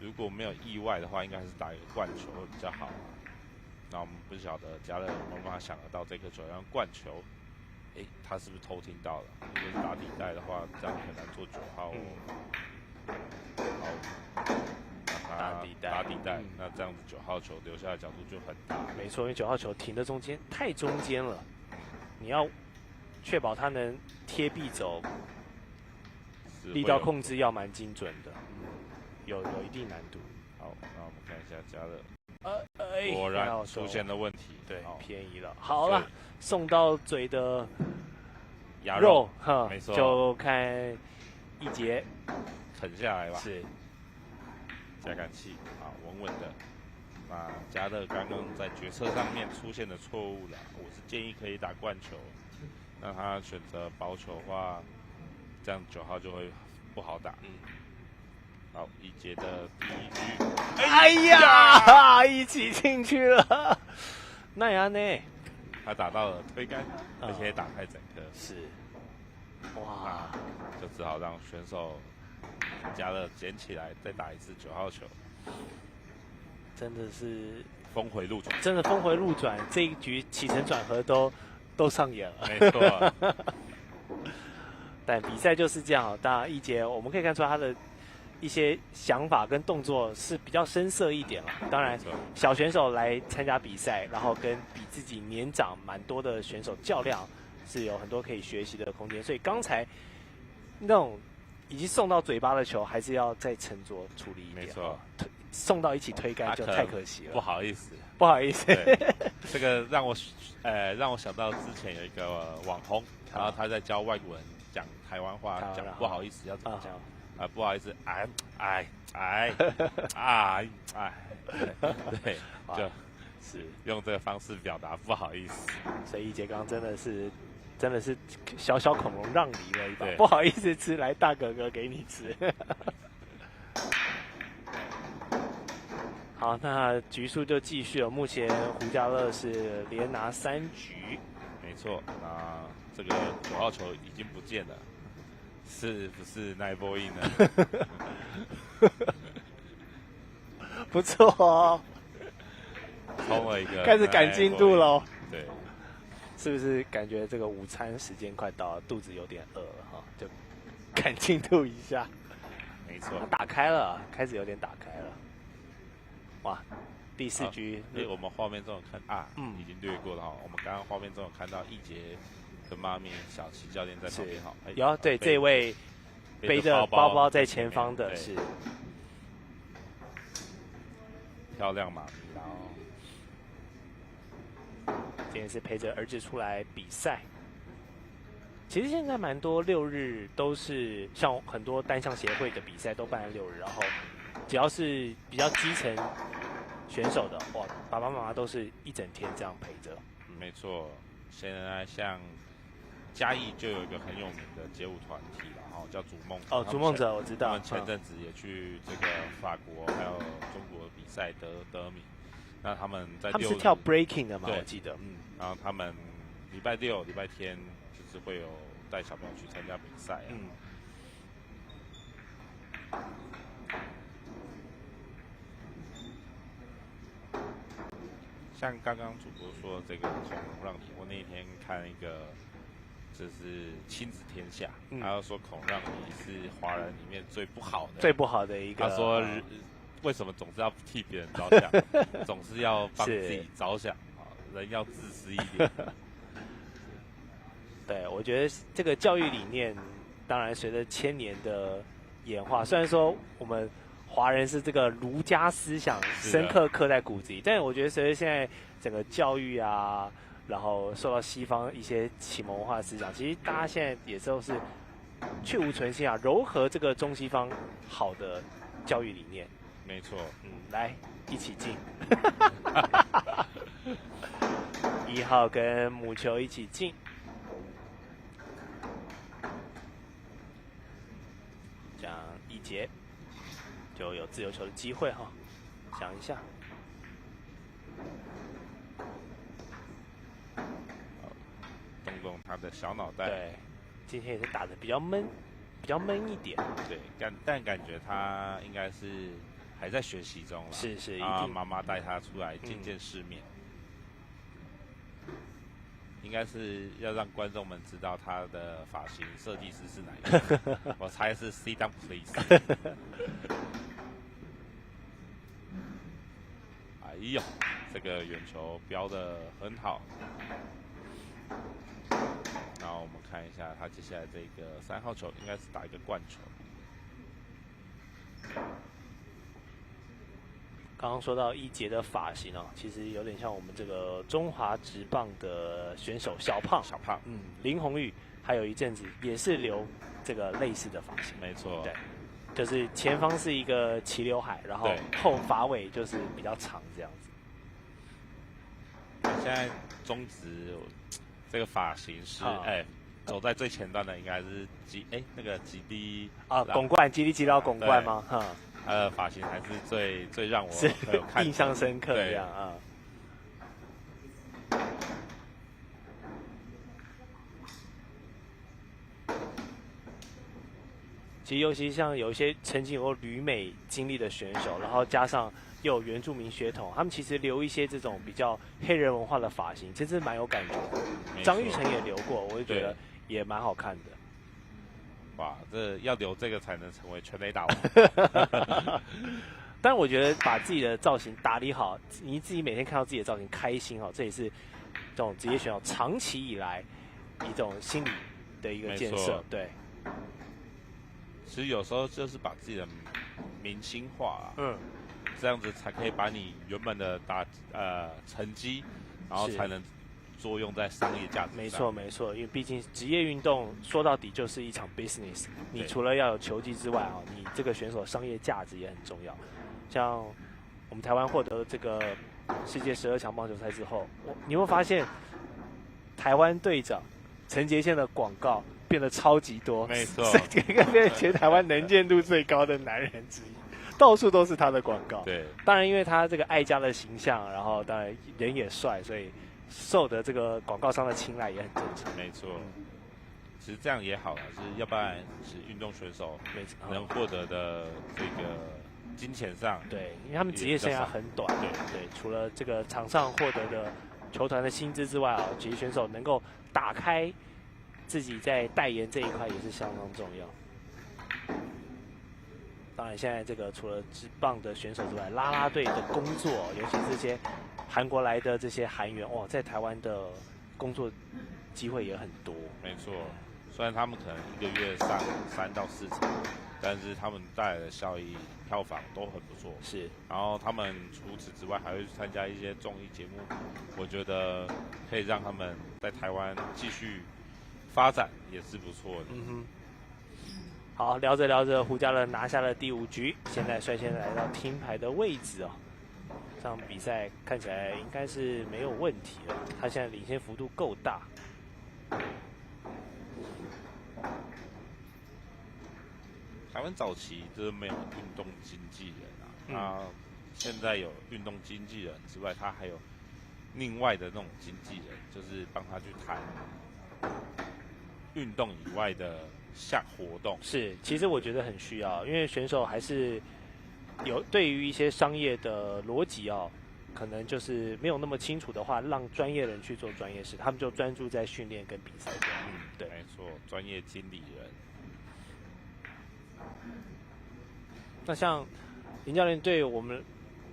如果没有意外的话，应该是打一个灌球会比较好。那我们不晓得加乐有没有办法想得到这颗球要用灌球。他是不是偷听到了？如果是打底带的话，这样很难做9号好，打底带，那这样子9号球留下的角度就很大。没错，因为9号球停的中间太中间了，你要确保它能贴壁走，力道控制要蛮精准的，有一定难度。好，那我们看一下加乐。果然出现了问题，对，偏移了。好了，送到嘴的鸭肉，没错，就看一节啃下来吧。是，加杆器，好，稳稳的。那加乐刚刚在决策上面出现的错误了，我是建议可以打灌球，那他选择保球的话，这样9号就会不好打。好，一节的第1局，哎呀，一起进去了，那样呢？他打到了推杆，而且打开整颗，是，哇，就只好让选手加乐捡起来，再打一次9号球，真的是峰回路转，真的峰回路转，这一局起承转合都上演了，没错。但比赛就是这样，当然一节我们可以看出他的一些想法跟动作是比较深色一点了。当然，小选手来参加比赛，然后跟比自己年长蛮多的选手较量，是有很多可以学习的空间。所以刚才那种已经送到嘴巴的球，还是要再沉着处理一点。没错，送到一起推杆就太可惜了。不好意思，不好意思。这个让我想到之前有一个网红，然后他在教外国人讲台湾话，讲不好意思要怎么讲。不好意思，对，就是用这个方式表达不好意思。所以一节刚刚真的是小小恐龙让梨了一把，不好意思吃，来大哥哥给你吃。好，那局数就继续了。目前胡家乐是连拿3局，没错。那这个9号球已经不见了。是不是奈波印呢？不错哦，冲了一个，开始赶进度喽。对，是不是感觉这个午餐时间快到了，肚子有点饿了哈？就赶进度一下。没错，打开了，开始有点打开了。哇，第4局，我们画面中有看已经略过了哈。我们刚刚画面中有看到一节。跟妈咪小齐教练在旁边好，有对这位背着包包在前方的是漂亮妈咪，然后今天是陪着儿子出来比赛。其实现在蛮多6日都是像很多单项协会的比赛都办在6日，然后只要是比较基层选手的，哇，爸爸妈妈都是一整天这样陪着。没错，现在像嘉义就有一个很有名的街舞团体了，叫逐梦者。逐梦者我知道，他们前阵子也去这个法国还有中国比赛得名。那他们在他们是跳 breaking 的嘛？对，我记得，然后他们礼拜六、礼拜天就是会有带小朋友去参加比赛。像刚刚主播说这个孔融让梨，我那天看一个就是亲子天下，他要说孔融让梨是华人里面最不好的一个。他说为什么总是要替别人着想，总是要帮自己着想啊？人要自私一点。对，我觉得这个教育理念，当然随着千年的演化，虽然说我们华人是这个儒家思想深刻刻在骨子里，但我觉得随着现在整个教育啊，然后受到西方一些启蒙文化思想，其实大家现在也都是去无存心啊，糅合这个中西方好的教育理念。没错，来一起进，1号跟母球一起进，这样一节就有自由球的机会哈，想一下。动动他的小脑袋。对，今天也是打得比较闷一点。对，但感觉他应该是还在学习中了。是，一定。定。妈妈带他出来见见世面。应该是要让观众们知道他的发型设计师是哪一个。我猜是 Sit down please。哎呦，这个远球标得很好。然后我们看一下他接下来这个3号球，应该是打一个灌球。刚刚说到一节的发型啊，其实有点像我们这个中华职棒的选手小胖，林泓育，还有一阵子也是留这个类似的发型。没错，对，就是前方是一个齐刘海，然后后发尾就是比较长这样子。现在中职这个发型是走在最前端的应该是那个吉利啊，拱冠吉利吉劳拱冠吗？哈。他的发型还是最让我有印象深刻这样啊。其实尤其像有一些曾经有旅美经历的选手，然后加上又有原住民血统，他们其实留一些这种比较黑人文化的发型，其实蛮有感觉的。张育成也留过，我就觉得也蛮好看的。哇，这要留这个才能成为全垒打王。但我觉得把自己的造型打理好，你自己每天看到自己的造型开心哈，这也是这种职业选手长期以来一种心理的一个建设。对，其实有时候就是把自己的明星化这样子才可以把你原本的成绩，然后才能作用在商业价值上。没错，因为毕竟职业运动说到底就是一场 business。你除了要有球技之外啊，你这个选手商业价值也很重要。像我们台湾获得这个世界12强棒球赛之后，你会发现台湾队长陈杰宪的广告变得超级多，没错，这个变全台湾能见度最高的男人之一，到处都是他的广告。对，当然因为他这个爱家的形象，然后当然人也帅，所以受得这个广告商的青睐也很正常。没错，其实这样也好了，就是要不然是运动选手能获得的这个金钱上，对，因为他们职业生涯很短，对，除了这个场上获得的球团的薪资之外啊，职业选手能够打开自己在代言这一块也是相当重要。当然，现在这个除了职棒的选手之外，啦啦队的工作，尤其这些韩国来的这些韩援，哇，在台湾的工作机会也很多。没错，虽然他们可能一个月上3到4场，但是他们带来的效益、票房都很不错。是，然后他们除此之外还会去参加一些综艺节目，我觉得可以让他们在台湾继续发展，也是不错的。好，聊着聊着，胡家乐拿下了第5局，现在率先来到听牌的位置哦。这场比赛看起来应该是没有问题了，他现在领先幅度够大。台湾早期就是没有运动经纪人啊，那现在有运动经纪人之外，他还有另外的那种经纪人，就是帮他去谈运动以外的活动。是，其实我觉得很需要，因为选手还是有对于一些商业的逻辑哦，可能就是没有那么清楚的话，让专业人去做专业事，他们就专注在训练跟比赛中。对，没错，专业经理人。那像林教练对我们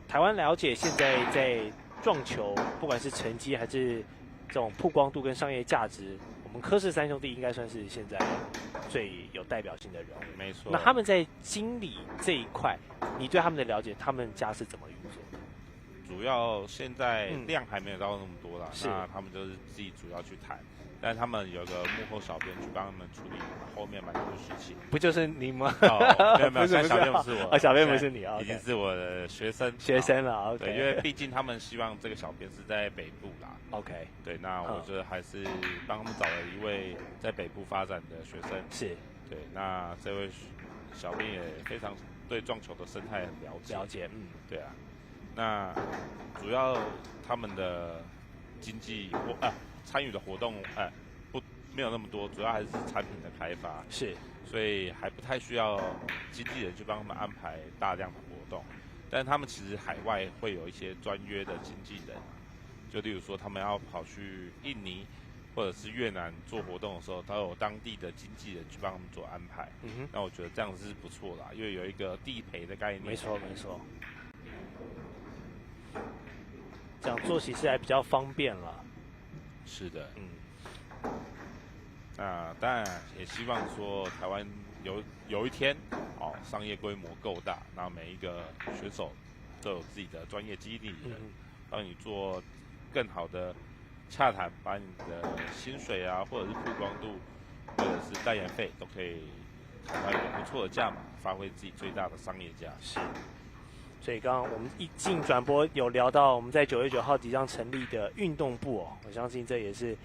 台湾了解，现在在撞球，不管是成绩还是这种曝光度跟商业价值，我们柯氏3兄弟应该算是现在最有代表性的人物。没错。那他们在经理这一块，你对他们的了解，他们家是怎么运作的？主要现在量还没有到那么多啦，是那他们就是自己主要去谈。但他们有个幕后小编去帮他们处理后面蛮多事情。不就是你吗？哦，没有，现在小编不是我，小编不是你啊，已经是我的学生了。OK， 对，因为毕竟他们希望这个小编是在北部啦。OK， 对，那我觉得还是帮他们找了一位在北部发展的学生。是，对，那这位小编也非常对撞球的生态很了解。对啊。那主要他们的经济参与的活动没有那么多，主要还是产品的开发，是，所以还不太需要经纪人去帮他们安排大量的活动。但是他们其实海外会有一些专约的经纪人，就例如说他们要跑去印尼或者是越南做活动的时候，都有当地的经纪人去帮他们做安排。那我觉得这样是不错啦，因为有一个地陪的概念。没错。这样做其实还比较方便了。是的，那当然也希望说台湾有一天，商业规模够大，那每一个选手都有自己的专业经理人，帮你做更好的洽谈，把你的薪水啊，或者是曝光度，或者是代言费，都可以谈到一个不错的价码，发挥自己最大的商业价值。是。所以刚刚我们一进转播有聊到我们在9月9号即将成立的运动部哦，我相信这也是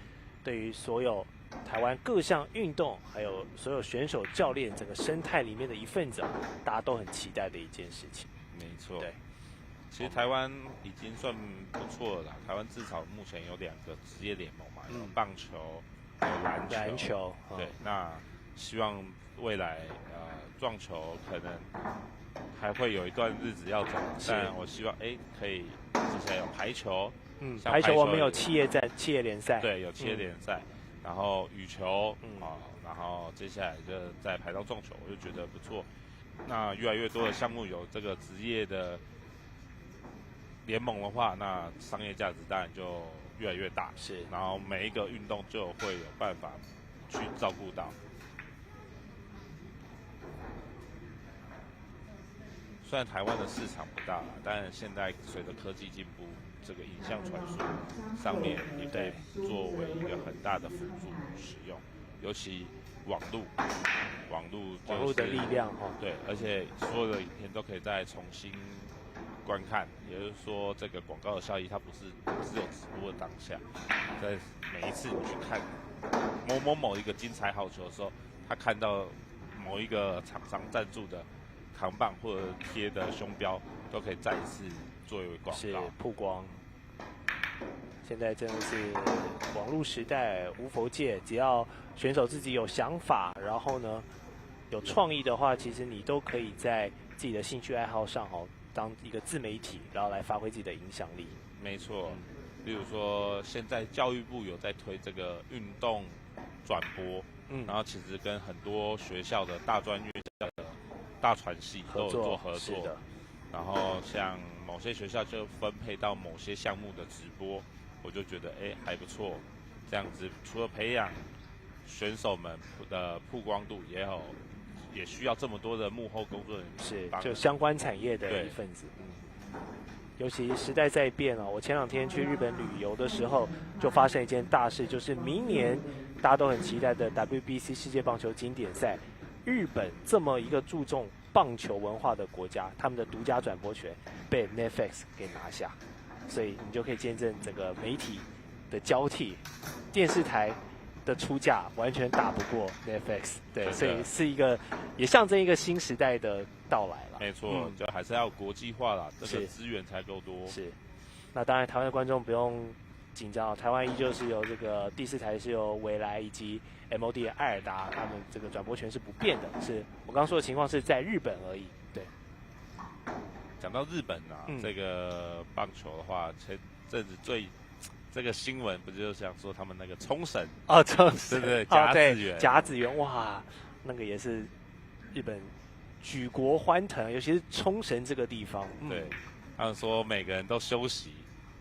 对于所有台湾各项运动，还有所有选手、教练整个生态里面的一份子，大家都很期待的一件事情。没错。对。其实台湾已经算不错了啦，台湾至少目前有2个职业联盟嘛，有棒球，有篮球。对，那希望未来撞球可能还会有一段日子要走，但我希望可以接下来有排球，排球我们有企业联赛，对，有企业联赛，然后羽球，然后接下来就再排到撞球，我就觉得不错。那越来越多的项目有这个职业的联盟的话，那商业价值当然就越来越大，是，然后每一个运动就会有办法去照顾到。虽然台湾的市场不大啦，但现在随着科技进步，这个影像传输上面也可以作为一个很大的辅助使用，尤其网络的力量对，而且所有的影片都可以再重新观看，也就是说，这个广告的效益它不是只有直播的当下，在每一次你去看某一个精彩好球的时候，他看到某一个厂商赞助的扛棒或者贴的胸标，都可以再一次作为广告，是曝光。现在真的是网络时代，无佛界，只要选手自己有想法，然后呢有创意的话，其实你都可以在自己的兴趣爱好上当一个自媒体，然后来发挥自己的影响力。没错，例如说现在教育部有在推这个运动转播，然后其实跟很多学校的大专院校的大传系都有做合作，的。然后像某些学校就分配到某些项目的直播，我就觉得还不错。这样子除了培养选手们的曝光度，也需要这么多的幕后工作人员，是就相关产业的一份子。尤其时代在变我前2天去日本旅游的时候，就发生一件大事，就是明年大家都很期待的 WBC 世界棒球经典赛，日本这么一个注重棒球文化的国家，他们的独家转播权被 Netflix 给拿下，所以你就可以见证整个媒体的交替，电视台的出价完全打不过 Netflix， 对，所以是一个也象征一个新时代的到来了。没错，就还是要国际化啦，这个资源才够多。是，那当然台湾的观众不用紧张，台湾依旧是由这个第四台是由未来以及 MOD 的艾尔达，他们这个转播权是不变的。是我刚刚说的情况是在日本而已。对，讲到日本啊，这个棒球的话，前阵子这个新闻不就是想说他们那个冲绳哦，冲绳对甲子园哇，那个也是日本举国欢腾，尤其是冲绳这个地方。对，他们说每个人都休息，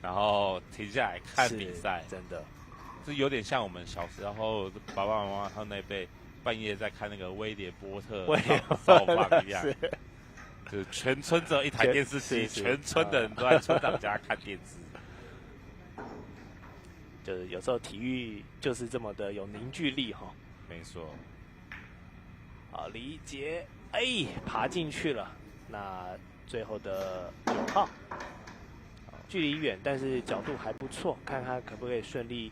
然后停下来看比赛，真的，这有点像我们小时候爸爸妈妈他们那辈半夜在看那个威廉波特造访一样，就是全村只有一台电视机，全村的人都在村长家看电视。就是有时候体育就是这么的有凝聚力哈。没错。好，李杰爬进去了，那最后的9号，距离远，但是角度还不错，看他可不可以顺利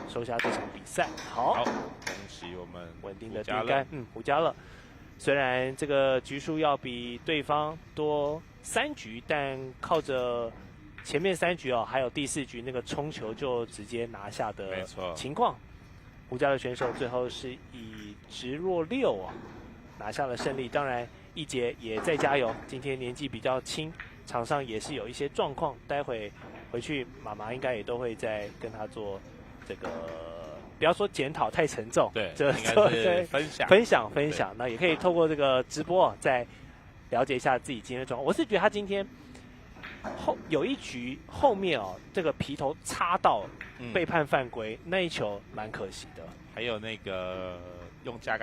收下这场比赛。好，恭喜我们稳定的定杆，胡家乐。虽然这个局数要比对方多3局，但靠着前面3局还有第4局那个冲球就直接拿下的情况，胡家的选手最后是以直落6拿下了胜利。当然，一杰也在加油，今天年纪比较轻，场上也是有一些状况，待会回去妈妈应该也都会再跟他做这个，不要说检讨太沉重，对，应该是分享，那也可以透过这个直播再了解一下自己今天的状况。我是觉得他今天有一局后面这个皮头插到被判犯规，那一球蛮可惜的。还有那个用加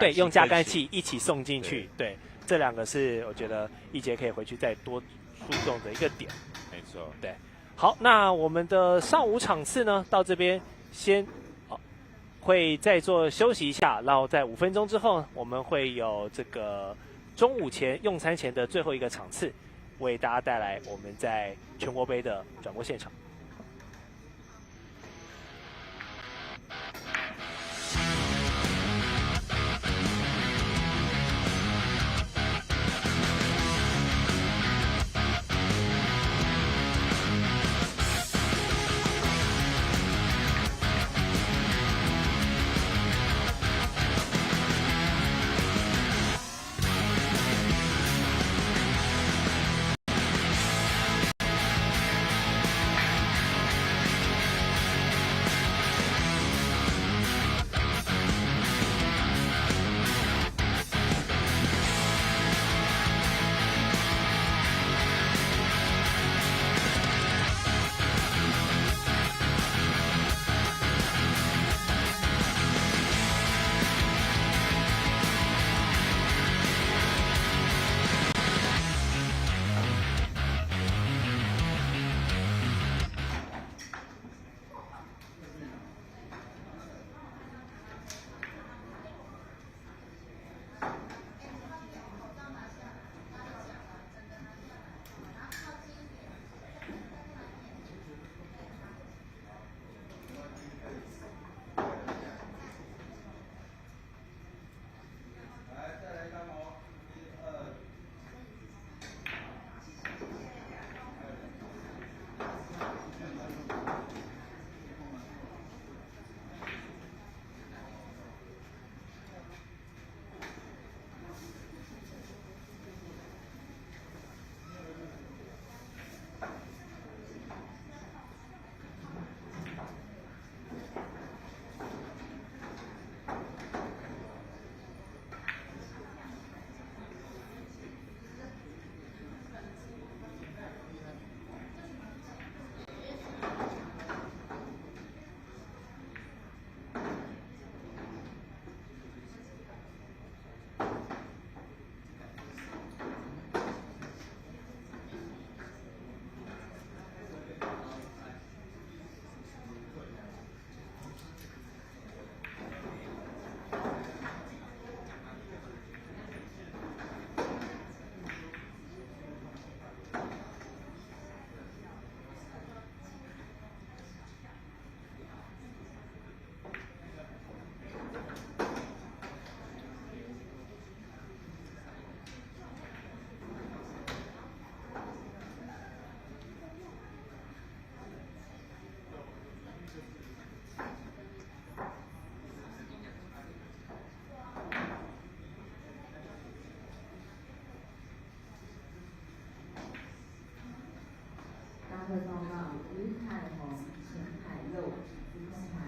干器一起送进去，对，这2个是我觉得一杰可以回去再多注重的一个点。没错，对。好，那我们的上午场次呢，到这边先会再做休息一下，然后在5分钟之后，我们会有这个中午前用餐前的最后一个场次，为大家带来我们在全国杯的转播现场。会报告于凯宏、陈凯佑资空团。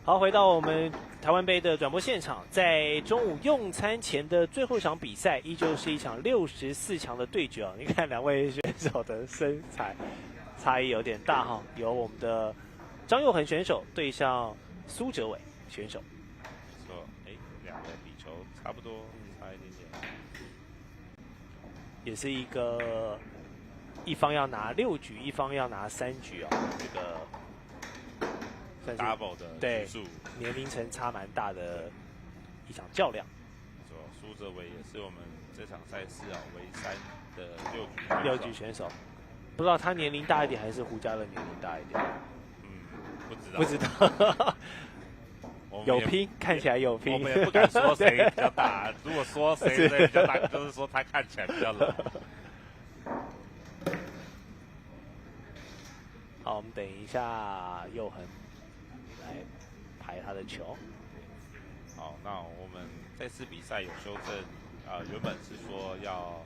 好，回到我们台湾杯的转播现场，在中午用餐前的最后一场比赛，依旧是一场64强的对决哦。你看两位选手的身材差异有点大哈，有我们的张佑恒选手对上苏哲伟选手。没错，两个比球差不多，差一点点。也是一个一方要拿6局，一方要拿3局哦，这个。double 的对数，年龄层差蛮大的一场较量。没错，苏哲伟也是我们这场赛事唯3的6局选手，不知道他年龄大一点还是胡家乐年龄大一点。不知道。有拼，看起来有拼。我们也不敢说谁比较大，如果说谁比较大，就是说他看起来比较老。好，我们等一下佑恒来排他的球。好，那我们这次比赛有修正，原本是说要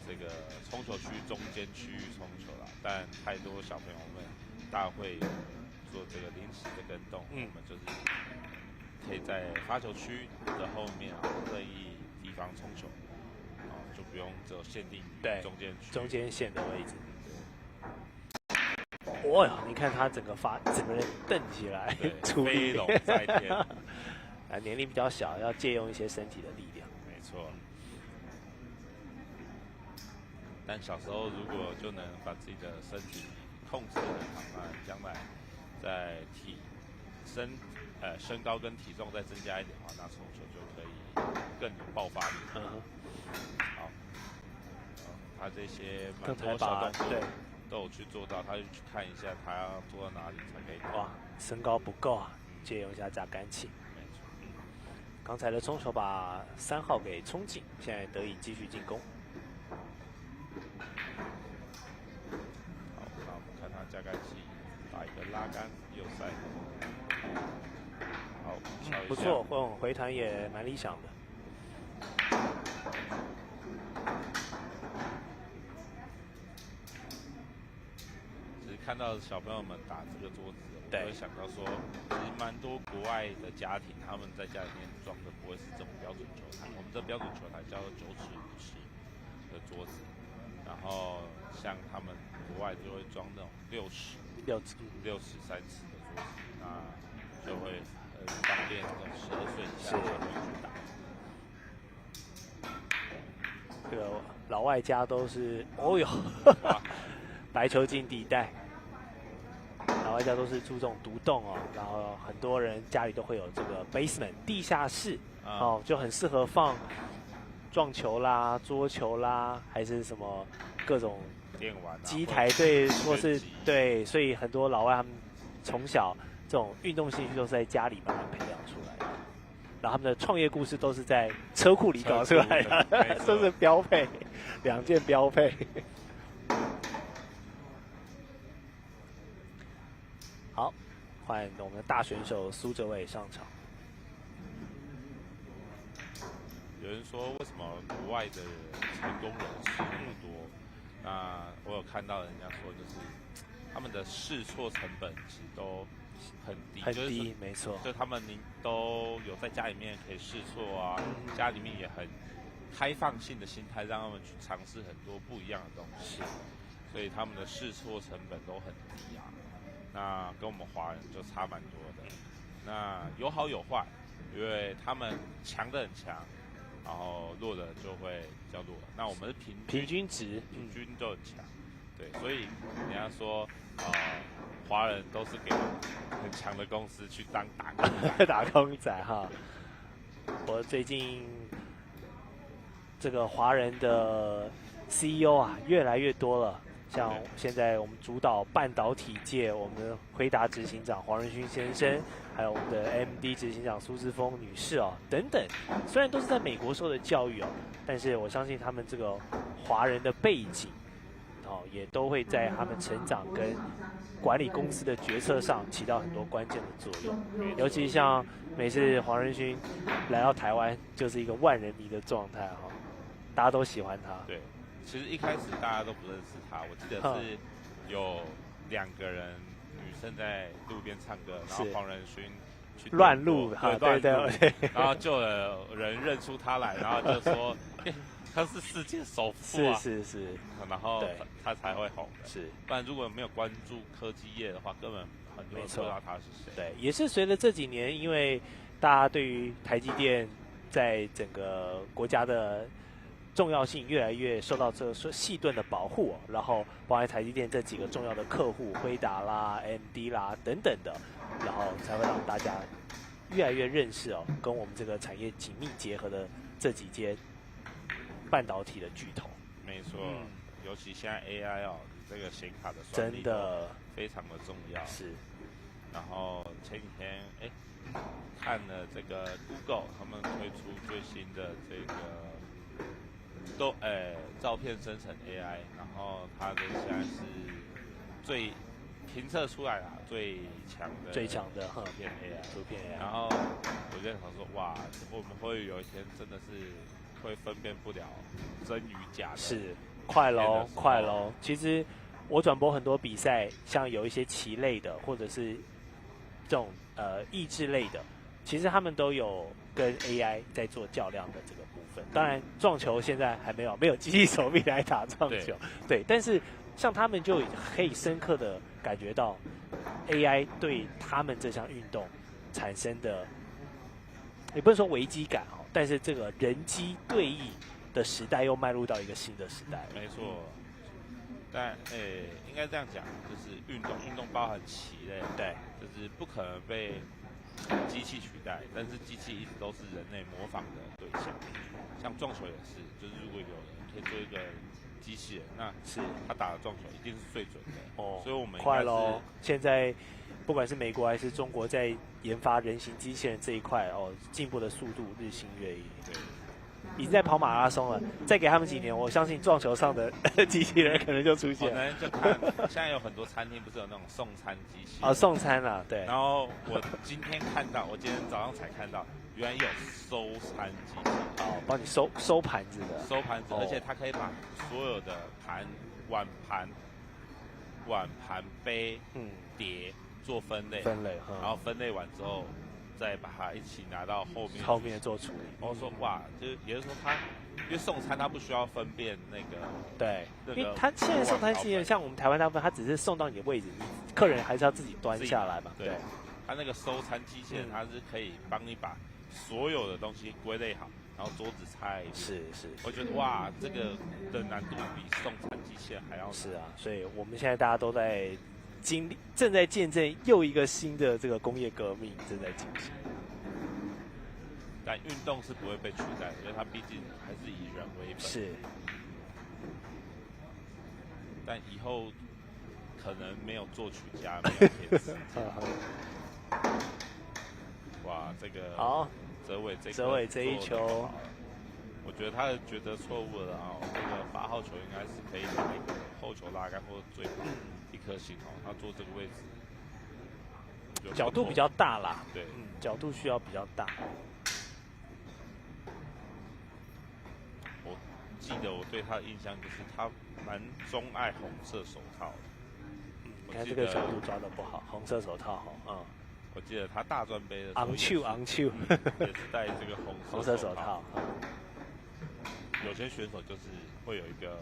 这个冲球区中间区域冲球啦，但太多小朋友们大会做这个临时的跟动，我们就是可以在发球区的后面任意地方冲球，就不用只有限定中间区中间线的位置。哦呀，你看他整个人蹬起来，飞龙在天。年龄比较小，要借用一些身体的力量。没错。但小时候如果就能把自己的身体控制得很好，那将来在身高跟体重再增加一点的话，那冲球就可以更有爆发力。好，他这些蛮多小动作都有去做到，他就去看一下他要做到哪里才可以。哇，身高不够啊，借用一下架杆起。没错。刚才的冲球把3号给冲进，现在得以继续进攻。好，那我们看他架杆起打一个拉杆右塞。好，瞧一下。不错，回弹也蛮理想的。看到小朋友们打这个桌子，我会想到说，其实蛮多国外的家庭，他们在家里面装的不会是这种标准球台，我们这标准球台叫做9尺5尺的桌子，然后像他们国外就会装那种6尺3尺的桌子，那就会很方便这种12岁以下的小朋友去打。这个老外家都是，白球进底袋。老外家都是注重独栋哦，然后很多人家里都会有这个 basement 地下室哦，就很适合放撞球啦、桌球啦，还是什么各种电玩、机台对，或是对，所以很多老外他们从小这种运动兴趣都是在家里慢慢培养出来的，然后他们的创业故事都是在车库里搞出来的，这是标配，2件标配。好，换我们的大选手苏哲伟上场。有人说为什么国外的成功人士那么多？那我有看到人家说，就是他们的试错成本其实都很低，很低，没错。就他们都有在家里面可以试错啊，家里面也很开放性的心态，让他们去尝试很多不一样的东西，所以他们的试错成本都很低啊。那跟我们华人就差蛮多的。那有好有坏，因为他们强的很强。然后弱的就会比较弱，那我们是平均值，平均都很强，对，所以人家说，华人都是给很强的公司去当打工仔，打工仔哈。我最近这个华人的 CEO 啊越来越多了，像现在我们主导半导体界，我们的辉达执行长黄仁勋先生。还有我们的 MD 执行长苏姿丰女士哦，等等，虽然都是在美国受的教育哦，但是我相信他们这个华人的背景，哦，也都会在他们成长跟管理公司的决策上起到很多关键的作用。尤其像每次黄仁勋来到台湾，就是一个万人迷的状态哈、哦，大家都喜欢他。对，其实一开始大家都不认识他，我记得是有2个人。女生在路边唱歌，然后黄仁勋去乱录，对，然后就有人认出他来，然后就说、他是世界首富啊，是，然后他才会红的，是，不然如果没有关注科技业的话，根本很多人不知道他是谁。对，也是随着这几年，因为大家对于台积电在整个国家的重要性越来越受到这个细盾的保护、哦，然后包含台积电这几个重要的客户，辉达啦、AMD 啦等等的，然后才会让大家越来越认识哦，跟我们这个产业紧密结合的这几间半导体的巨头。没错，尤其现在 AI 哦，这个显卡的算力真的非常的重要。是。然后前几天看了这个 Google 他们推出最新的这个。照片生成 AI， 然后它的现在是最评测出来啦，最强的图片 AI， 然后我就想说，哇，我们会有一天真的是会分辨不了真与假的。是，快喽！其实我转播很多比赛，像有一些棋类的，或者是这种益智类的，其实他们都有跟 AI 在做较量的这个部分。当然，撞球现在还没有机器手臂来打撞球，对。但是像他们就可以深刻的感觉到 AI 对他们这项运动产生的，也不能说危机感哦，但是这个人机对弈的时代又迈入到一个新的时代。没错。但应该这样讲，就是运动包含棋类，对，就是不可能被机器取代，但是机器一直都是人类模仿的对象。像撞球也是，就是如果有人可以做一个机器人，那是他打的撞球一定是最准的。哦，所以我们快喽！现在不管是美国还是中国，在研发人形机器人这一块哦，进步的速度日新月异。对。已经在跑马拉松了，再给他们几年，我相信撞球上的机器人可能就出现。可能就看，现在有很多餐厅不是有那种送餐机器哦，送餐啦，对。然后我今天早上才看到，原来有收餐机器，哦，帮你收盘子的，收盘子，而且它可以把所有的碗盘、杯、碟做分类，然后分类完之后。再把它一起拿到后面做处理。然后说哇，也就是说因为送餐它不需要分辨那个对，因为它现在送餐机器人像我们台湾大部分，它只是送到你的位置，客人还是要自己端下来嘛。对，它那个收餐机器人，它是可以帮你把所有的东西归类好，然后桌子拆。是，我觉得哇，这个的难度比送餐机器人还要难。是啊，所以我们现在大家都在。正在见证又一个新的这个工业革命正在进行。但运动是不会被取代的，因为它毕竟还是以人为本。是。但以后可能没有作曲家，没有填词家。哇，这个好，泽伟这一球，我觉得他觉得错误了啊。这个8号球应该是可以拿一个后球拉杆或者追跑1颗星哦。他坐这个位置，角度比较大啦。对，角度需要比较大。我记得我对他的印象就是他蛮钟爱红色手套的。你看这个角度抓得不好，红色手套哈，我记得他大专杯的时候昂秋，也是戴这个红色手套。有些选手就是会有一个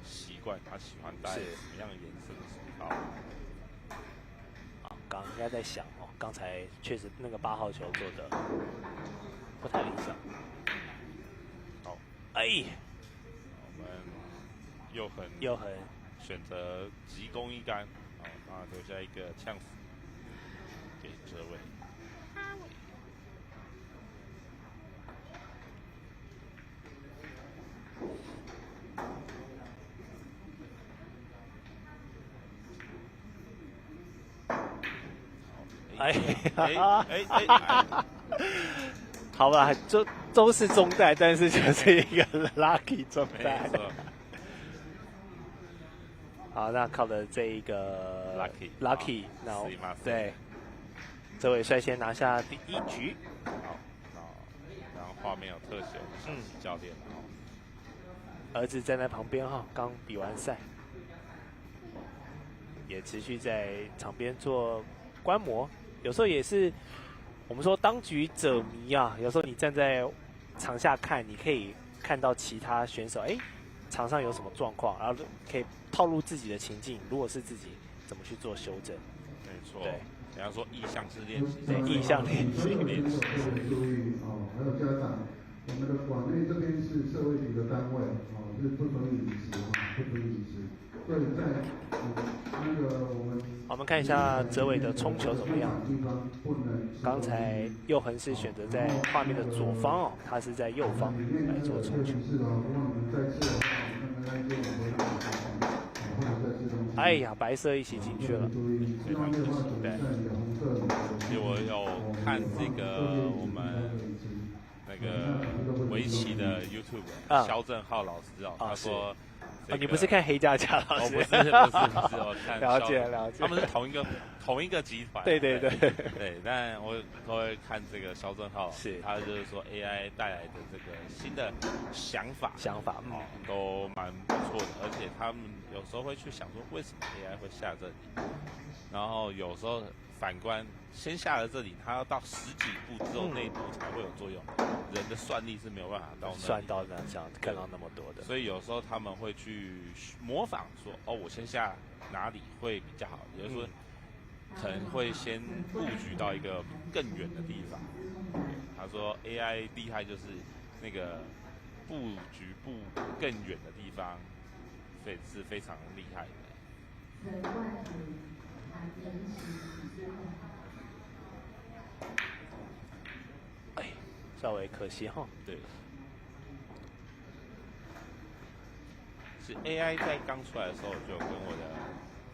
习惯，他喜欢戴什么样的颜色的手套。刚应该在想哦，刚才确实那个8号球做的不太理想。好，哎，我们又很选择急攻一杆，好，那留下一个呛死给泽伟。好吧，都是中带，但是就是一个 lucky 中带。好，那靠的这一个 lucky， 然后对，这位率先拿下第1局。好，然后画面有特写，小齐教练儿子站在旁边哈，刚比完赛，也持续在场边做观摩。有时候也是我们说当局者迷啊，有时候你站在场下看，你可以看到其他选手，场上有什么状况，然后可以套入自己的情境，如果是自己怎么去做修正。没错，对，人家说意向是练习，对，意向练习。注意哦，还有家长，我们的馆内这边是社会局的单位哦，是不可以饮食不可以饮食。所以在那个我们看一下泽伟的冲球怎么样。刚才右横是选择在画面的左方哦，他是在右方来做冲球。哎呀，白色一起进去了。对，因为我有看这个我们那个围棋的 YouTube， 萧正浩老师哦，他说。你不是看黑加加老师？不是，我看了解，他们是同一个集团。对，但我都会看这个萧正浩老师，他就是说 AI 带来的这个新的想法都蛮不错的，而且他们有时候会去想说为什么 AI 会下这里，然后有时候反观先下了这里，他要到10几步之后那一步才会有作用。人的算力是没有办法算到那样看到那么多的，所以有时候他们会去模仿说，我先下哪里会比较好，也就是说，可能会先布局到一个更远的地方。他说 AI 厉害就是那个布局布更远的地方，是非常厉害的。稍微可惜哈。对，是 AI 在刚出来的时候，我就跟我的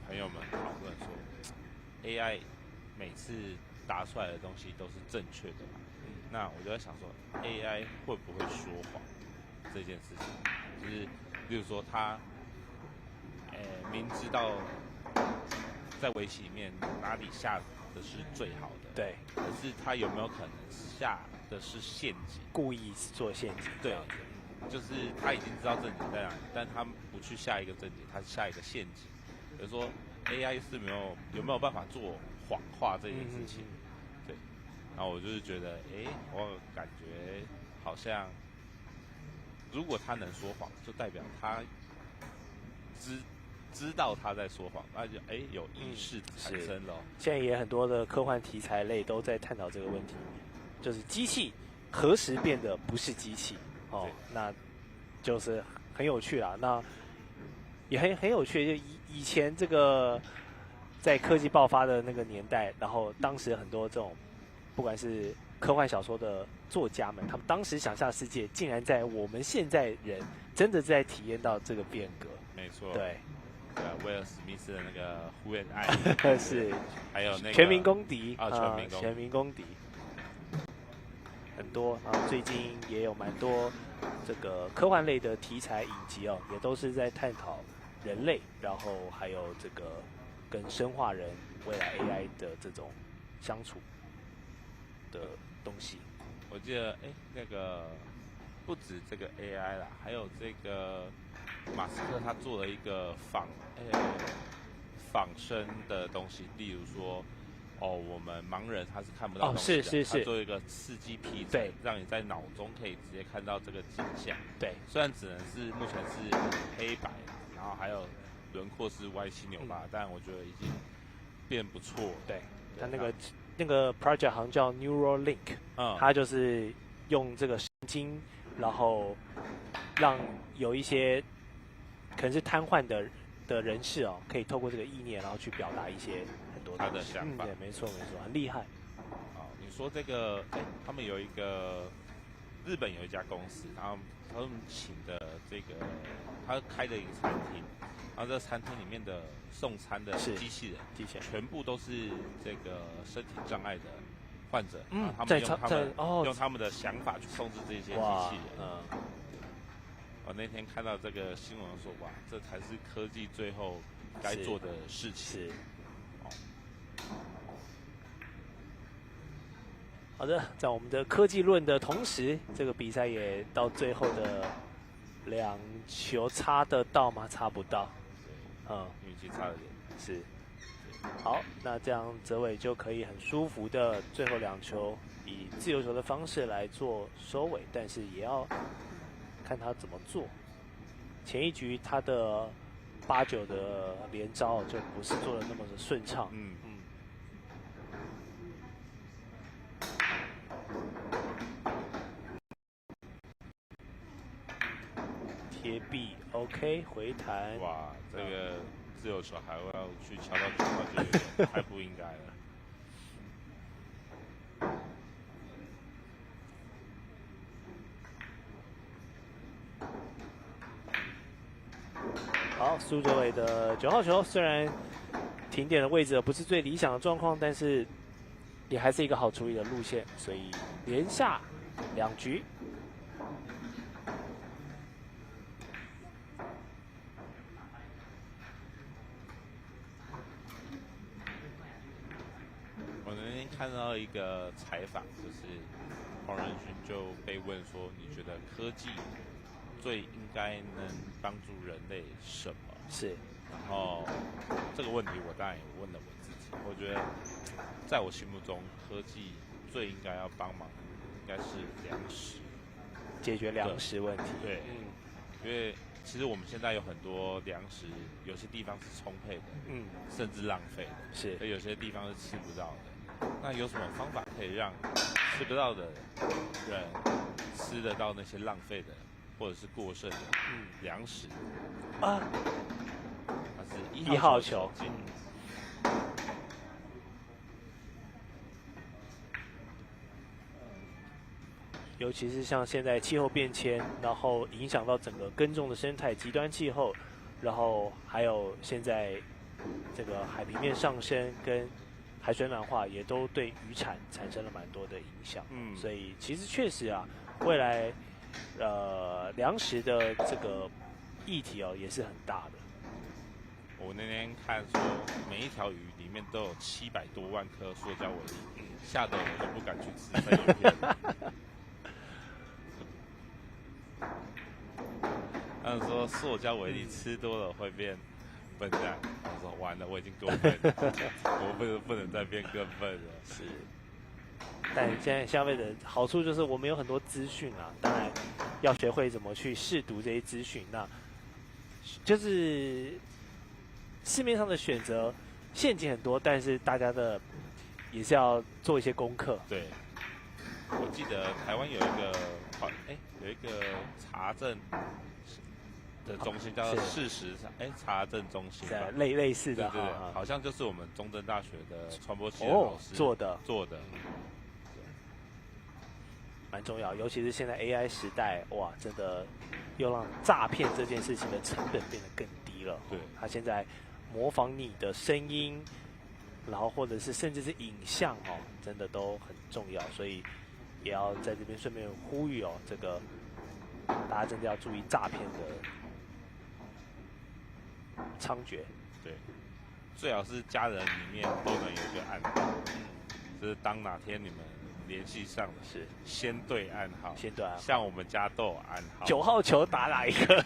朋友们讨论说 ，AI 每次答出来的东西都是正确的嘛。那我就在想说 ，AI 会不会说谎这件事情？就是，例如说他，明知道在围棋里面哪里下的是最好的，对，可是他有没有可能下的是陷阱，故意做陷阱？对，就是他已经知道正解在哪里，但他不去下一个正解，他下一个陷阱。比如说 AI 是有没有办法做谎话这件事情？对，然后我就是觉得，我感觉好像，如果他能说谎，就代表他知道他在说谎，那就有意识产生了。现在也很多的科幻题材类都在探讨这个问题。就是机器何时变得不是机器？那就是很有趣啦。那也很有趣，就以前这个在科技爆发的那个年代，然后当时很多这种不管是科幻小说的作家们，他们当时想象的世界，竟然在我们现在人真的在体验到这个变革。没错，对，威尔史密斯的那个《忽远爱》是，还有那个全民公敌啊，全民公敌，很多啊，最近也有蛮多这个科幻类的题材影集哦，也都是在探讨人类，然后还有这个跟生化人未来 AI 的这种相处的东西。我记得那个不止这个 AI 啦，还有这个马斯克他做了一个仿生的东西，例如说，我们盲人他是看不到东西的，他做一个刺激皮层，让你在脑中可以直接看到这个景象。对，虽然只能是目前是黑白，然后还有轮廓是歪七扭八，但我觉得已经变不错。对，他那个 project 好像叫 Neuralink，它就是用这个神经，然后让有一些可能是瘫痪的人士哦，可以透过这个意念，然后去表达一些很多他的想法。对，没错，很厉害。你说这个，他们有一个日本有一家公司，然后他们请的这个，他开的一个餐厅，然后这个餐厅里面的送餐的机器人，全部都是这个身体障碍的患者，他们用他们的想法去控制这些机器人。我那天看到这个新闻说，哇，这才是科技最后该做的事情。好的，在我们的科技论的同时，这个比赛也到最后的2球，擦得到吗？擦不到。运气差了点。是。好，那这样泽伟就可以很舒服的最后2球以自由球的方式来做收尾，但是也要看他怎么做。前一局他的8-9的连招就不是做的那么的顺畅。贴壁 OK 回弹。哇，这个自由球还要去敲到球套，就有点太不应该了。好，苏哲伟的9号球，虽然停点的位置不是最理想的状况，但是也还是一个好处理的路线，所以连下2局。我那天看到一个采访，就是黄仁勋就被问说：“你觉得科技最应该能帮助人类什么？”是。然后这个问题我当然也问了我自己，我觉得在我心目中，科技最应该要帮忙，应该是粮食，解决粮食问题。对，因为其实我们现在有很多粮食，有些地方是充沛的，甚至浪费的，是，有些地方是吃不到的。那有什么方法可以让吃不到的人吃得到那些浪费的或者是过剩的粮食？它是1号球。尤其是像现在气候变迁，然后影响到整个耕种的生态，极端气候，然后还有现在这个海平面上升跟海水暖化，也都对渔产产生了蛮多的影响。所以其实确实啊，未来粮食的这个议题也是很大的。我那天看说，每一条鱼里面都有700多万颗塑胶微粒，吓得我都不敢去吃生鱼片。他们说塑胶微粒吃多了会变笨蛋，我说完了，我已经够笨了，我不能再变更笨了。是。但现在消费者好处就是我们有很多资讯啊，当然要学会怎么去试读这些资讯。那就是市面上的选择陷阱很多，但是大家的也是要做一些功课。对，我记得台湾有一个查证的中心叫事实查证中心吧，类似的，对，好像就是我们中正大学的传播系的老师做的。蛮重要，尤其是现在 AI 时代，哇，真的又让诈骗这件事情的成本变得更低了。对，他现在模仿你的声音，然后或者是甚至是影像哦，真的都很重要，所以也要在这边顺便呼吁哦，这个大家真的要注意诈骗的猖獗。对，最好是家人里面都能有一个暗号，就是当哪天你们联系上的是先对暗号，先对暗号，像我们家都有暗号。9号球打哪一个？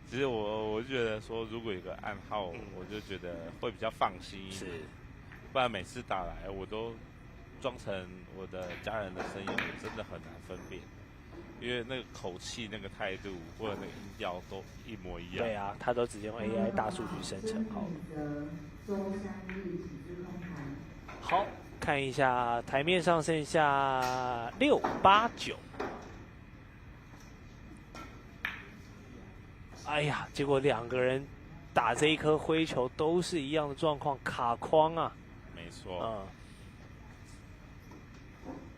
其实我就觉得说，如果有个暗号，我就觉得会比较放心一点。是，不然每次打来我都装成我的家人的声音，我真的很难分辨。因为那个口气、那个态度或者那个音调都一模一样。对啊，他都直接用 AI 大数据生成好了。好，看一下台面上剩下6、8、9。哎呀，结果2个人打这一颗灰球都是一样的状况，卡框啊。没错。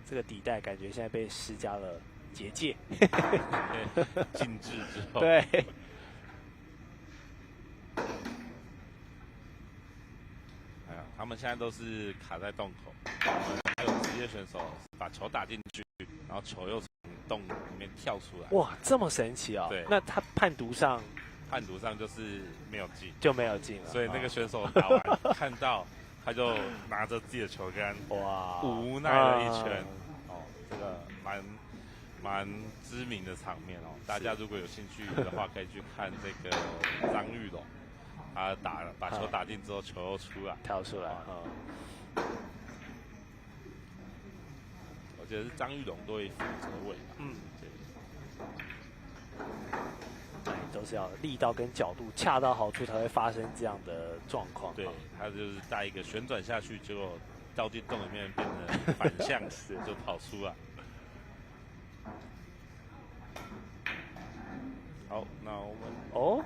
这个底带感觉现在被施加了结界，禁制之后。对。哎呀，他们现在都是卡在洞口，还有职业选手把球打进去，然后球又从洞里面跳出来。哇，这么神奇哦！对，那他判读上就是没有进，就没有进了。所以那个选手打完看到，他就拿着自己的球杆，哇，无奈了一圈。哦，这个蛮知名的场面哦，大家如果有兴趣的话，可以去看这个张玉龙，他把球打进之后，球又出来，跳出来。我觉得是张玉龙队负责位吧。对，都是要力道跟角度恰到好处才会发生这样的状况。对，他就是带一个旋转下去，结果掉进洞里面变成反向就跑出来。好，那我们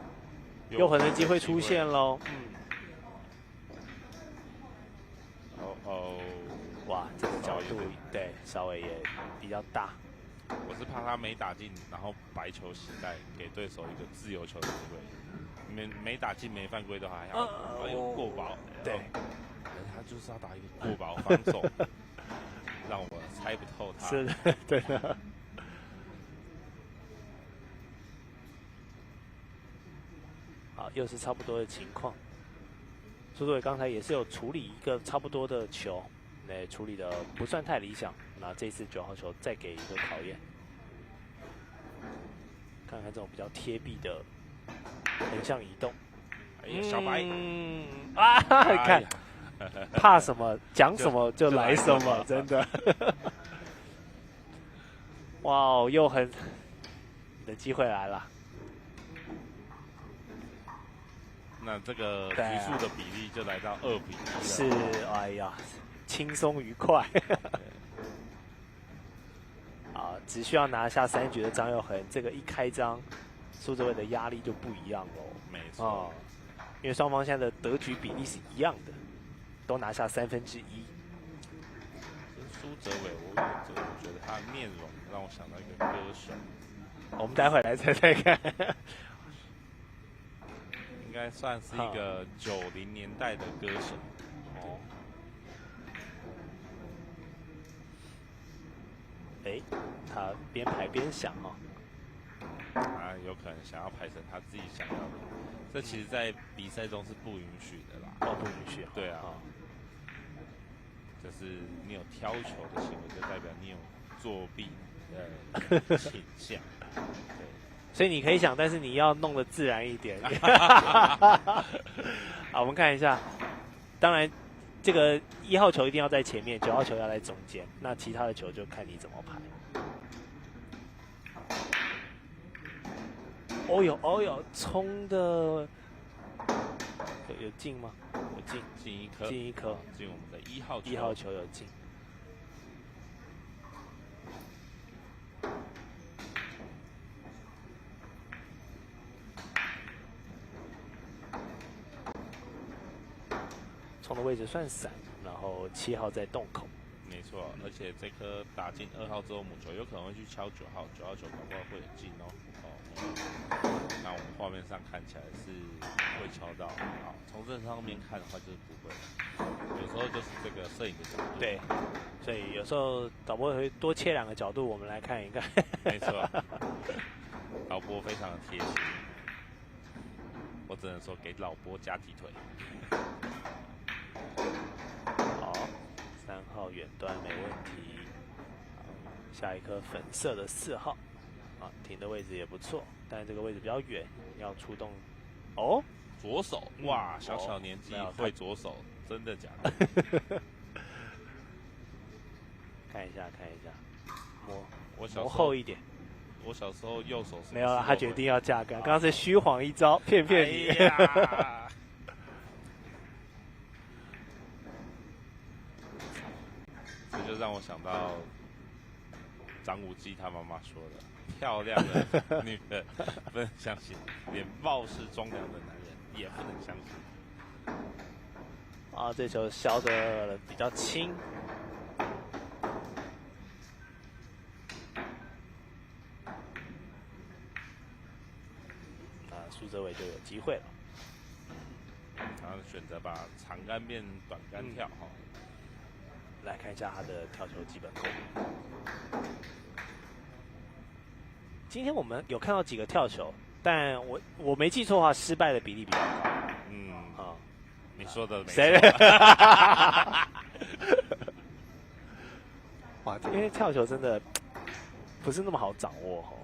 右横的机会出现喽。哇，这个角度对稍微也比较大。我是怕他没打进，然后白球携带，给对手一个自由球的机会。没打进没犯规的话，还要有过保。对，他就是要打一个过保防守，让我猜不透他。是的，对的。好，又是差不多的情况。苏志伟刚才也是有处理一个差不多的球，处理的不算太理想。那这次9号球再给一个考验，看看这种比较贴壁的横向移动。哎呀，小白，看，怕什么讲什么就来什么，真的。哇哦，又很，你的机会来了。那这个局数的比例就来到2比1了。是，哎呀，轻松愉快。啊，只需要拿下3局的张佑恒，这个一开张，苏哲伟的压力就不一样喽。没错，因为双方现在的得局比例是一样的，都拿下1/3。苏哲伟，我觉得他的面容让我想到一个歌手。我们待会来猜猜看。应该算是一个90年代的歌手。他边排边想他有可能想要排成他自己想要的，这其实在比赛中是不允许的啦。不允许。对啊。就是你有挑球的行为，就代表你有作弊的倾向。对。所以你可以想，但是你要弄得自然一点。好，我们看一下。当然，这个1号球一定要在前面，9号球要在中间。那其他的球就看你怎么排。哦呦，冲的有进吗？有进，进一颗，进我们的1号球。1号球有进。冲的位置算散，然后7号在洞口。没没错，而且这颗打进2号之后，母球有可能会去敲9号，9号球搞不好会有进哦。那我们画面上看起来是会敲到，好，从这上面看的话就是不会，有时候就是这个摄影的角度。对，所以有时候导播会多切2个角度，我们来看一看。没错，导播非常的贴心，我只能说给老播加鸡腿。好，3号远端没问题。下一颗粉色的4号。停的位置也不错，但这个位置比较远，要出动。哦，左手，哇，小年纪会左手，真的假的？看一下，磨厚一点。我小时候右手是没有了，他决定要架杆，刚刚是虚晃一招，骗你。哎呀这就让我想到张无忌他妈妈说的。漂亮的女人不能相信，连貌似忠良的男人也不能相信。啊，这球削的比较轻。苏哲伟就有机会了。然后选择把长杆变短杆跳哈。来看一下他的跳球基本功。今天我们有看到几个跳球，但我没记错的话，失败的比例比较高。你说的没错。谁？哇，因为跳球真的不是那么好掌握哦。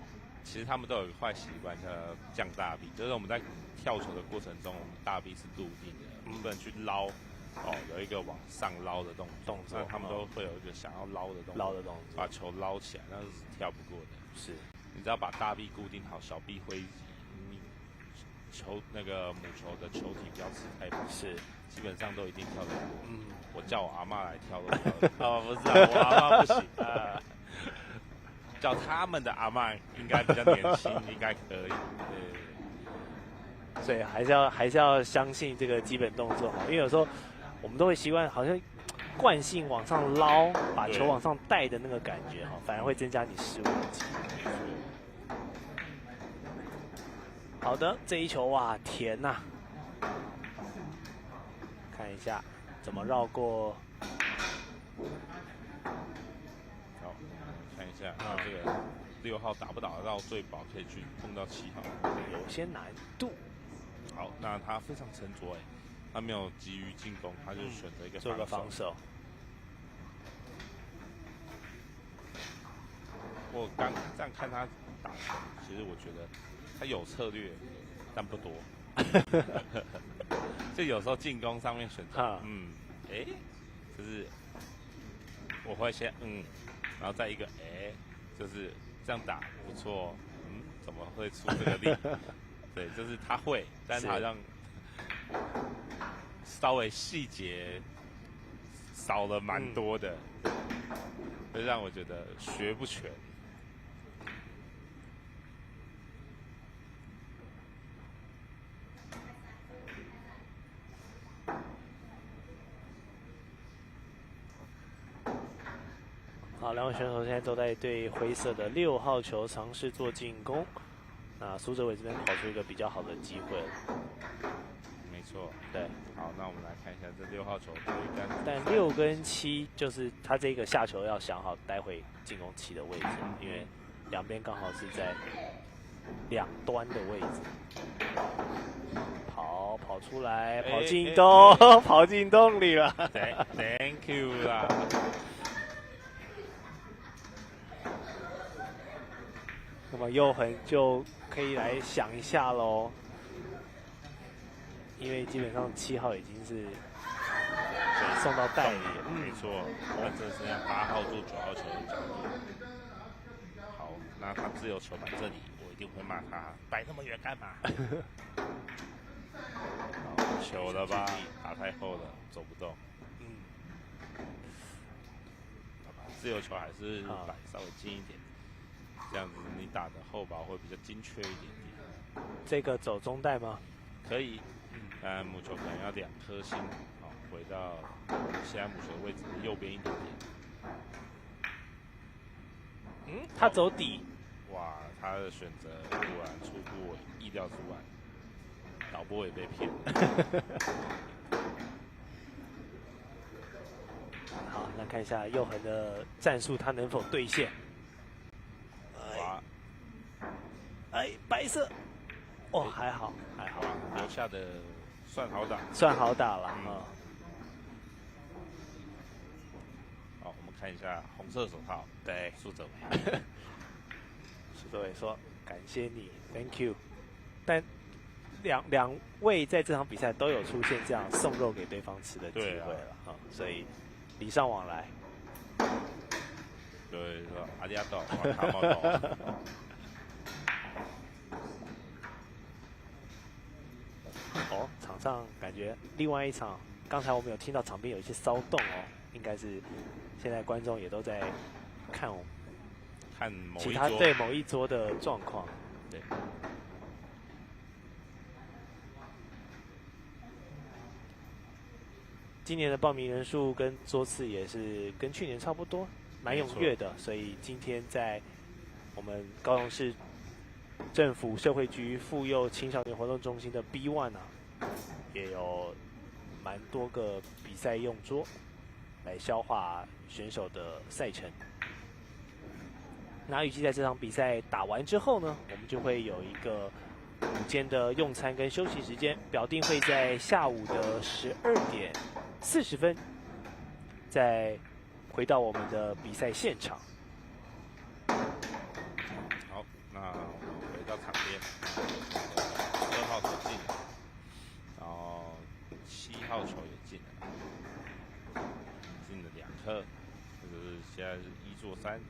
其实他们都有一个坏习惯，叫降大臂，就是我们在跳球的过程中，我们大臂是固定的，我们不能去捞。有一个往上捞的动作，那他们都会有一个想要捞的动作，把球捞起来，那是跳不过的。是。你只要把大臂固定好，小臂挥击，那个母球的球体不要吃太饱，是，基本上都一定跳得过。我叫我阿嬷来跳都跳得过。不是我阿嬷不行叫他们的阿嬷应该比较年轻，应该可以。所以还是要相信这个基本动作哈，因为有时候我们都会习惯好像惯性往上捞，把球往上带的那个感觉哈，反而会增加你失误的机会。好的，这一球哇，甜呐！看一下怎么绕过。好，看一下这个6号打不打得到最薄，可以去碰到7号，有些难度。好，那他非常沉着他没有急于进攻，他就选择一个做个防守。我刚这样看他打球，其实我觉得他有策略，但不多。就有时候进攻上面选择，就是我会先然后再一个就是这样打不错，怎么会出这个力？对，就是他会，但是好像稍微细节少了蛮多的，会让我觉得学不全。好，两位选手现在都在对灰色的6号球尝试做进攻。那苏哲伟这边跑出一个比较好的机会了。没错，对。好，那我们来看一下这6号球对杆。但6跟7就是他这个下球要想好待会进攻7的位置，因为两边刚好是在两端的位置。跑出来，跑进洞，跑进洞里了。Thank you 啦。那么右横就可以来想一下喽，因为基本上7号已经是送到袋里了。没错，那这剩下8号做9号球的角度。好，那他自由球摆这里，我一定会骂他摆那么远干嘛？球了吧，打太厚了，走不动。自由球还是摆稍微近一点。这样子你打的后保会比较精确一点点。这个走中袋吗？可以，但母球可能要2颗星，回到现在母球的位置的右边一点点。他走底。哇，他的选择果然出乎我意料之外，导播也被骗。好，那看一下佑恒的战术，他能否兑现？哇，白色，哦，还好，留下的算好打，算好打了啊。好，我们看一下红色手套，对，苏哲伟。苏哲伟说：“感谢你 ，Thank you。”但两位在这场比赛都有出现这样送肉给对方吃的机会了哈，所以礼尚往来。对，说阿里亚多，卡莫多。哦，场上感觉另外一场，刚才我们有听到场边有一些骚动哦，应该是现在观众也都在看其他对某一桌的状况。对。今年的报名人数跟桌次也是跟去年差不多，蛮踊跃的，所以今天在我们高雄市政府社会局妇幼青少年活动中心的 B1 啊，也有蛮多个比赛用桌来消化选手的赛程。那预计在这场比赛打完之后呢，我们就会有一个午间的用餐跟休息时间，表定会在下午的12:40，再回到我们的比赛现场。好，那我们回到场边，2号球进了，然后7号球也进了，进了2颗，就是现在是1-3。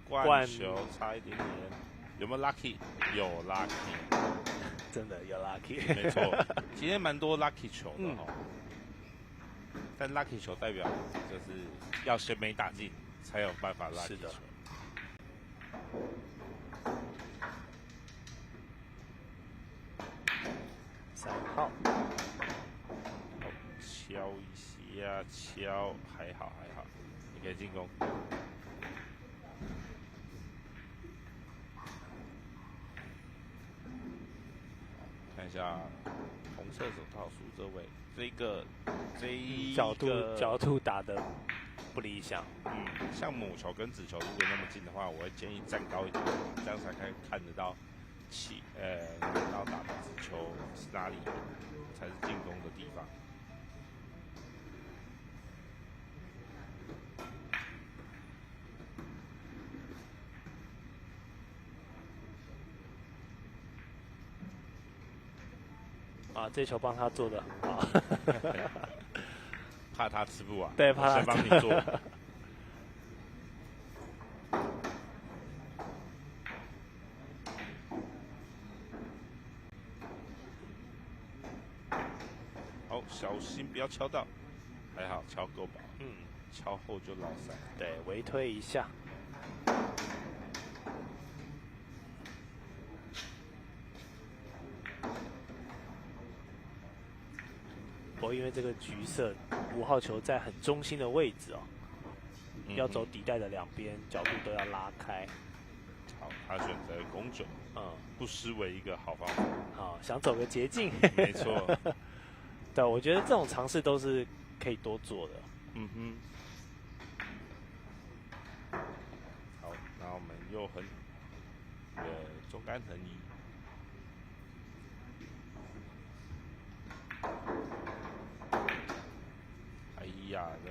灌球差一点点，有没有 lucky？ 有 lucky， 真的有 lucky， 没错，今天蛮多 lucky 球的哦。但 lucky 球代表就是要先没打进，才有办法 lucky 球。3号，敲一下，敲，还好，你可以进攻。看一下红色手套苏哲伟，这一个角度打的不理想。像母球跟子球如果那么近的话，我会建议站高一点，这样才可以看得到然后打的子球是哪里才是进攻的地方。啊，这球帮他做的很好，怕他吃不完，对，怕他先帮你做。好，小心不要敲到，还好敲够饱，敲后就落塞。对，微推一下。不过因为这个橘色5号球在很中心的位置哦，要走底带的两边角度都要拉开。好，他选择攻9，不失为一个好方法。好，想走个捷径。没错。对，我觉得这种尝试都是可以多做的。好，那我们又很中杆横移。哎呀，这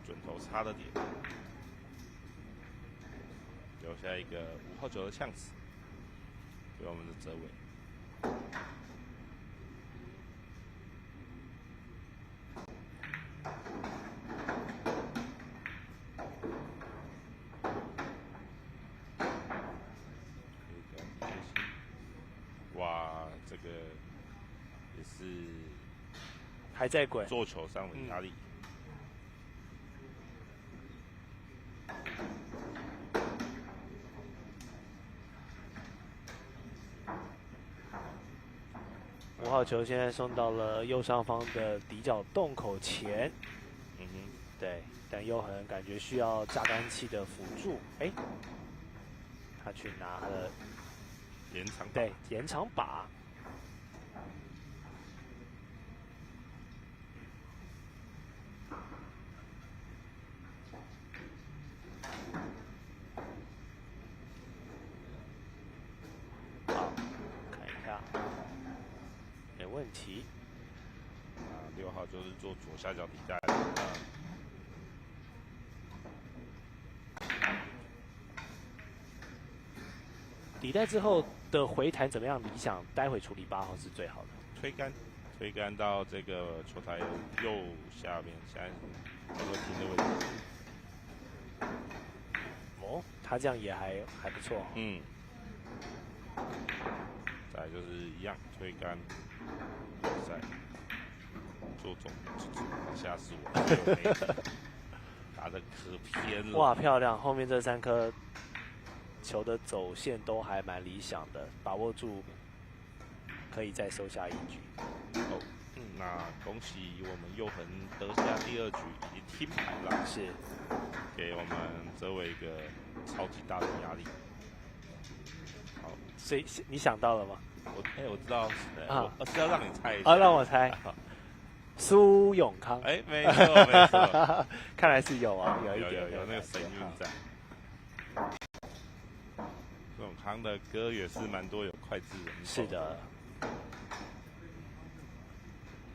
准头差了点，留下一个5号球的呛死，给我们的哲伟。哇，这个也是还在滚，做球上的压力。号球现在送到了右上方的底角洞口前。嗯哼，对，但右横感觉需要榨干器的辅助。哎，他去拿了延长对延长靶。好，看一下，没问题。6号就是做左下角底带。底带之后的回弹怎么样？理想，待会处理8号是最好的。推杆到这个球台右下面，现在这个停的位置。哦，他这样也还不错。嗯。再来就是一样推杆，再做中往下是我，打的可偏了。哇，漂亮！后面这3颗球的走线都还蛮理想的，把握住，可以再收下1局。哦，那恭喜我们右横得下第2局，已经听牌了，是给我们泽伟一个超级大的压力。好，所以你想到了吗？我知道，我是要让你猜一下。啊，让我猜。苏永康。哎，没错没错，看来是有啊，有那个神韵在。苏永康的歌也是蛮多有脍炙人口。是的。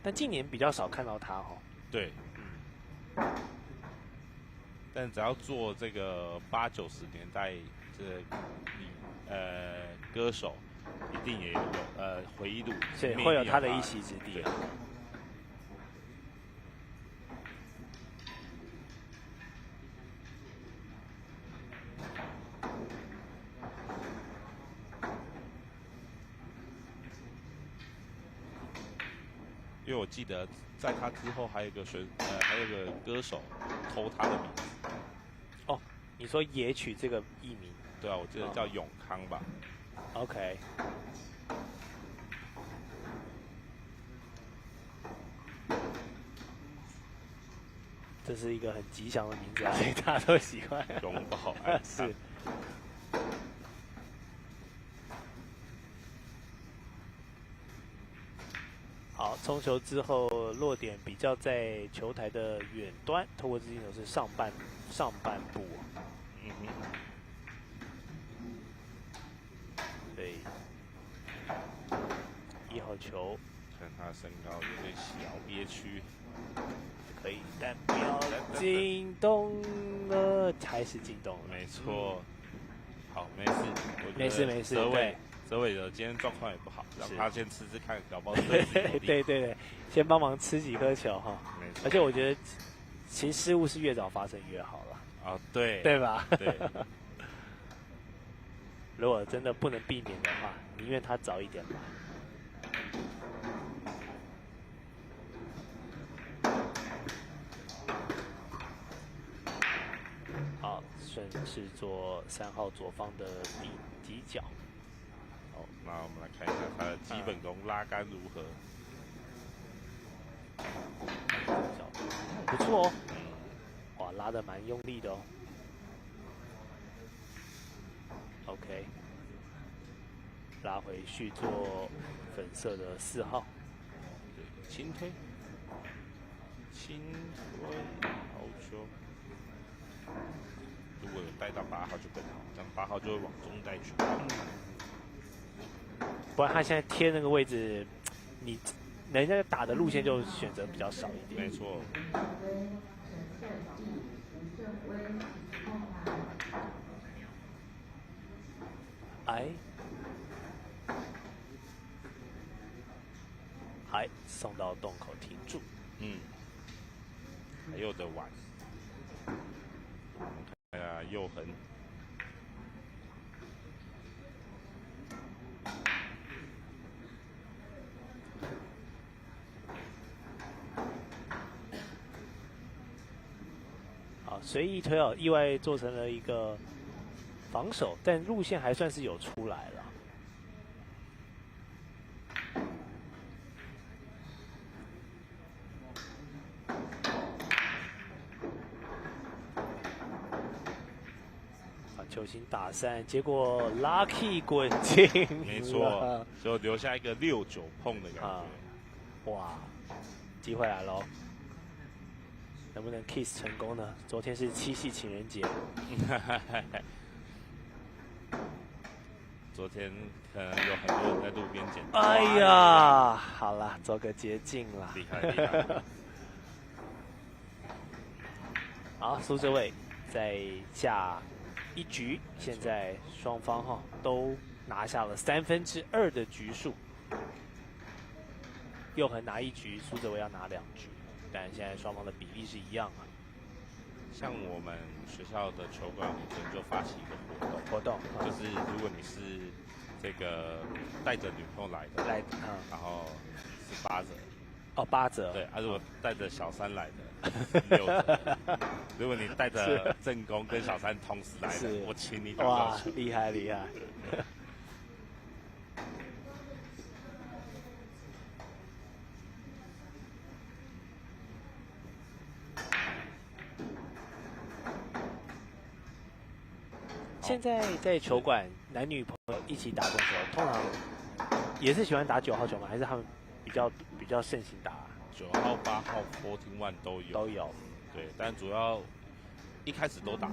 但近年比较少看到他哦。对，但只要做这个80、90年代歌手，一定也有回忆录，所以会有他的一席之地啊。因为我记得在他之后还有一个歌手偷他的名字。哦，你说也取这个艺名？对啊，我记得叫永康吧。OK。这是一个很吉祥的名字啊，所以大家都喜欢。永保是。好，冲球之后落点比较在球台的远端，透过资金球是上半部。嗯哼。对，1号球，看他身高有点小憋屈，可以，但不要进洞了，还是进洞了。没错。好，没事，没事。泽伟的今天状况也不好，让他先吃吃看，搞不好对，先帮忙吃几颗球哈。没错。而且我觉得，其实失误是越早发生越好了。啊，对吧？对。如果真的不能避免的话，宁愿他早一点吧。好，顺势做3号左方的底角。好，那我们来看一下他的基本功拉杆如何。不错哦。哇，拉得蛮用力的哦。OK， 拉回去做粉色的4号，对，轻推，好球。如果有带到8号就更好，这样8号就会往中带去。不然他现在贴那个位置，你人家打的路线就选择比较少一点。没错。还送到洞口停住。还有的玩。我们看一下右横。好，随意推哦，意外做成了一个防守，但路线还算是有出来了。球星打散，结果 Lucky 滚进，没错，就留下一个6-9碰的感觉。哇，机会来喽！能不能 kiss 成功呢？昨天是7夕情人节，昨天可能有很多人在路边捡。哎呀，好了，走个捷径啦。厉害厉害！好，苏哲伟在下1局，现在双方都拿下了2/3的局数。右横拿1局，苏哲伟要拿2局，但现在双方的比例是一样啊。像我们学校的球馆，我们就发起一个活动，就是如果你是这个带着女朋友来的，然后是8折。哦，8折。对，如果带着小三来的6折。如果你带着正宫跟小三同时来的，我请你打到球。哇，厉害厉害！现在在球馆，男女朋友一起打棍球，通常也是喜欢打9号球吗？还是他们比较盛行打9号、8号、14 1都有。都有。对，但主要一开始都打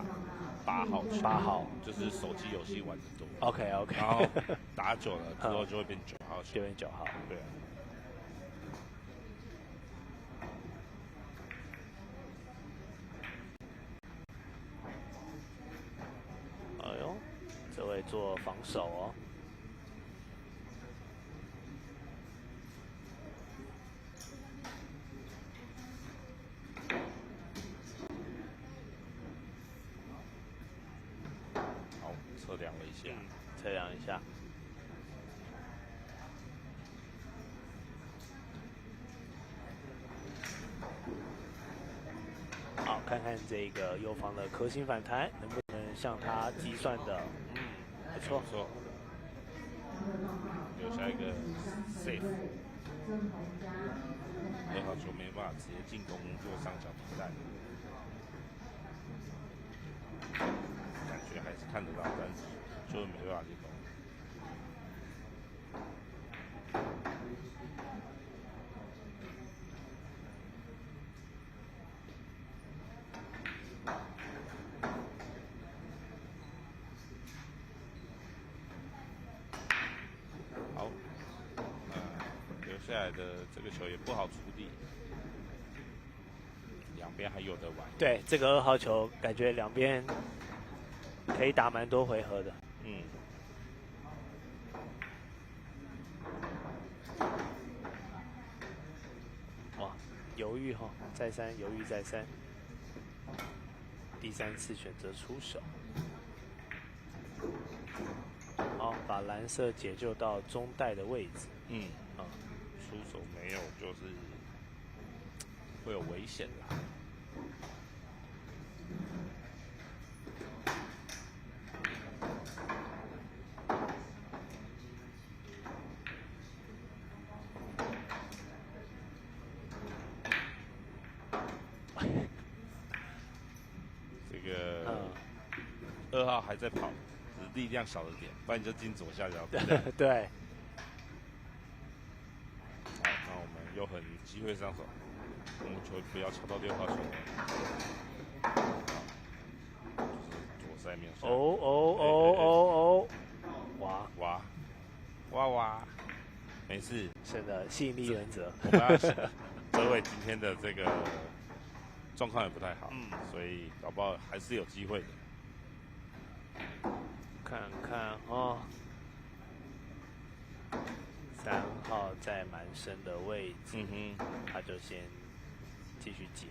8号球。8号就是手机游戏玩的多。OK。然后打久了之后就会变9号球。就变9号。对啊。哎呦，这位做防守哦。好，测量了一下。测量一下。好，看看这个右方的壳形反弹能不能像他计算的，不错，不错，留下一个 safe。2号球没办法直接进攻右上角皮带，感觉还是看得到，但是就是没办法进攻。好，留下来的这个球也不好处理，两边还有得玩。对，这个2号球感觉两边可以打蛮多回合的。哇，犹豫再三，犹豫再三，第3次选择出手。好，把蓝色解救到中带的位置。出手没有，就是会有危险啦。这个2号还在跑，只是力量小了点，不然你就进左下角。对。好，那我们又很机会上手，我们球不要敲到6号球。就是左塞面。哦，哇，没事。是的，吸引力原则。我们要哲伟今天的这个状况也不太好，所以搞不好还是有机会的。看看3号在蛮深的位置，他就先继续解。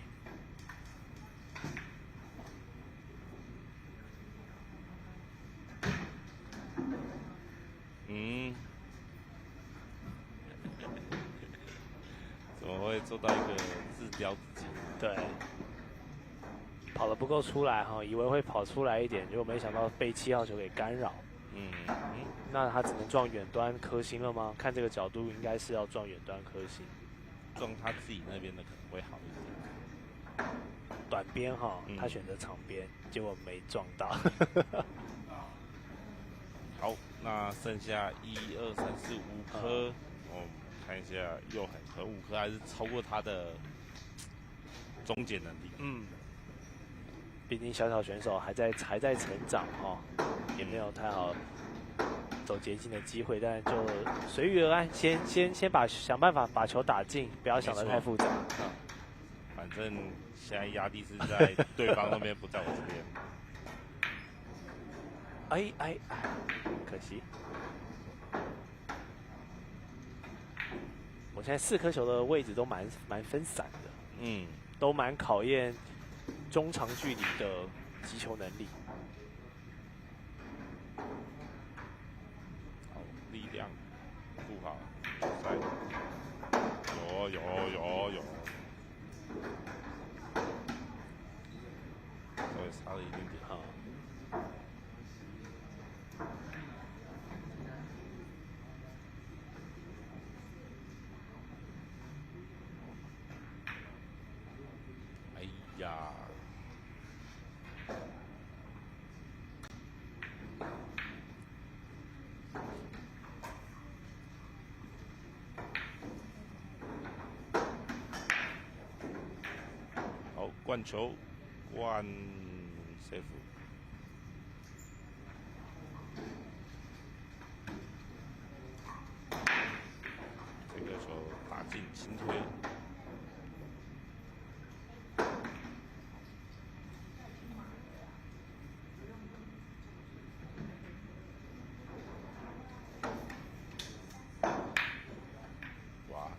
怎么会做到一个自刁自己？对，跑得不够出来以为会跑出来一点，结果没想到被7号球给干扰。那他只能撞远端颗星了吗？看这个角度，应该是要撞远端颗星，撞他自己那边的可能会好一点。短边他选择长边，结果没撞到。好，那剩下1、2、3、4、5颗，我们看一下又很和5颗还是超过他的终结能力。嗯，毕竟小选手还在成长哦，也没有太好走捷径的机会，但就随遇而安，先想办法把球打进，不要想得太复杂。反正现在压力是在对方那边，不在我这边。哎，可惜。我现在4颗球的位置都蛮分散的，嗯，都蛮考验中长距离的击球能力。好，力量顾好，在有，稍微差了一点点。好。哎呀，好，灌球，灌 safe。这个球打进轻推。哇！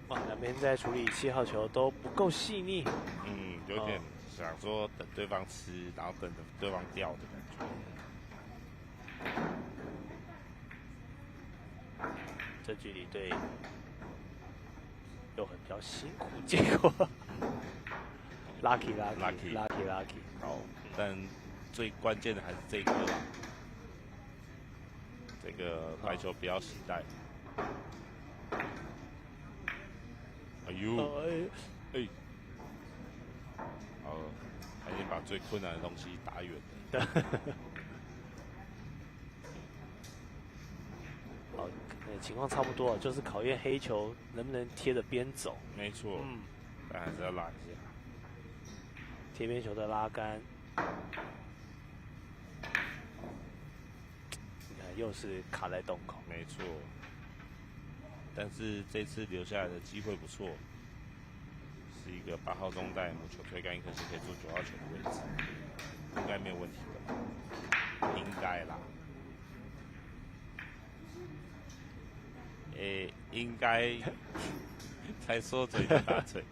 哇，两边在处理7号球都不够细腻。嗯，有点想说等对方吃，然后等着对方掉的感觉。这距离对又很比较辛苦，结果lucky。好，但最关键的还是这一颗啦。这个白球不要携带。哎呦，哎，好，还得把最困难的东西打远了。好，情况差不多，就是考验黑球能不能贴着边走。没错，但还是要拉一下。贴边球的拉杆，你看又是卡在洞口。没错，但是这次留下来的机会不错，是一个8号中带，母球推杆1颗星可以做9号球的位置，应该没有问题的，应该啦。应该才说嘴就打嘴。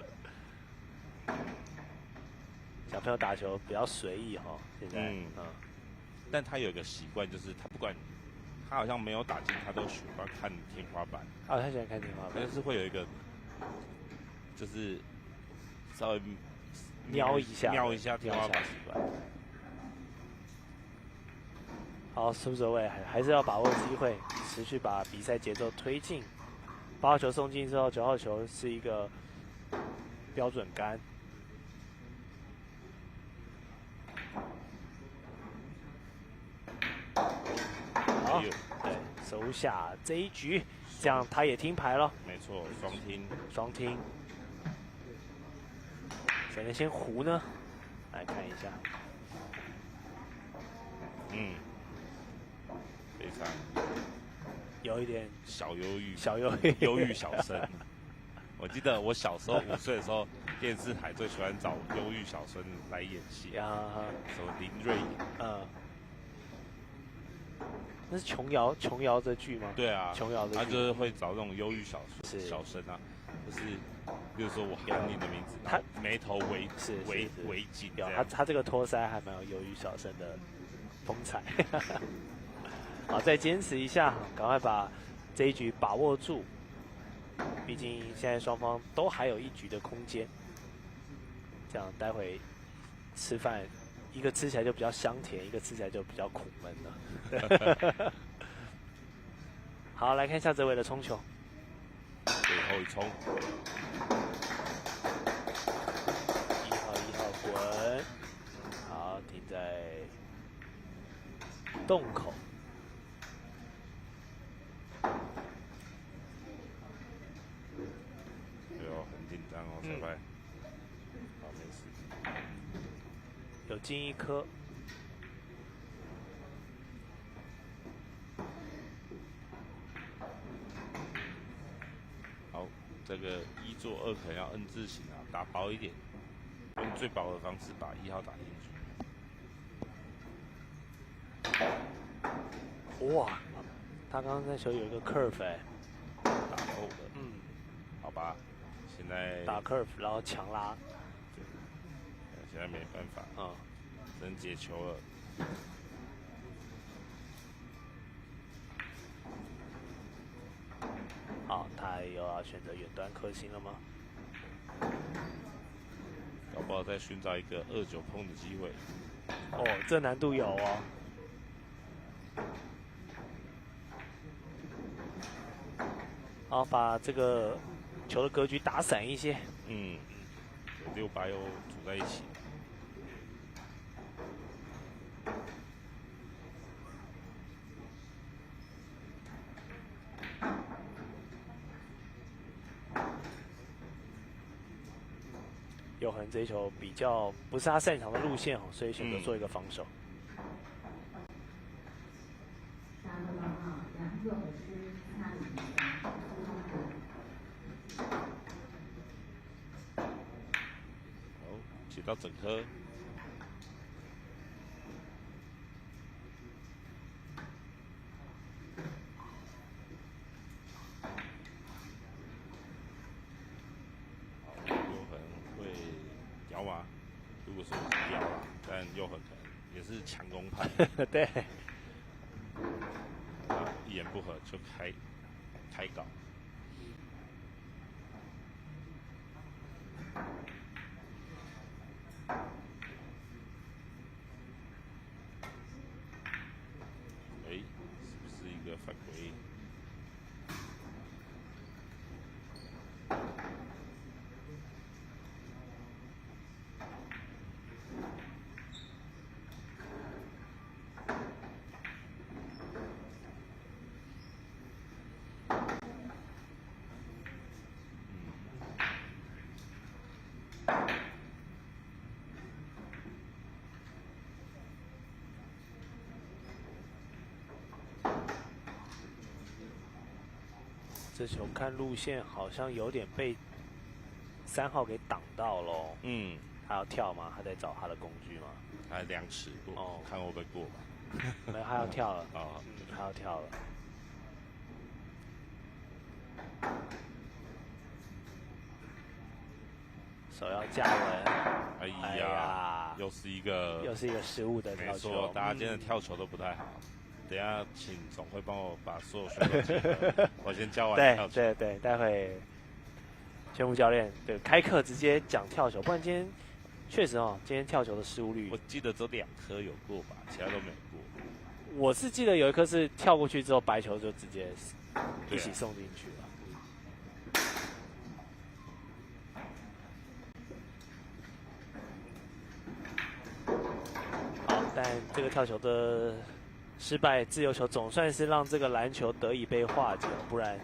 小朋友打球比较随意哈，现在但他有一个习惯，就是他不管他好像没有打进，他都喜欢看天花板。啊，他喜欢看天花板，但是会有一个，就是稍微瞄一下天花板。好，苏哲伟还是要把握机会，持续把比赛节奏推进。8号球送进之后，9号球是一个标准杆。好，对，收下这一局，这样他也听牌了。没错，双听。谁能先胡呢？来看一下。非常有一点小忧郁，忧郁小生。我记得我小时候5岁的时候，电视台最喜欢找忧郁小生来演戏，什么林瑞颖，那是琼瑶的剧吗？对啊，琼瑶的剧，他就是会找这种忧郁小生啊，就是比如说我喊你的名字，他眉头围紧，他这个托腮还蛮有忧郁小生的风采。好，再坚持一下，赶快把这一局把握住。毕竟现在双方都还有1局的空间，这样待会吃饭，一个吃起来就比较香甜，一个吃起来就比较苦闷了。好，来看一下这位的冲球，最后一冲，在洞口。哎呦，很紧张哦，裁判。好，没事。有进一颗。好，这个1做2可能要N字形啊，打薄一点，用最薄的方式把1号打进去。哇，他刚刚那球有一个 curve 哎，打后的，好吧，现在打 curve 然后强拉，对，现在没办法，只能解球了。好，他又要选择远端克星了吗？搞不好再寻找一个2-9碰的机会。哦，这难度有哦。好，把这个球的格局打散一些。6-8又组在一起。有可能这一球比较不是他擅长的路线哦，所以选择做一个防守。好，起到整颗。如果说是掉了，但又很可能也是强攻派。对，一言不合就开搞。是不是一个犯规？这球看路线好像有点被3号给挡到喽。他要跳吗？他在找他的工具吗？他2尺过，看会不会过吧。没有，他要跳了。他要跳了。手要架稳。哎呀，又是一个失误的跳球。没错，大家今天的跳球都不太好。等一下，请总会帮我把所有选手集合。我先教完跳球。对，待会全部教练开课直接讲跳球，不然今天确实今天跳球的失误率，我记得只有2颗有过吧，其他都没有过。我是记得有一颗是跳过去之后白球就直接一起送进去了。好，但这个跳球的失败，自由球总算是让这个篮球得以被化解，不然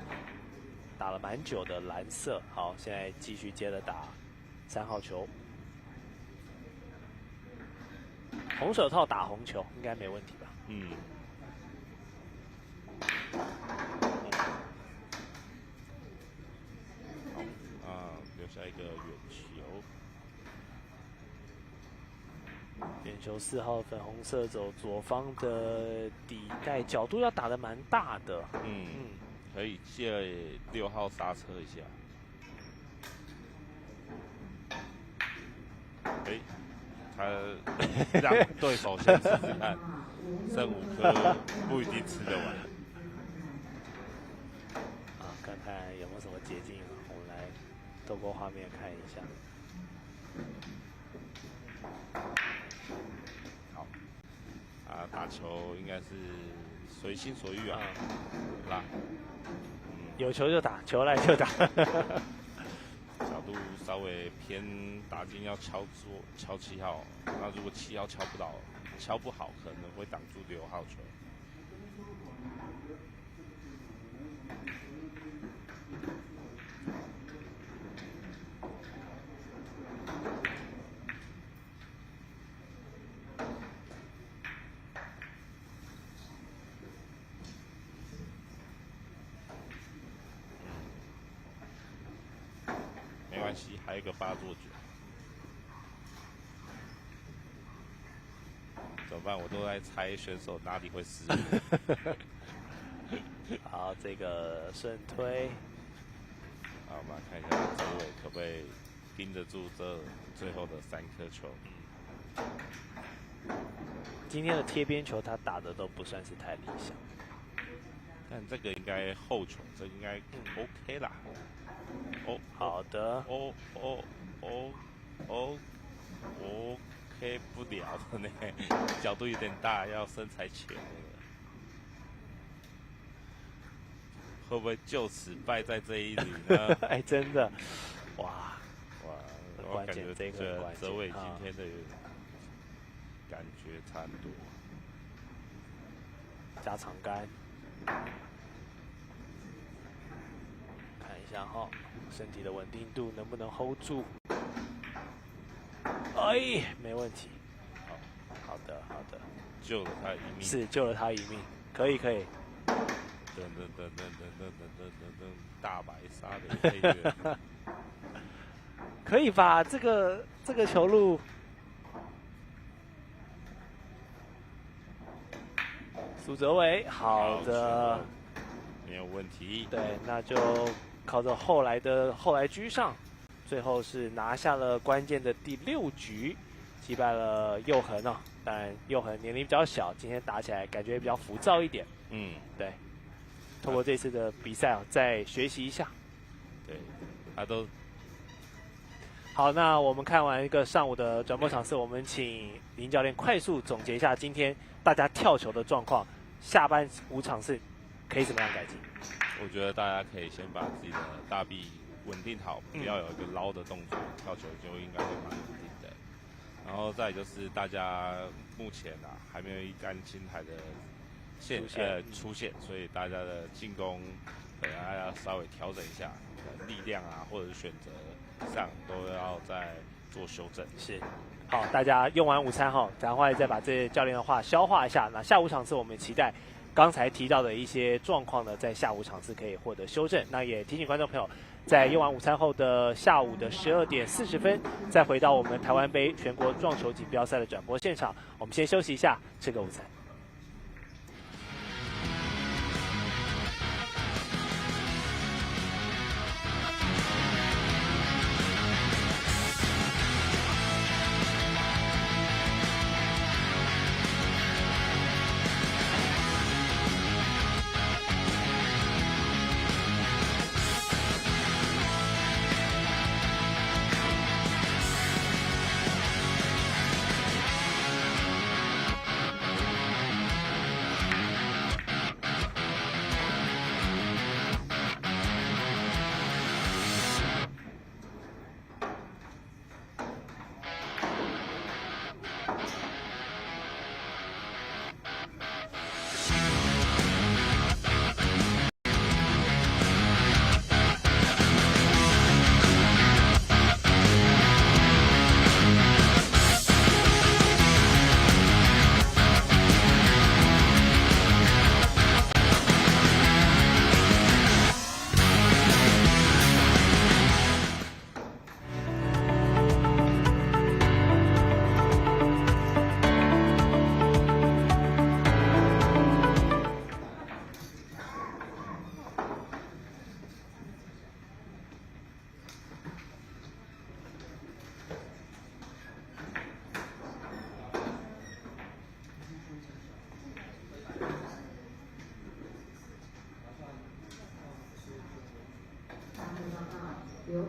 打了蛮久的蓝色。好，现在继续接着打3号球，红手套打红球应该没问题吧？好，留下一个远球。远球4号粉红色走左方的底袋，角度要打得蛮大的。可以借6号刹车一下。他让对手先试试看，剩5颗不一定吃得完。看看有没有什么捷径，我们来透过画面看一下。好，打球应该是随心所欲啊，拉。有球就打，球来就打。角度稍微偏打进要敲7号，那如果7号敲不到，敲不好，可能会挡住6号球。没关系，还有一个8座球。怎么办？我都在猜选手哪里会失误。好，这个顺推。好，我们来看一下周伟可不可以盯得住这最后的3颗球。今天的贴边球他打的都不算是太理想，但这个应该后球，这应该 OK 啦。哦，好的。OK 不了的呢，角度有点大，要身材前了。会不会就此败在这一局呢？哎，真的，哇，我感觉这个泽伟今天的感觉差很多。加长杆，看一下哈，身体的稳定度能不能 hold 住？哎，没问题。好的，救了他一命。是救了他一命，可以。噔，大白鲨的配乐。可以吧？这个球路，苏哲伟，好的，没有问题。对，那就靠着后来居上，最后是拿下了关键的第6局，击败了佑恒哦。但佑恒年龄比较小，今天打起来感觉比较浮躁一点。对。通过这次的比赛啊，再学习一下。对，他都好。那我们看完一个上午的转播场次，我们请林教练快速总结一下今天大家跳球的状况，下半5场次可以怎么样改进？我觉得大家可以先把自己的大臂稳定好，不要有一个捞的动作，跳球就应该会蛮稳定的。然后再就是大家目前还没有一杆清台的出现，所以大家的进攻可能还要稍微调整一下，力量或者是选择上都要再做修正。是，好，大家用完午餐后，赶快再把这教练的话消化一下。那下午场次我们期待刚才提到的一些状况呢，在下午场次可以获得修正。那也提醒观众朋友，在用完午餐后的下午的12点40分，再回到我们台湾杯全国撞球锦标赛的转播现场。我们先休息一下，吃个午餐。刘